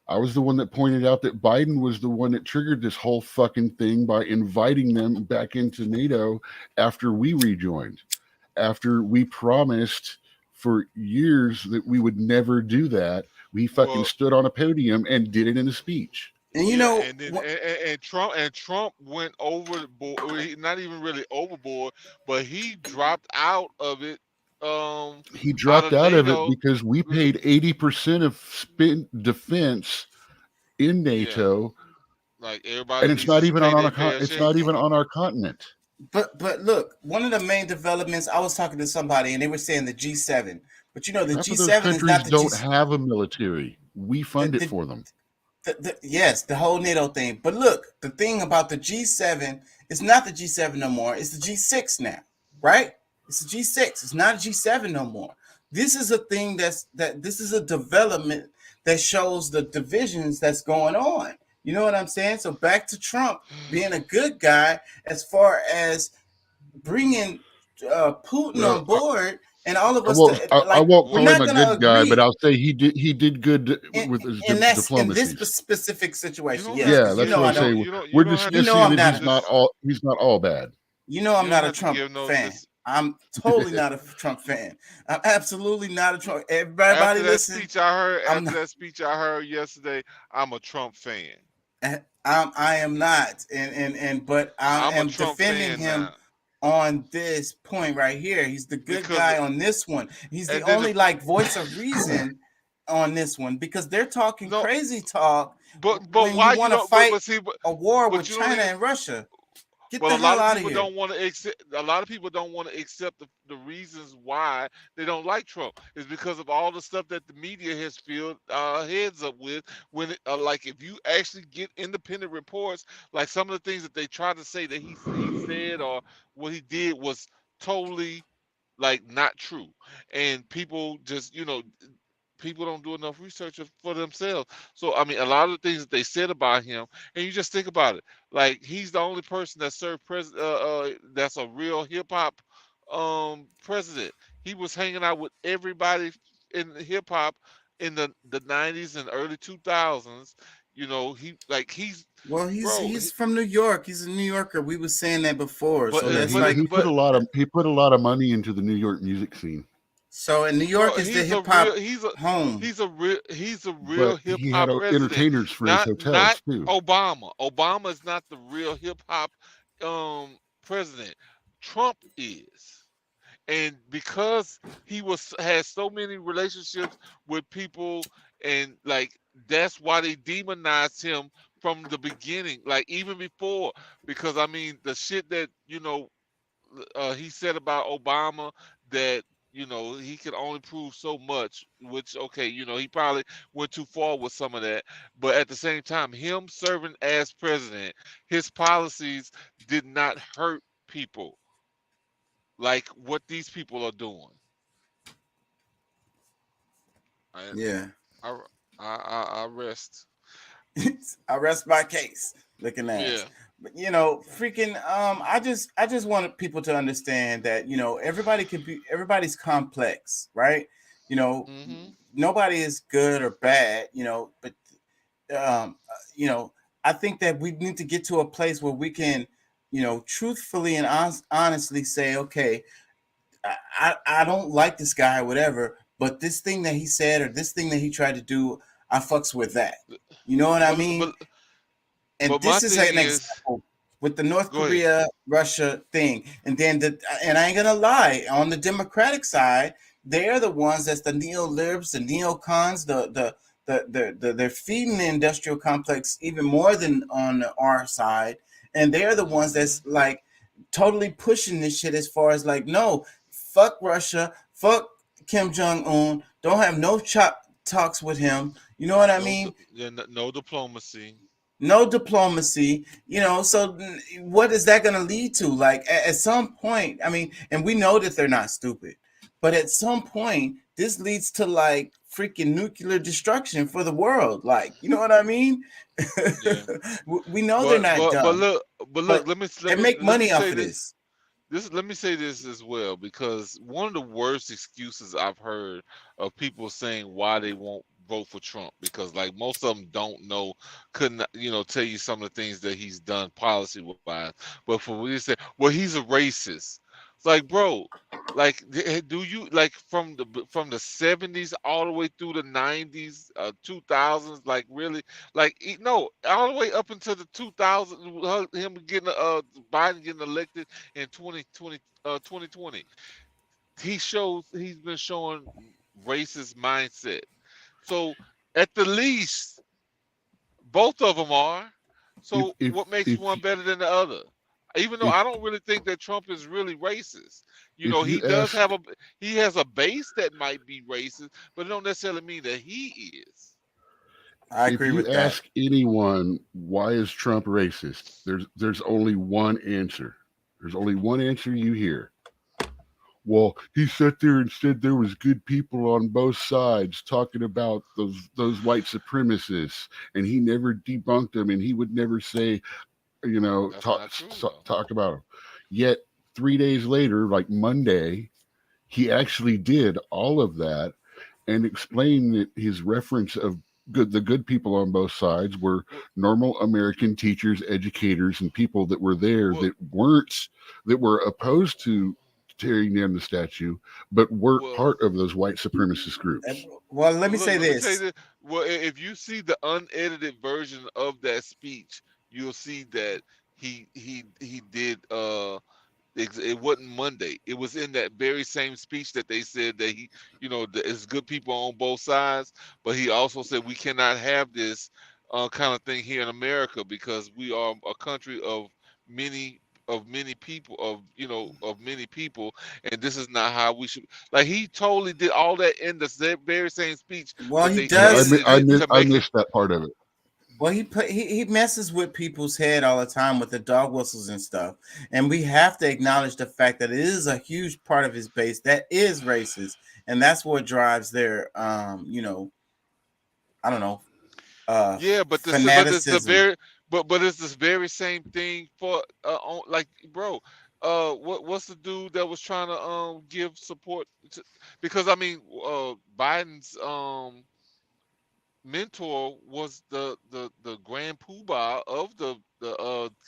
I was the one that pointed out that Biden was the one that triggered this whole fucking thing by inviting them back into NATO after we rejoined, after we promised for years that we would never do that. We fucking stood on a podium and did it in a speech. And and Trump went overboard. Not even really overboard, but he dropped out of it He out dropped of out of it NATO. because we paid 80% of defense in Yeah, NATO, like everybody and it's needs not to even pay on their our fair it's share. not even on our continent. But look, one of the main developments. I was talking to somebody, and they were saying the G7. But you know, the Half of those G7 is not countries the don't G. have a military. We fund it The, for them. yes, the whole NATO thing. But look, the thing about the G7 is not the G7 no more. It's the G6 now, right? It's the G6. It's not a G7 no more. This is a thing this is a development that shows the divisions that's going on. You know what I'm saying? So back to Trump being a good guy as far as bringing Putin Well, on board, and all of I us won't I like won't we're call him not a going to good guy, but agree I'll say he did good with his in this diplomacies. specific situation. don't Yes, have to Yeah, because you that's know what I I'm saying. don't. you We're don't have to You know dismissing I'm that not he's not all bad. You know I'm you not don't a have to Trump give no fan. I'm totally not a Trump fan. I'm absolutely not a Trump. Everybody after that listen. speech I heard, I'm after not. that speech I heard yesterday, I'm a Trump fan. I am not, and but I I'm a am Trump defending fan him now on this point right here. He's the good because, guy on this one. He's the and then only like voice of reason on this one because they're talking no, crazy talk but when you why you want to don't? fight But see, a war with but you don't China even. and Russia. Get But the a lot hell of out of people here. don't want to accept. A lot of people don't want to accept the reasons why they don't like Trump. It's because of all the stuff that the media has filled heads up with. When like if you actually get independent reports, like some of the things that they tried to say that he said or what he did was totally like not true, and people just people don't do enough research for themselves. So I mean, a lot of the things that they said about him, and you just think about it, like he's the only person that served president. That's a real hip hop president. He was hanging out with everybody in hip hop in the 90s and early 2000s. He's Well, bro. he's from New York. He's a New Yorker. We were saying that before. But So Yeah, that's he like put a lot of money into the New York music scene. so. And New Bro, York is the he's a hip real hop home. he's a real But hip he had hop president. entertainers for his Not hotels too. Obama. Obama is not the real hip hop president. Trump is. And because he has so many relationships with people, and like that's why they demonized him from the beginning, like even before, because I mean the shit that he said about Obama, that he could only prove so much, which okay, he probably went too far with some of that, but at the same time, him serving as president, his policies did not hurt people like what these people are doing. Yeah. I rest. I rest my case. Looking at Yeah. But freaking I just wanted people to understand that everybody's complex, right? Nobody is good or bad, but I think that we need to get to a place where we can, truthfully and honestly say, okay, I don't like this guy or whatever, but this thing that he said or this thing that he tried to do, I fucks with that. You know what I mean? And But my this is thing an is, example with the North go ahead. Korea Russia thing. And then and I ain't gonna lie, on the Democratic side, they're the ones that's the neo-libs, the neocons, they're feeding the industrial complex even more than on our side. And they're the ones that's like totally pushing this shit as far as like, no, fuck Russia, fuck Kim Jong-un, don't have no talks with him. You know what I mean? No diplomacy. No diplomacy, so what is that going to lead to? Like at some point, I mean, and we know that they're not stupid, but at some point this leads to like freaking nuclear destruction for the world. Like, you know what I mean? Yeah. We know they're not dumb. But look, let me they make money off say of this. Let me say this as well, because one of the worst excuses I've heard of people saying why they won't vote for Trump, because like most of them don't know, couldn't tell you some of the things that he's done policy wise. But for what you say, well, he's a racist. It's like, bro, like do you like from the 70s all the way through the 90s, 2000s, like really, like no, all the way up until the 2000s, him getting Biden getting elected in 2020. he's been showing racist mindset. So at the least, both of them are. So what makes one better than the other? Even though I don't really think that Trump is really racist. You know, he does have he has a base that might be racist, but it don't necessarily mean that he is. I agree with that. If you ask anyone, why is Trump racist? There's only one answer. There's only one answer you hear. Well, he sat there and said there was good people on both sides talking about those white supremacists, and he never debunked them, and he would never say, you know, talk about them. Yet 3 days later, like Monday, he actually did all of that and explained that his reference of the good people on both sides were normal American teachers, educators, and people that were there that were opposed to tearing down the statue, but weren't part of those white supremacist groups. Well, let me say this. Well, if you see the unedited version of that speech, you'll see that he did it wasn't Monday. It was in that very same speech that they said that he, you know, there's good people on both sides, but he also said we cannot have this kind of thing here in America because we are a country of many people, and this is not how we should. Like, he totally did all that in the very same speech. Well, he does. I missed that part of it. Well, he messes with people's head all the time with the dog whistles and stuff, and we have to acknowledge the fact that it is a huge part of his base that is racist, and that's what drives their, you know, I don't know. Yeah, but it's the very same thing for like, bro. What's the dude that was trying to give support to, because I mean Biden's mentor was the grand poobah of the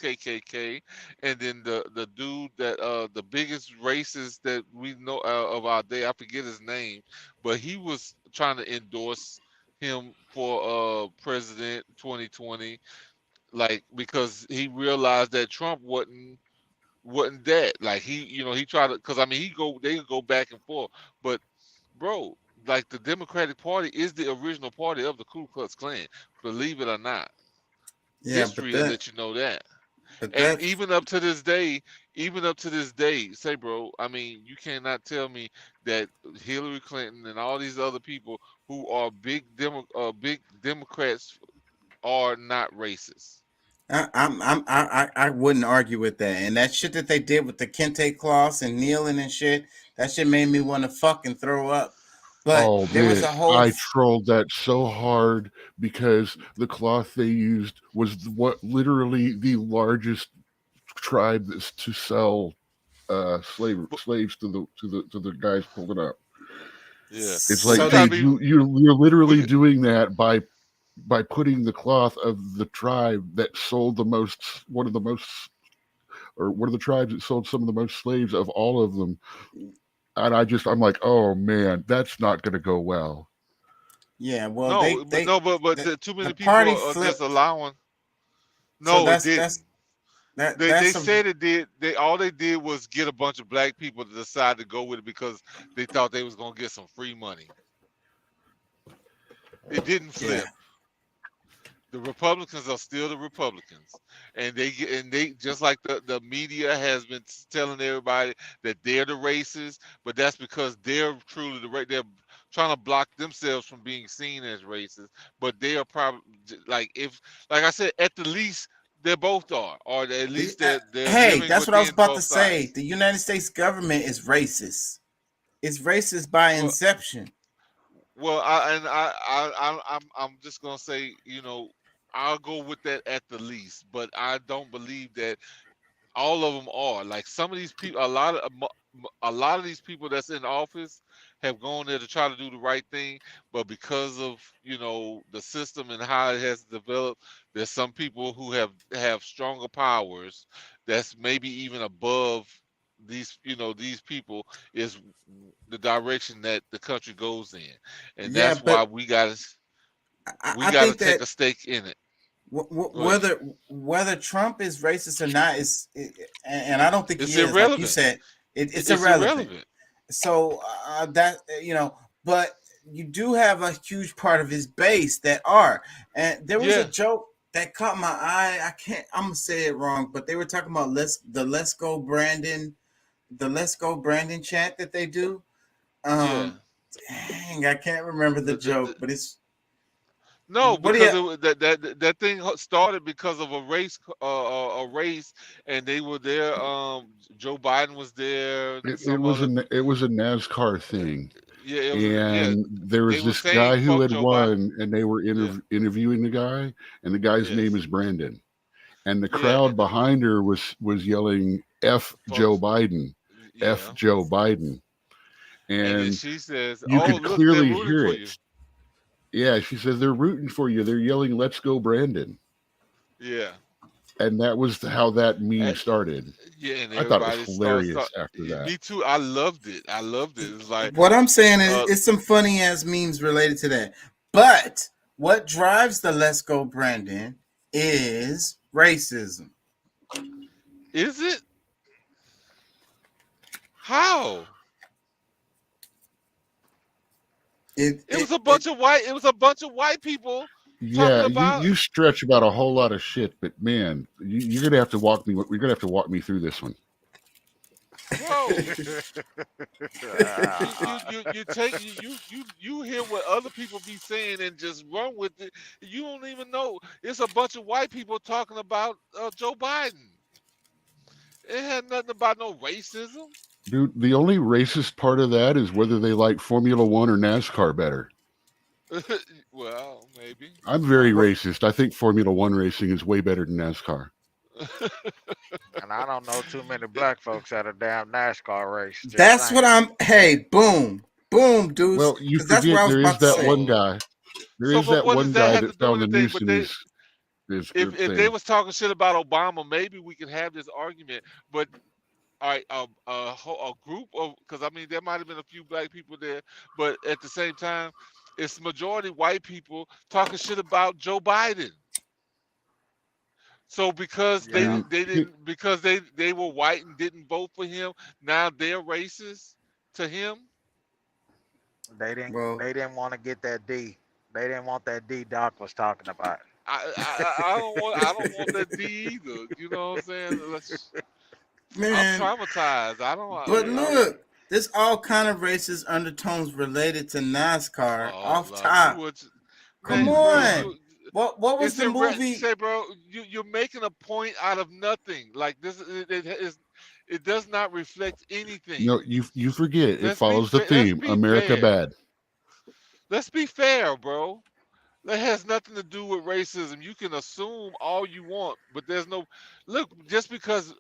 KKK, and then the dude that the biggest racist that we know of our day, I forget his name, but he was trying to endorse him for president 2020, like, because he realized that Trump wasn't that, like, he tried to, because I mean they go back and forth, but bro, like, the Democratic Party is the original party of the Ku Klux Klan, believe it or not. Yeah, history will let you know that. And even up to this day, say, bro, I mean, you cannot tell me that Hillary Clinton and all these other people who are big Democrats are not racist. I wouldn't argue with that. And that shit that they did with the kente cloths and kneeling and shit, that shit made me want to fucking throw up. But there was a whole. I trolled that so hard because the cloth they used was literally the largest tribe that's to sell slaves to the guys pulling up. Yeah, it's like, dude, you're literally doing that by putting the cloth of the tribe that sold one of the tribes that sold some of the most slaves of all of them. And I'm like, oh man, that's not going to go well. Yeah, well, but too many people are just allowing. No, so it didn't. They said it did. All they did was get a bunch of black people to decide to go with it because they thought they was going to get some free money. It didn't flip. Yeah. The Republicans are still the Republicans, and they just like the media has been telling everybody that they're the racists, but that's because they're truly they're trying to block themselves from being seen as racist. But they are probably like I said, at the least they both are, or at least they're hey, that's what I was about to say. The United States government is racist. It's racist by inception. Well, I'm just gonna say, I'll go with that at the least, but I don't believe that all of them are. Like, some of these people, a lot of these people that's in office have gone there to try to do the right thing, but because of the system and how it has developed, there's some people who have stronger powers that's maybe even above these people, is the direction that the country goes in, and that's why we gotta take a stake in it. Whether Trump is racist or not and I don't think it's he is. irrelevant. Like you said, it's irrelevant. So that but you do have a huge part of his base that are. And there was a Yeah. joke that caught my eye. I'm gonna say it wrong, but they were talking about Let's Go Brandon, the Let's Go Brandon chant that they do. Yeah. Dang, I can't remember the joke, but it's No, what do because you that thing started because of a race, and they were there. Joe Biden was there. It Some was other, it was a NASCAR thing, yeah, it was, yeah. and there They was were this saying guy who fuck had Joe Biden. won, and they were interviewing the guy, and the guy's name Yes. is Brandon, and the Yeah, crowd and behind her was yelling "F Joe Biden, F yeah. Joe Biden," And then and she says, you "Oh, could look, they're clearly rooting hear for it. you." Yeah, she says they're rooting for you. They're yelling "Let's go, Brandon," Yeah. and that was how that meme And, started. yeah, and I thought it everybody was hilarious after yeah, that. me too. I loved it. I loved it. It's like, what I'm saying is it's some funny ass memes related to that. But what drives the Let's Go Brandon is racism. is it? How? It was a bunch of white. It was a bunch of white people Yeah, talking about. you stretch about a whole lot of shit, but man, you're gonna have to walk me. You're gonna have to walk me through this one. Bro, you take you hear what other people be saying and just run with it. You don't even know it's a bunch of white people talking about Joe Biden. It had nothing about no racism. Dude, the only racist part of that is whether they like Formula One or NASCAR better. Well, maybe. I'm very racist. I think Formula One racing is way better than NASCAR. And I don't know too many black folks at a damn NASCAR race. Just That's saying. what I'm. Hey, boom, dudes. Well, you 'cause that's what forget I was there about is to that say. one guy. There So, is but that what one does that guy have that to do found with the anything? noose But in they, his if thing. they was talking shit about Obama, maybe we could have this argument. But all right, a group of, because I mean there might have been a few black people there, but at the same time, it's majority white people talking shit about Joe Biden. So because Yeah. they didn't because they were white and didn't vote for him, now they're racist to him. They didn't. Well, They didn't want to get that D. They didn't want that D. Doc was talking about. I don't want that D either. You know what I'm saying? I'm man. traumatized. I don't. But look, there's all kind of racist undertones related to NASCAR. Off Lord, top, you would- come man, bro, on. What was it's the movie? Say, bro, you're making a point out of nothing. Like this, it does not reflect anything. No, you forget it Let's follows the let's theme be America fair. bad. Let's be fair, bro. That has nothing to do with racism. You can assume all you want, but there's no look. Just because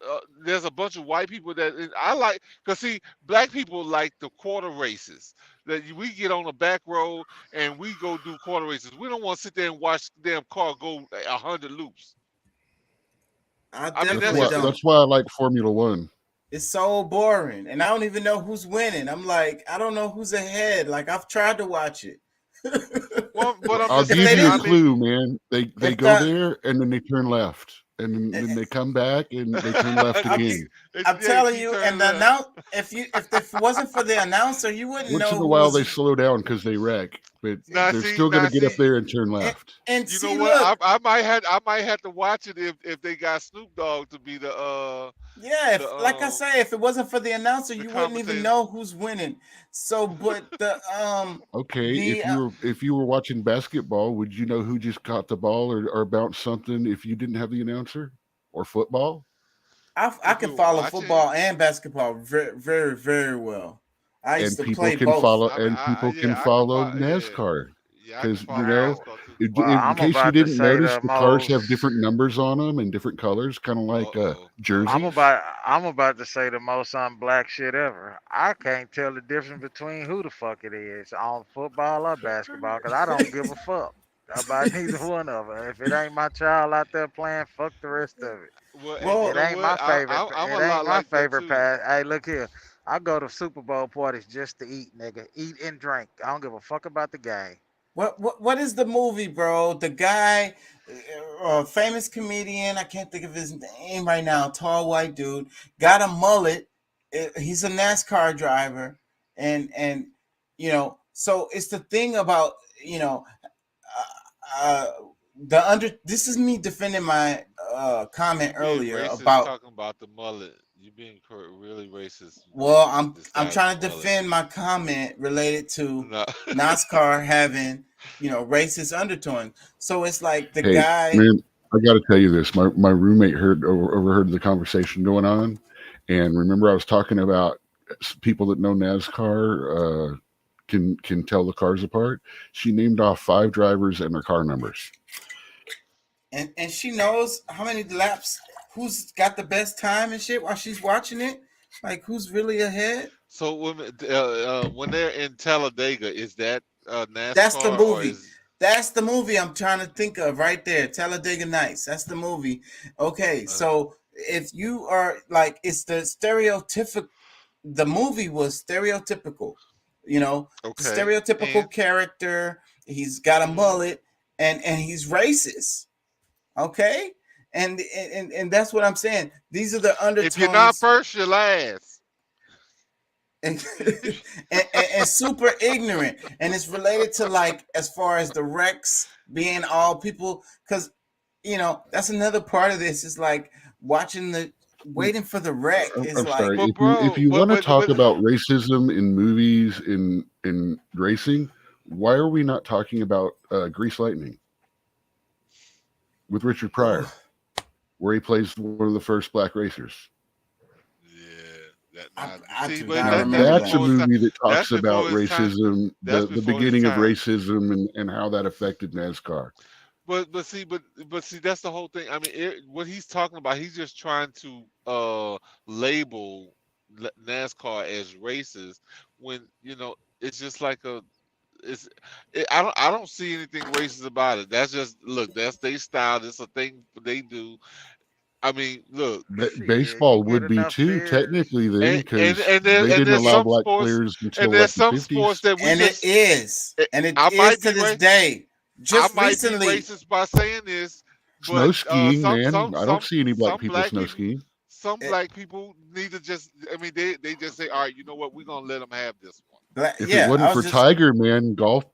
there's a bunch of white people that I like, because see, black people like the quarter races. That we get on the back row and we go do quarter races. We don't want to sit there and watch the damn car go 100 loops. I I mean, definitely don't. That's why I like Formula One. It's so boring, and I don't even know who's winning. I'm like, I don't know who's ahead. Like I've tried to watch it. Well, but I'm I'll just give saying, you a I mean, clue, man. They If go that- there and then they turn left, and then they come back and they turn left again. I'm telling you, and the if it wasn't for the announcer, you wouldn't Once know. in a who while was- they slow down because they wreck, but Now, they're see- still going now, to get up see- there and turn left. And you see, know what? look, I might have to watch it if they got Snoop Dogg to be the yeah, like I say, if it wasn't for the announcer, you wouldn't even commentator. know who's winning. So, but the Okay, the, if you were watching basketball, would you know who just caught the ball or bounced something if you didn't have the announcer? Or football? I can follow football and basketball very, very, very well. I used And to people play can both. follow can follow NASCAR. Because you know, in case you didn't notice, the cars have different numbers on them and different colors, kind of like jerseys. I'm about to say the most un-black shit ever. I can't tell the difference between who the fuck it is on football or basketball because I don't give a fuck about neither one of them. If it ain't my child out there playing, fuck the rest of it. Well, It ain't my favorite. I'm It a ain't lot my like that, favorite too. pass. Hey, look here. I go to Super Bowl parties just to eat, nigga. Eat and drink. I don't give a fuck about the game. What is the movie, bro? The guy, famous comedian, I can't think of his name right now. Tall white dude, got a mullet. He's a NASCAR driver, and you know, so it's the thing about, you know, this is me defending my comment Being earlier racist, about. talking about the mullet. You being really racist. Well, with the I'm size trying of to the mullet. defend my comment related to No. NASCAR having, you know, racist undertones. So it's like the Hey, guy. man, I got to tell you this. My roommate overheard the conversation going on, and remember I was talking about people that know NASCAR can tell the cars apart. She named off 5 drivers and their car numbers. And she knows how many laps, who's got the best time and shit while she's watching it. Like, who's really ahead? So when they're in Talladega, is that NASCAR? That's the Or movie. is, That's the movie I'm trying to think of right there. Talladega Nights. That's the movie. Okay, so if you are like, it's the stereotypical. The movie was stereotypical. You know, stereotypical character. He's got a mullet and he's racist. Okay, and that's what I'm saying. These are the undertones. if you're not first, you're last. And super ignorant, and it's related to, like, as far as the wrecks being all people, because, you know, that's another part of this, is like waiting for the wreck. I'm Is like, sorry. If you want to talk about racism in movies, in racing, why are we not talking about Grease Lightning with Richard Pryor, where he plays one of the first black racers? That's a movie that talks about racism, the beginning of racism, and how that affected NASCAR. But see, that's the whole thing. I mean, what he's talking about, he's just trying to label NASCAR as racist, when, you know, it's just like I don't see anything racist about it. That's just, look, that's their style. It's a thing they do. I mean, look, baseball would be too technically then, because they didn't allow black players until like the 50s. And it is to this day. Just recently, be racist by saying this, snow skiing, man. I don't see any black people snow skiing. Some black people need to just, I mean, they just say, all right, you know what, we're gonna let them have this one. If it wasn't for Tiger, man, golf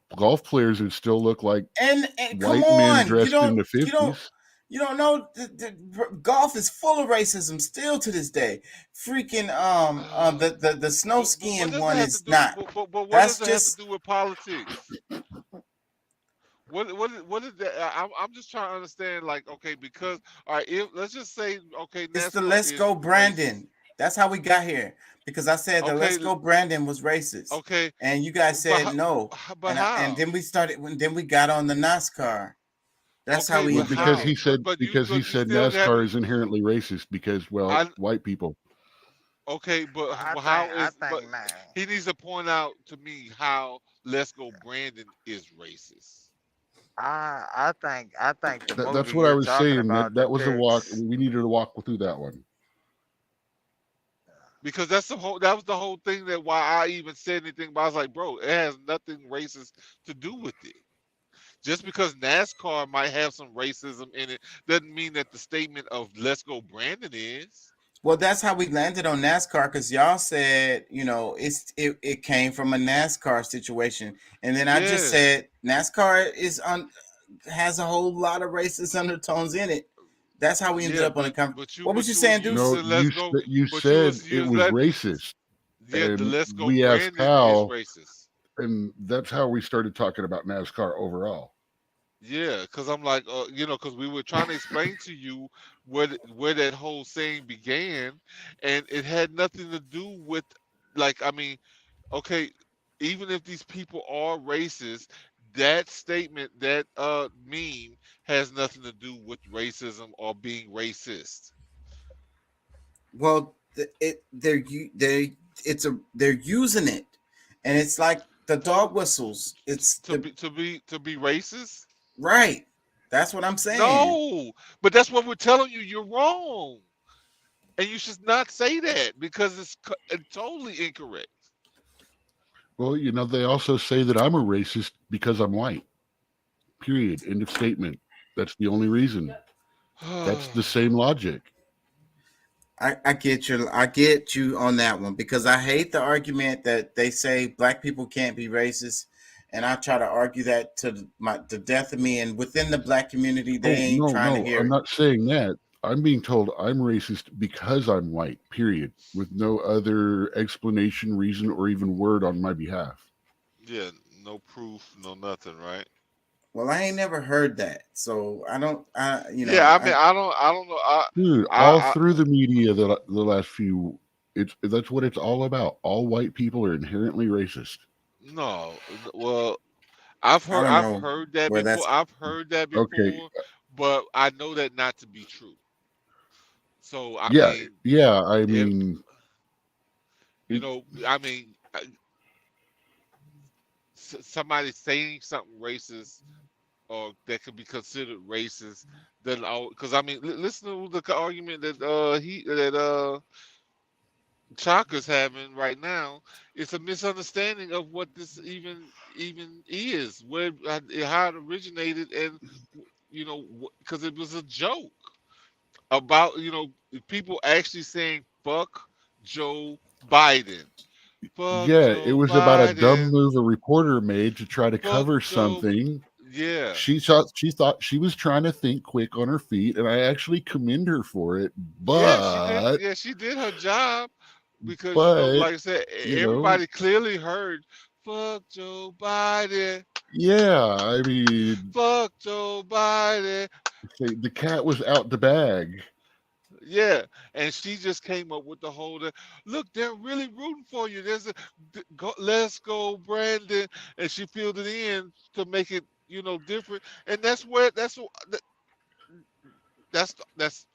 players would still look like white men dressed in the 50s. You don't know, the golf is full of racism still to this day. Freaking the snow skiing one is not. But what That's does it just have to do with politics? What is that? I'm just trying to understand. Like, okay, because all right, let's just say, okay, it's the NASCAR Let's is Go Brandon. racist. That's how we got here, because I said the Okay, Let's Go Brandon was racist. Okay, and you guys said no. but and then we started. Then we got on the NASCAR. That's how we. Well, because he said NASCAR is inherently racist because, well, white people. Okay, but he needs to point out to me how Let's Go Brandon is racist. I think That's what I was saying. That was a walk. We needed to walk through that one. Because that was the whole thing, that why I even said anything. But I was like, bro, it has nothing racist to do with it. Just because NASCAR might have some racism in it doesn't mean that the statement of Let's Go Brandon is. Well, that's how we landed on NASCAR, because y'all said, you know, it came from a NASCAR situation, and then I just said NASCAR has a whole lot of racist undertones in it. That's how we ended up on the conversation. What was you saying, dude? No, you said it was racist. Yeah, and the Let's Go we asked Brandon how, is racist. and that's how we started talking about NASCAR overall. Yeah, because I'm like, you know, because we were trying to explain to you where that whole saying began, and it had nothing to do with, like, I mean, okay, even if these people are racist, that statement, that meme, has nothing to do with racism or being racist. Well, they're using it, and it's like the dog whistles. It's to be racist. Right. That's what I'm saying. No, but that's what we're telling you. You're wrong. And you should not say that, because it's totally incorrect. Well, you know, they also say that I'm a racist because I'm white. Period. End of statement. That's the only reason. That's the same logic. I get you on that one, because I hate the argument that they say black people can't be racist, and I try to argue that to the death of me. And within the black community, they ain't No, trying to hear I'm it. not saying that. I'm being told I'm racist because I'm white, period, with no other explanation, reason, or even word on my behalf. Yeah, no proof, no nothing, right? Well, I ain't never heard that, so I don't. Yeah, I mean, I don't know. Dude, all through the media the last few, that's what it's all about. All white people are inherently racist. No, well, I've I don't know heard that where before. that's I've heard that before, Okay. but I know that not to be true. So I Yeah, mean, yeah. I mean, you know, I mean, somebody saying something racist or that could be considered racist, then because I mean, listen to the argument that Chaka's having right now. It's a misunderstanding of what this even is, where how it originated, and you know, because it was a joke about people actually saying "fuck Joe Biden." Fuck yeah, it Joe was about a dumb Biden. move a reporter made to try to Fuck cover Joe. something. Yeah. She thought she was trying to think quick on her feet, and I actually commend her for it. But Yeah, she did her job because but like I said, you know, everybody clearly heard "fuck Joe Biden." yeah, I mean, Fuck Joe Biden. the cat was out the bag. Yeah, and she just came up with the whole. Look, they're really rooting for you. Let's go, Brandon, and she filled it in to make it different. And that's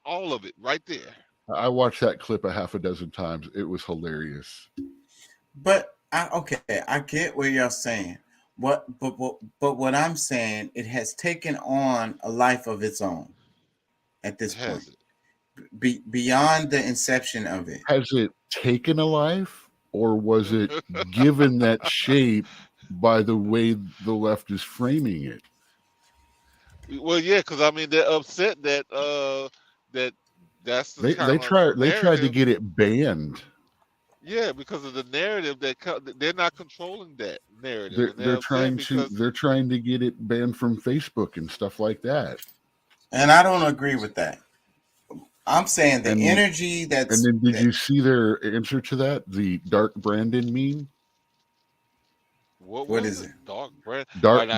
all of it right there. I watched that clip a half a dozen times. It was hilarious. But I get what you're saying. But what I'm saying, it has taken on a life of its own at this point. Beyond the inception of it. Has it taken a life, or was it given that shape by the way the left is framing it? Well, yeah, because I mean they're upset that that's the They tried to get it banned. Yeah, because of the narrative they're not controlling that narrative. They're trying to get it banned from Facebook and stuff like that. And I don't agree with that. I'm saying the energy that's. And then did you see their answer to that? The Dark Brandon meme. What is it? Dark Brandon.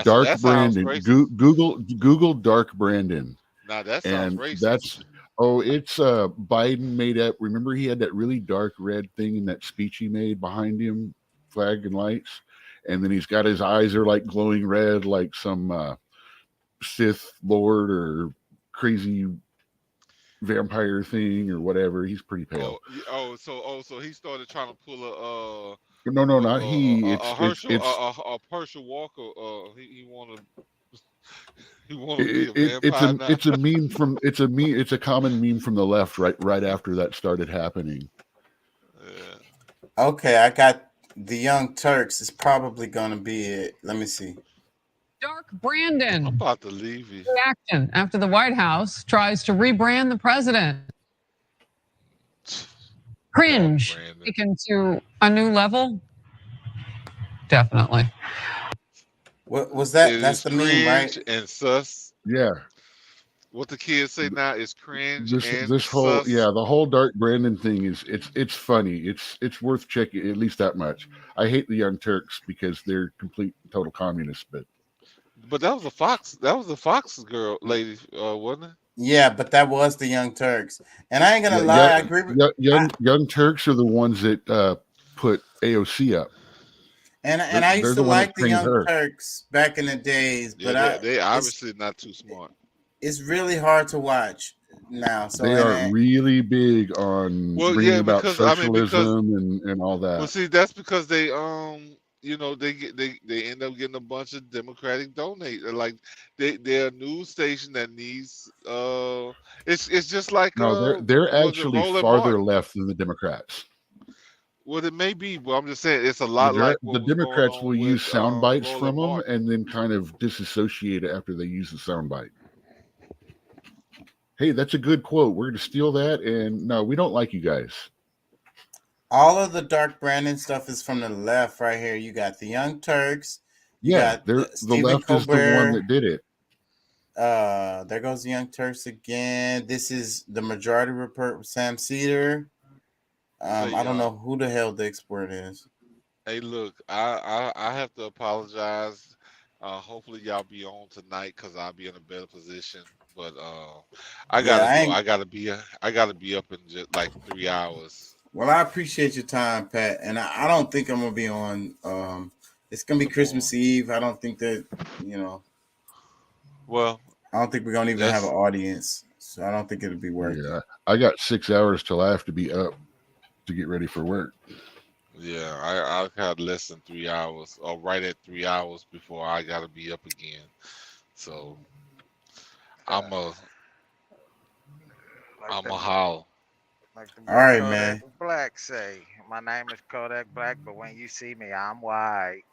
Dark Brandon. Google Dark Brandon. Now that sounds racist. It's Biden made up. Remember, he had that really dark red thing in that speech he made behind him, flag and lights, and then he's got his eyes are like glowing red, like some Sith Lord or crazy vampire thing or whatever. He's pretty pale. So he started trying to pull a no, not he. It's Herschel Walker. He wanted to be a vampire. It's a common meme from the left right after that started happening. Yeah. Okay, I got the Young Turks. It's probably gonna be it. Let me see. Dark Brandon. I'm about to leave you. Reaction after the White House tries to rebrand the president. Cringe taken to a new level. Definitely. What was that? That's the meme, right? And sus. Yeah. What the kids say now is cringe. This whole sus. the whole Dark Brandon thing is it's funny. It's worth checking at least that much. I hate the Young Turks because they're complete total communists, But that was a Fox. That was a Fox girl, lady, wasn't it? Yeah, but that was the Young Turks, and I ain't gonna lie. I agree with Young Turks are the ones that put AOC up. And I used to like the Young Turks back in the days, but they obviously not too smart. It's really hard to watch now. So they are really big on bringing about socialism and all that. Well, see, that's because they they end up getting a bunch of Democratic donate. Like they're a news station that needs it's just like they're actually farther left than the Democrats. Well, it may be. Well, I'm just saying it's a lot like the Democrats will use sound bites from them and then kind of disassociate it after they use the sound bite. hey, that's a good quote. We're going to steal that. And no, we don't like you guys. All of the Dark Brandon stuff is from the left right here. You got the Young Turks. You Yeah, got the Stephen left is the one Colbert. that did it. There goes the Young Turks again. This is the Majority Report with Sam Cedar. I don't know who the hell the expert is. Hey, look, I have to apologize. Hopefully y'all be on tonight because I'll be in a better position. But I gotta go. I gotta be up in just like 3 hours. Well, I appreciate your time, Pat, and I don't think I'm gonna be on. It's gonna be Christmas Eve. I don't think that Well, I don't think we're gonna even have an audience, so I don't think it'll be worth it. Yeah, I got 6 hours till I have to be up to get ready for work. Yeah, I had less than 3 hours, or right at 3 hours before I gotta be up again. So I'm a howl. Like the All right, Kodak man. Black say, my name is Kodak Black, but when you see me, I'm white.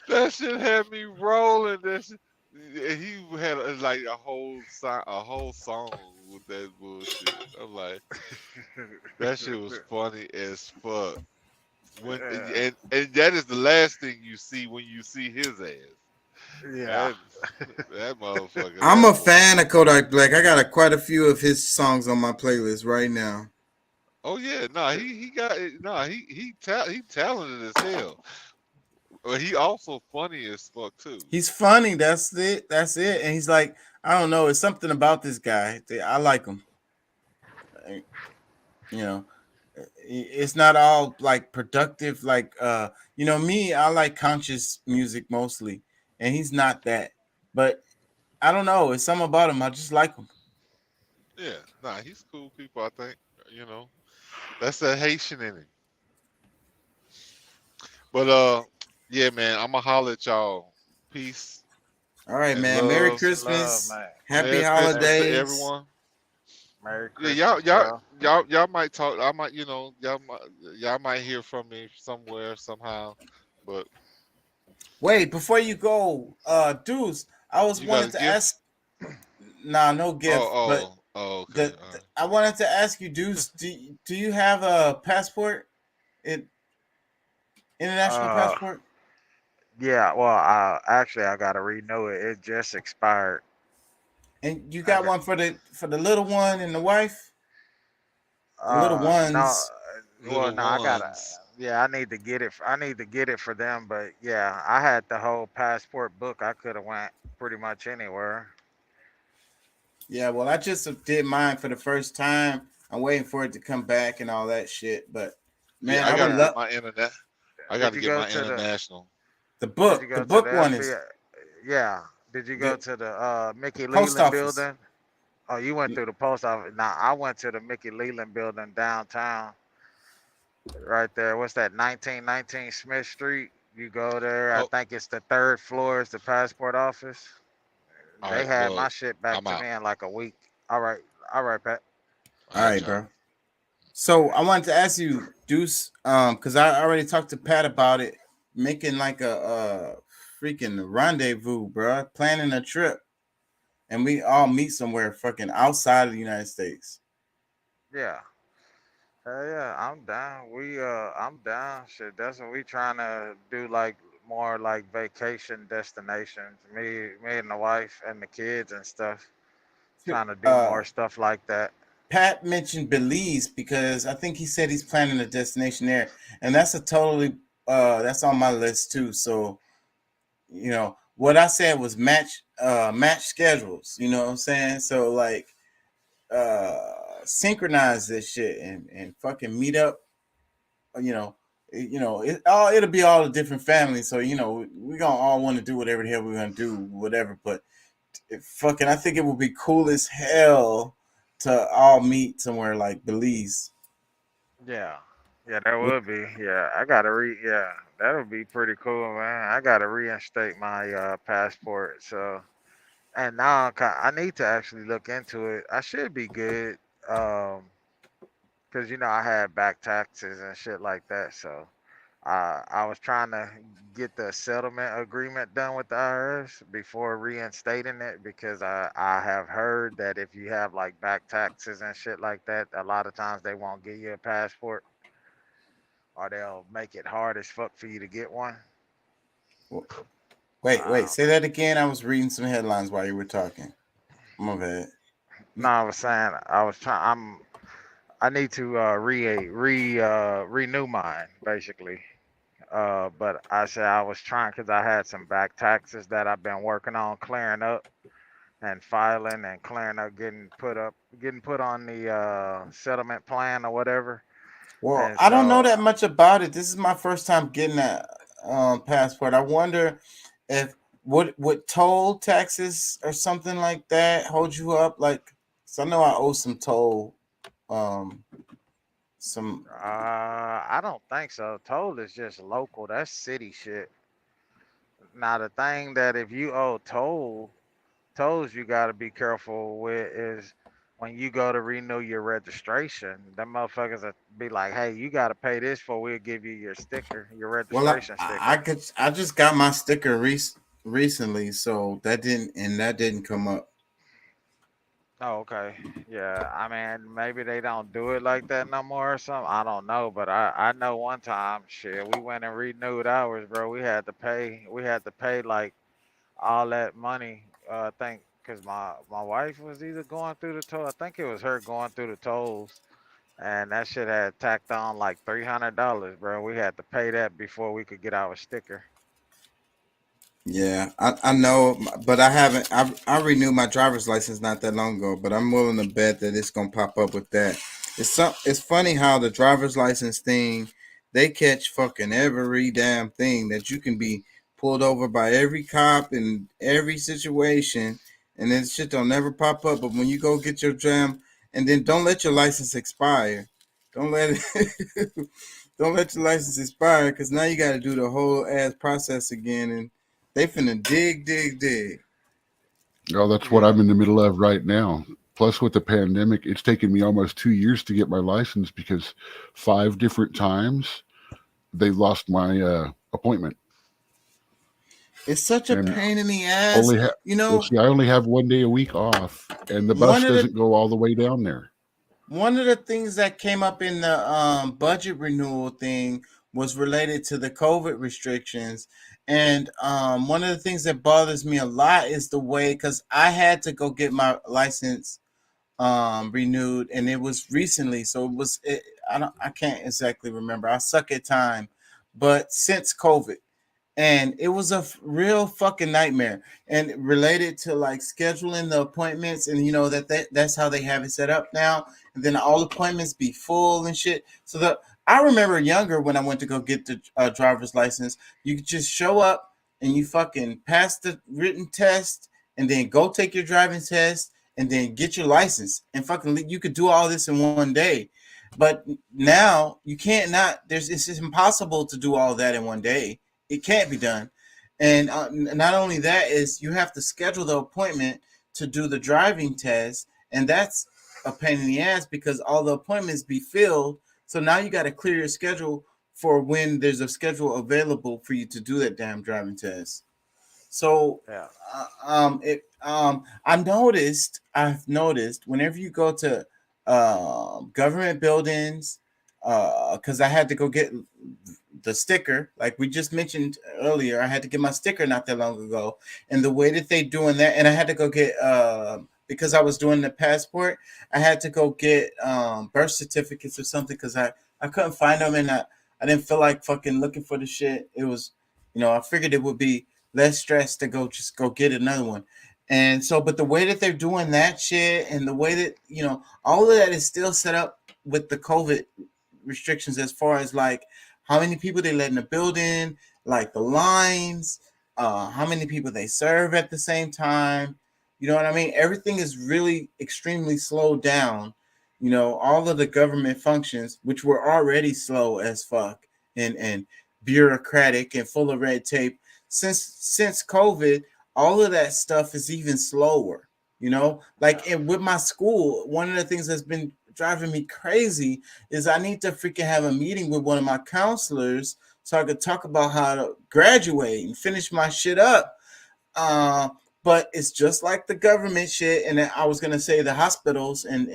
That shit had me rolling. He had like a whole song with that bullshit. I'm like, that shit was funny as fuck. And that is the last thing you see when you see his ass. Yeah, that motherfucker. I'm a fan of Kodak Black. I got quite a few of his songs on my playlist right now. Oh yeah, he talented as hell. But he also funny as fuck too. He's funny. That's it. And he's like, I don't know. It's something about this guy. I like him. It's not all like productive. Like, me, I like conscious music mostly, and he's not that. But I don't know. It's something about him. I just like him. Yeah, he's cool people. I think that's that Haitian in him. But yeah, man, I'ma holler at y'all. Peace. All right, and man. love. Merry Christmas. Happy Merry holidays, Christmas to everyone. Merry Christmas. Yeah, y'all might talk. I might, y'all might hear from me somewhere somehow. But wait, before you go, Deuce, I was wanted to ask. Nah, no gift. Okay. I wanted to ask you, Deuce, do you have a passport? International passport? Yeah, well, actually, I gotta renew it. It just expired. And you got one for the little one and the wife? The little ones. No, I gotta. Yeah, I need to get it. I need to get it for them. But yeah, I had the whole passport book. I could have went pretty much anywhere. Yeah, well, I just did mine for the first time. I'm waiting for it to come back and all that shit. But man, I gotta get my internet. I got to get my international. The book one is. Yeah. Did you go to the Mickey Leland building? Oh, you went through the post office. Nah, I went to the Mickey Leland building downtown. Right there. What's that? 1919 Smith Street. You go there. I think it's the 3rd floor. It's the passport office. They had my shit back to me in like a week. All right, Pat. All right, bro. So I wanted to ask you, Deuce, because I already talked to Pat about it, making like a freaking rendezvous, bro, planning a trip, and we all meet somewhere fucking outside of the United States. Yeah. Yeah, I'm down. I'm down. Shit, that's what we trying to do, like more like vacation destinations. Me and the wife and the kids and stuff. Trying to do more stuff like that. Pat mentioned Belize because I think he said he's planning a destination there, and that's that's on my list too. So, what I said was match schedules. You know what I'm saying? So like, synchronize this shit and fucking meet up. It'll be all the different families. So we gonna all want to do whatever the hell we're gonna do, whatever. But I think it would be cool as hell to all meet somewhere like Belize. Yeah, that would be. Yeah, I gotta that would be pretty cool, man. I gotta reinstate my passport. So, and now I need to actually look into it. I should be good, because I had back taxes and shit like that. So, I was trying to get the settlement agreement done with the IRS before reinstating it because I have heard that if you have like back taxes and shit like that, a lot of times they won't give you a passport or they'll make it hard as fuck for you to get one. Wait, say that again. I was reading some headlines while you were talking. My bad. No, I was saying I need to renew mine basically. But I said I was trying because I had some back taxes that I've been working on clearing up and filing and clearing up, getting put on the settlement plan or whatever. Well, And I don't know so, that much about it. This is my first time getting that passport. I wonder if would toll taxes or something like that hold you up? Like, 'cause I know I owe some toll. Some I don't think so. Toll is just local. That's city shit. Now the thing that if you owe tolls you got to be careful with is when you go to renew your registration, them motherfuckers will be like, "Hey, you got to pay this before we'll give you your sticker, your well, registration sticker." I just got my sticker recently, so that didn't come up. Oh, okay. Yeah, I mean, maybe they don't do it like that no more or something. I don't know, but I know one time, shit, we went and renewed ours, bro. We had to pay like all that money. I think because my wife was either going through the toll. I think it was her going through the tolls, and that shit had tacked on like $300, bro. We had to pay that before we could get our sticker. Yeah, I know, but I haven't. I renewed my driver's license not that long ago, but I'm willing to bet that it's gonna pop up with that. It's funny how the driver's license thing, they catch fucking every damn thing that you can be pulled over by every cop in every situation, and then shit don't never pop up. But when you go get your jam, and then don't let your license expire. Don't let it. Don't let your license expire, because now you got to do the whole ass process again, and they finna dig. Oh, that's what I'm in the middle of right now. Plus, with the pandemic, it's taken me almost 2 years to get my license because 5 different times they lost my appointment. It's such a And pain in the ass. well, see, I only have 1 day a week off, and the bus doesn't go all the way down there. One of the things that came up in the budget renewal thing was related to the COVID restrictions. And one of the things that bothers me a lot is the way, because I had to go get my license renewed, and it was recently. So I can't exactly remember. I suck at time, but since COVID. And it was a real fucking nightmare, and related to like scheduling the appointments, and you know that's how they have it set up now. And then all appointments be full and shit. So I remember younger when I went to go get the driver's license, you could just show up and you fucking pass the written test, and then go take your driving test, and then get your license, and fucking you could do all this in one day. But now you can't. It's impossible to do all that in one day. It can't be done. And not only that is you have to schedule the appointment to do the driving test. And that's a pain in the ass because all the appointments be filled. So now you got to clear your schedule for when there's a schedule available for you to do that damn driving test. So I've noticed whenever you go to government buildings, because I had to go get the sticker, like we just mentioned earlier, I had to get my sticker not that long ago, and the way that they doing that, and I had to go get because I was doing the passport, I had to go get birth certificates or something because I couldn't find them, and I didn't feel like fucking looking for the shit. It was, I figured it would be less stress to go get another one. And so, but the way that they're doing that shit, and the way that all of that is still set up with the COVID restrictions, as far as like how many people they let in the building, like the lines, how many people they serve at the same time. You know what I mean? Everything is really extremely slowed down. All of the government functions, which were already slow as fuck and bureaucratic and full of red tape, since COVID, all of that stuff is even slower. And with my school, one of the things that's been driving me crazy is I need to freaking have a meeting with one of my counselors so I could talk about how to graduate and finish my shit up. But it's just like the government shit. And I was gonna say the hospitals and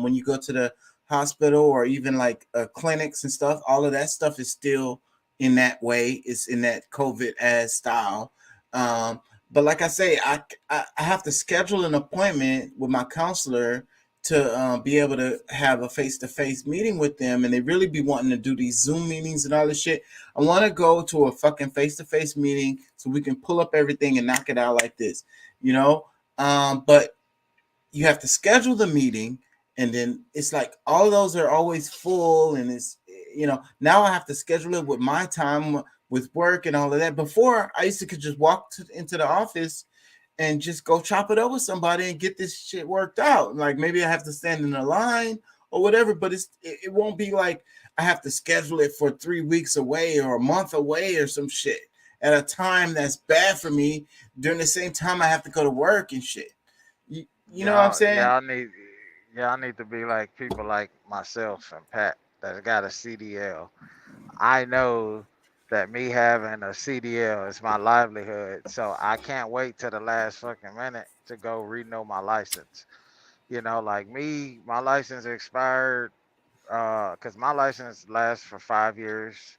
when you go to the hospital or even like clinics and stuff, all of that stuff is still in that way. It's in that COVID as style. But like I say, I have to schedule an appointment with my counselor to be able to have a face-to-face meeting with them, and they really be wanting to do these Zoom meetings and all this shit. I want to go to a fucking face-to-face meeting so we can pull up everything and knock it out like this, you know? But you have to schedule the meeting, and then it's like all of those are always full, and it's, you know, now I have to schedule it with my time with work and all of that. Before, I used to could just walk into the office and just go chop it up with somebody and get this shit worked out. Like maybe I have to stand in a line or whatever, but it won't be like I have to schedule it for 3 weeks away or a month away or some shit at a time that's bad for me during the same time I have to go to work and shit. You know what I'm saying? Y'all need to be like people like myself and Pat that got a CDL. I know that me having a CDL is my livelihood, so I can't wait till the last fucking minute to go renew my license. You know, like me, my license expired because my license lasts for 5 years,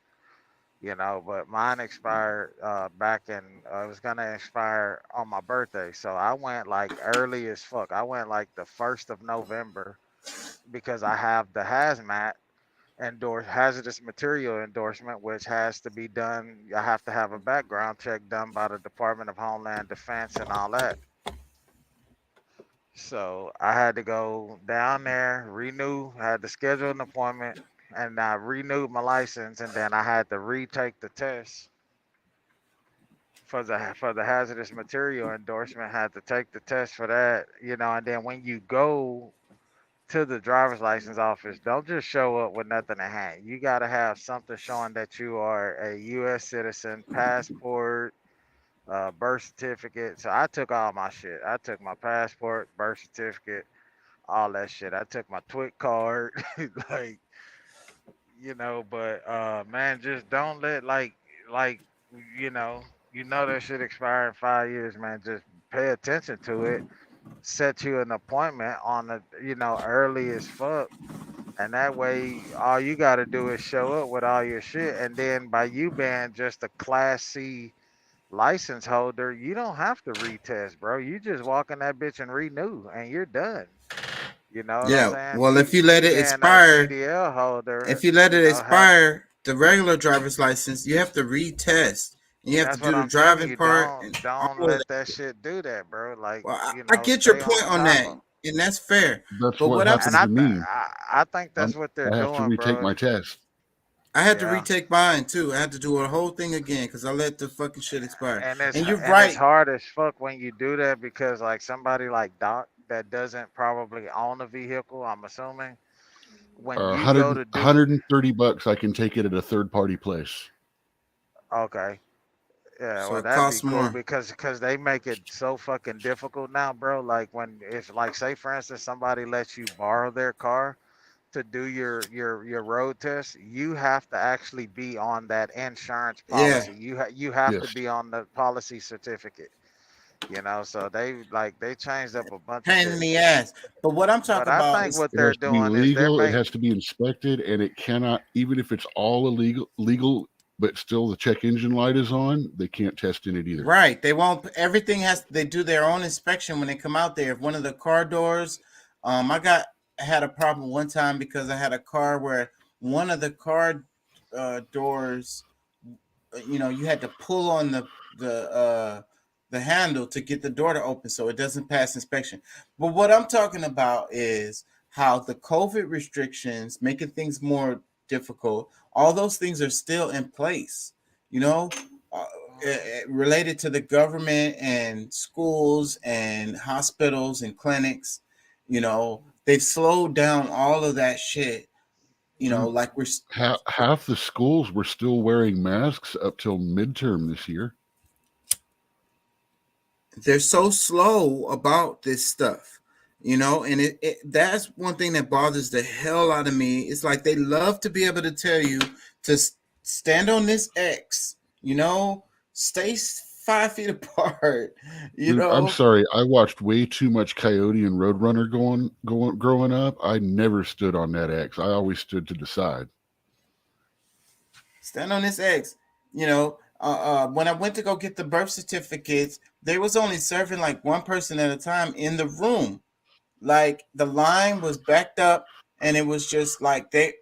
you know, but mine expired back in, it was gonna expire on my birthday. So I went like early as fuck. I went like the 1st of November because I have the hazmat hazardous material endorsement, which has to be done. I have to have a background check done by the Department of Homeland Defense and all that. So I had to go down there, I had to schedule an appointment, and I renewed my license, and then I had to retake the test for the hazardous material endorsement. Had to take the test for that, you know. And then when you go to the driver's license office, don't just show up with nothing in hand. You got to have something showing that you are a U.S. citizen, passport, birth certificate. So I took all my shit. I took my passport, birth certificate, all that shit. I took my TWIC card, like, you know. But man, just don't let you know that shit expire in 5 years, man. Just pay attention to it. Set you an appointment on the, you know, early as fuck, and that way all you got to do is show up with all your shit, and then by you being just a Class C license holder, you don't have to retest, bro. You just walk in that bitch and renew, and you're done. You know what I'm saying? Well, if you let it expire, CDL holder, if you let it expire, the regular driver's license, you have to retest. You have to do the driving part. Don't let that shit do that, bro. Like, you know, I get your point on that, and that's fair. That's but what happened to me. I think that's what they're doing, I have to retake my test. I had to retake mine too. I had to do a whole thing again because I let the fucking shit expire. And you're right. It's hard as fuck when you do that because like somebody like Doc that doesn't probably own a vehicle, I'm assuming. When you go to do $130, I can take it at a third-party place. Okay. Yeah, So well, it that'd costs be cool more. because they make it so fucking difficult now, bro. Like when if like say for instance somebody lets you borrow their car to do your road test, you have to actually be on that insurance policy. You have to be on the policy certificate. You know, so they changed up a bunch Pain of in shit. the ass. But what I'm talking I about think is what It they're has to be doing is they're legal. It making has to be inspected, and it cannot, even if it's all legal, but still the check engine light is on, they can't test in it either. right. They won't. Everything they do their own inspection when they come out there. If one of the car doors, I had a problem one time because I had a car where one of the car doors, you know, you had to pull on the handle to get the door to open so it doesn't pass inspection. But what I'm talking about is how the COVID restrictions making things more difficult. All those things are still in place, you know, related to the government and schools and hospitals and clinics. You know, they've slowed down all of that shit. You know, like half the schools were still wearing masks up till midterm this year. They're so slow about this stuff, you know, and that's one thing that bothers the hell out of me. It's like they love to be able to tell you to stand on this X. Stay 5 feet apart. Dude, I'm sorry. I watched way too much Coyote and Roadrunner growing up. I never stood on that X. I always stood to the side. Stand on this X. When I went to go get the birth certificates, they was only serving like one person at a time in the room. Like the line was backed up, and it was just like the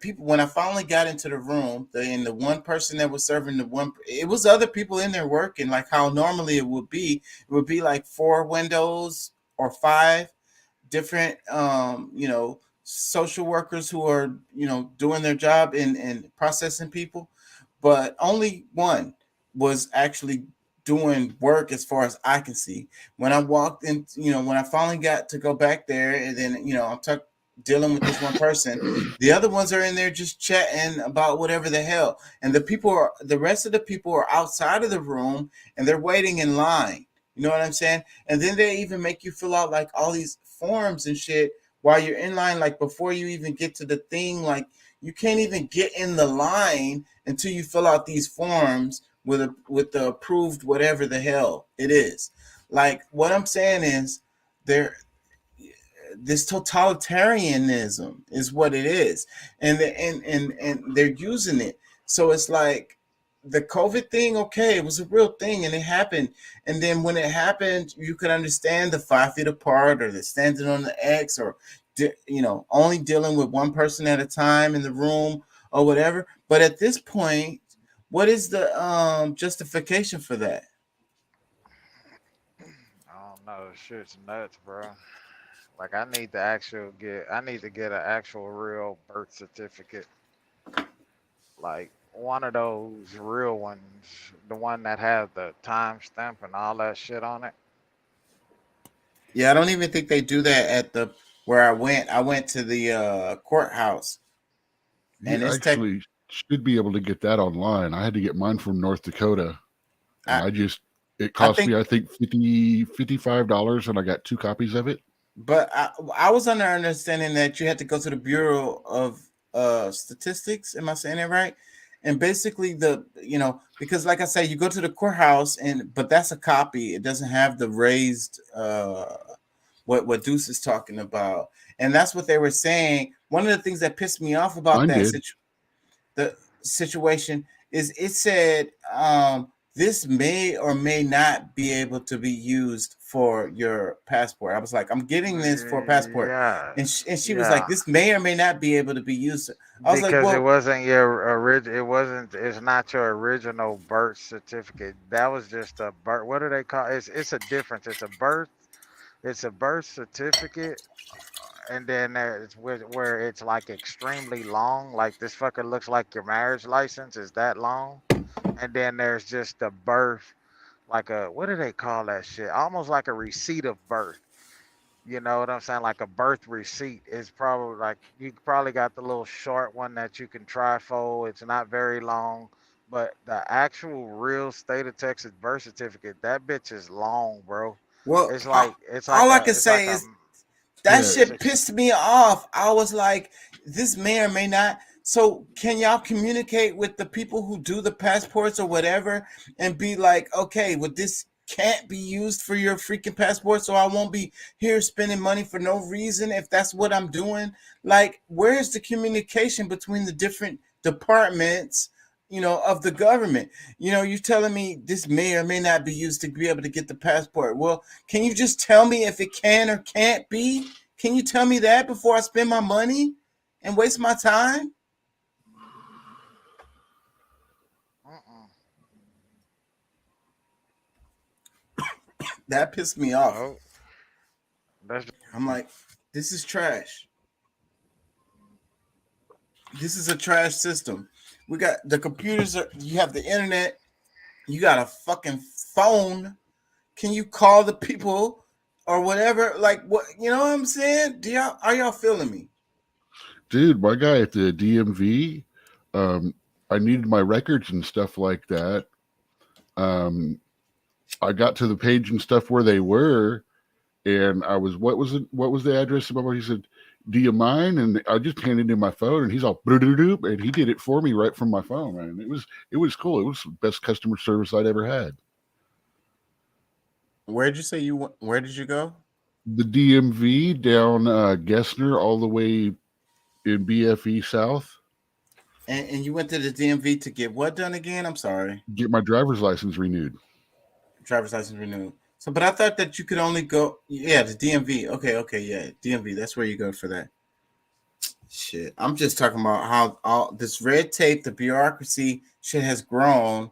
people. When I finally got into the room, the one person that was serving it was other people in there working, like how normally it would be. It would be like 4 windows or 5 different, social workers who are, doing their job and processing people, but only one was actually doing work as far as I can see. When I walked in, when I finally got to go back there, and then, I'm dealing with this one person, the other ones are in there just chatting about whatever the hell. And the rest of the people are outside of the room and they're waiting in line. You know what I'm saying? And then they even make you fill out like all these forms and shit while you're in line, like before you even get to the thing. Like you can't even get in the line until you fill out these forms with the approved whatever the hell it is. Like what I'm saying is this totalitarianism is what it is, and they're using it. So it's like the COVID thing. Okay, it was a real thing and it happened. And then when it happened, you could understand the 5 feet apart or the standing on the X, or only dealing with one person at a time in the room or whatever. But at this point, what is the justification for that? I don't know. Shit's nuts, bro. Like I need to get an actual real birth certificate. Like one of those real ones, the one that has the time stamp and all that shit on it. Yeah, I don't even think they do that at where I went. I went to the courthouse. And you actually should be able to get that online. I had to get mine from North Dakota. And it cost me, I think, $55, and I got 2 copies of it. But I was under understanding that you had to go to the Bureau of Statistics. Am I saying that right? And basically because like I say, you go to the courthouse but that's a copy. It doesn't have the raised what Deuce is talking about. And that's what they were saying. One of the things that pissed me off about the situation is it said this may or may not be able to be used for your passport. I was like, I'm getting this for a passport. Yeah. And she was like, this may or may not be able to be used. I was because like, well, it wasn't your original. It's not your original birth certificate. That was just a birth. What do they call it? It's a difference. It's a birth certificate. And then there's where it's like extremely long. Like this fucker looks like your marriage license is that long. And then there's just a birth, like what do they call that shit? Almost like a receipt of birth. You know what I'm saying? Like a birth receipt is probably like, you probably got the little short one that you can trifold. It's not very long, but the actual real state of Texas birth certificate, that bitch is long, bro. Well, it's like all I can say is that shit pissed me off. I was like, this may or may not. So can y'all communicate with the people who do the passports or whatever and be like, okay, well, this can't be used for your freaking passport, so I won't be here spending money for no reason if that's what I'm doing? Like, where's the communication between the different departments, of the government? You're telling me this may or may not be used to be able to get the passport. Well, can you just tell me if it can or can't be? Can you tell me that before I spend my money and waste my time? That pissed me off. I'm like, this is trash. This is a trash system. We got the computers. You have the internet. You got a fucking phone. Can you call the people or whatever? Like, what? You know what I'm saying? Are y'all feeling me? Dude, my guy at the DMV, I needed my records and stuff like that. I got to the page and stuff where they were, and I was, what was the address? He said, do you mind? And I just handed him my phone, and he's all "Boo-doo-doo," and he did it for me right from my phone, man. It was cool. It was the best customer service I'd ever had. Where did you go? The DMV down Gessner all the way in BFE South. And you went to the DMV to get what done again? I'm sorry. Get my driver's license renewed. Driver's license renewed. So, but I thought that you could only go, the DMV. Okay, yeah, DMV. That's where you go for that. Shit, I'm just talking about how all this red tape, the bureaucracy shit has grown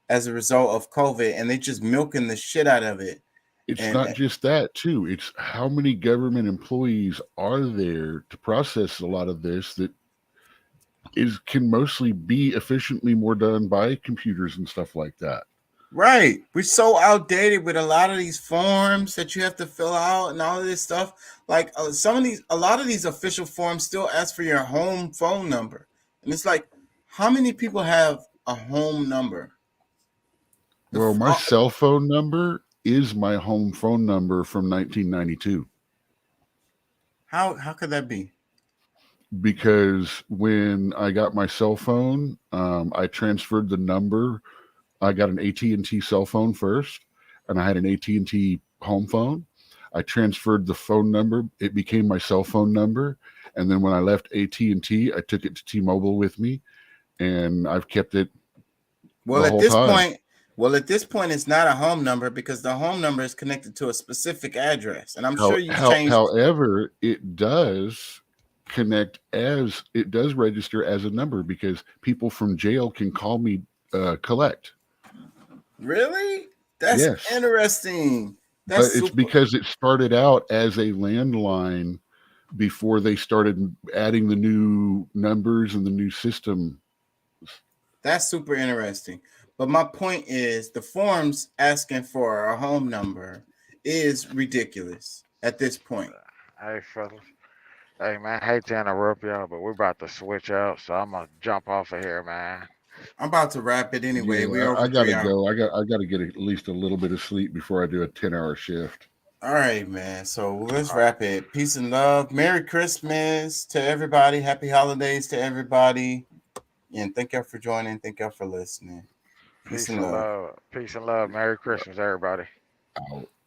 as a result of COVID, and they just milking the shit out of it. It's not just that, too. It's how many government employees are there to process a lot of this that can mostly be efficiently more done by computers and stuff like that. Right. We're so outdated with a lot of these forms that you have to fill out and all of this stuff. Like a lot of these official forms still ask for your home phone number. And it's like, how many people have a home number? Well, my cell phone number is my home phone number from 1992. How could that be? Because when I got my cell phone, I transferred the number. I got an AT&T cell phone first, and I had an AT&T home phone. I transferred the phone number. It became my cell phone number. And then when I left AT&T, I took it to T-Mobile with me, and I've kept it Well, the at whole this time. point, it's not a home number because the home number is connected to a specific address. And I'm sure you changed. However, it does register as a number because people from jail can call me collect. Really? That's Yes. interesting. But That's it's super. because it started out as a landline before they started adding the new numbers and the new system. That's super interesting. But my point is the forms asking for a home number is ridiculous at this point. Hey, fellas. Hey, man, hate to interrupt y'all, but we're about to switch out, so I'm gonna jump off of here, man. I'm about to wrap it anyway. Yeah, We're over I gotta 3 hours. go. I gotta get at least a little bit of sleep before I do a 10-hour shift. All right, man. So let's wrap it. Peace and love. Merry Christmas to everybody. Happy holidays to everybody. And thank y'all for joining. Thank y'all for listening. Peace and love. Peace and love. Merry Christmas, everybody. Out.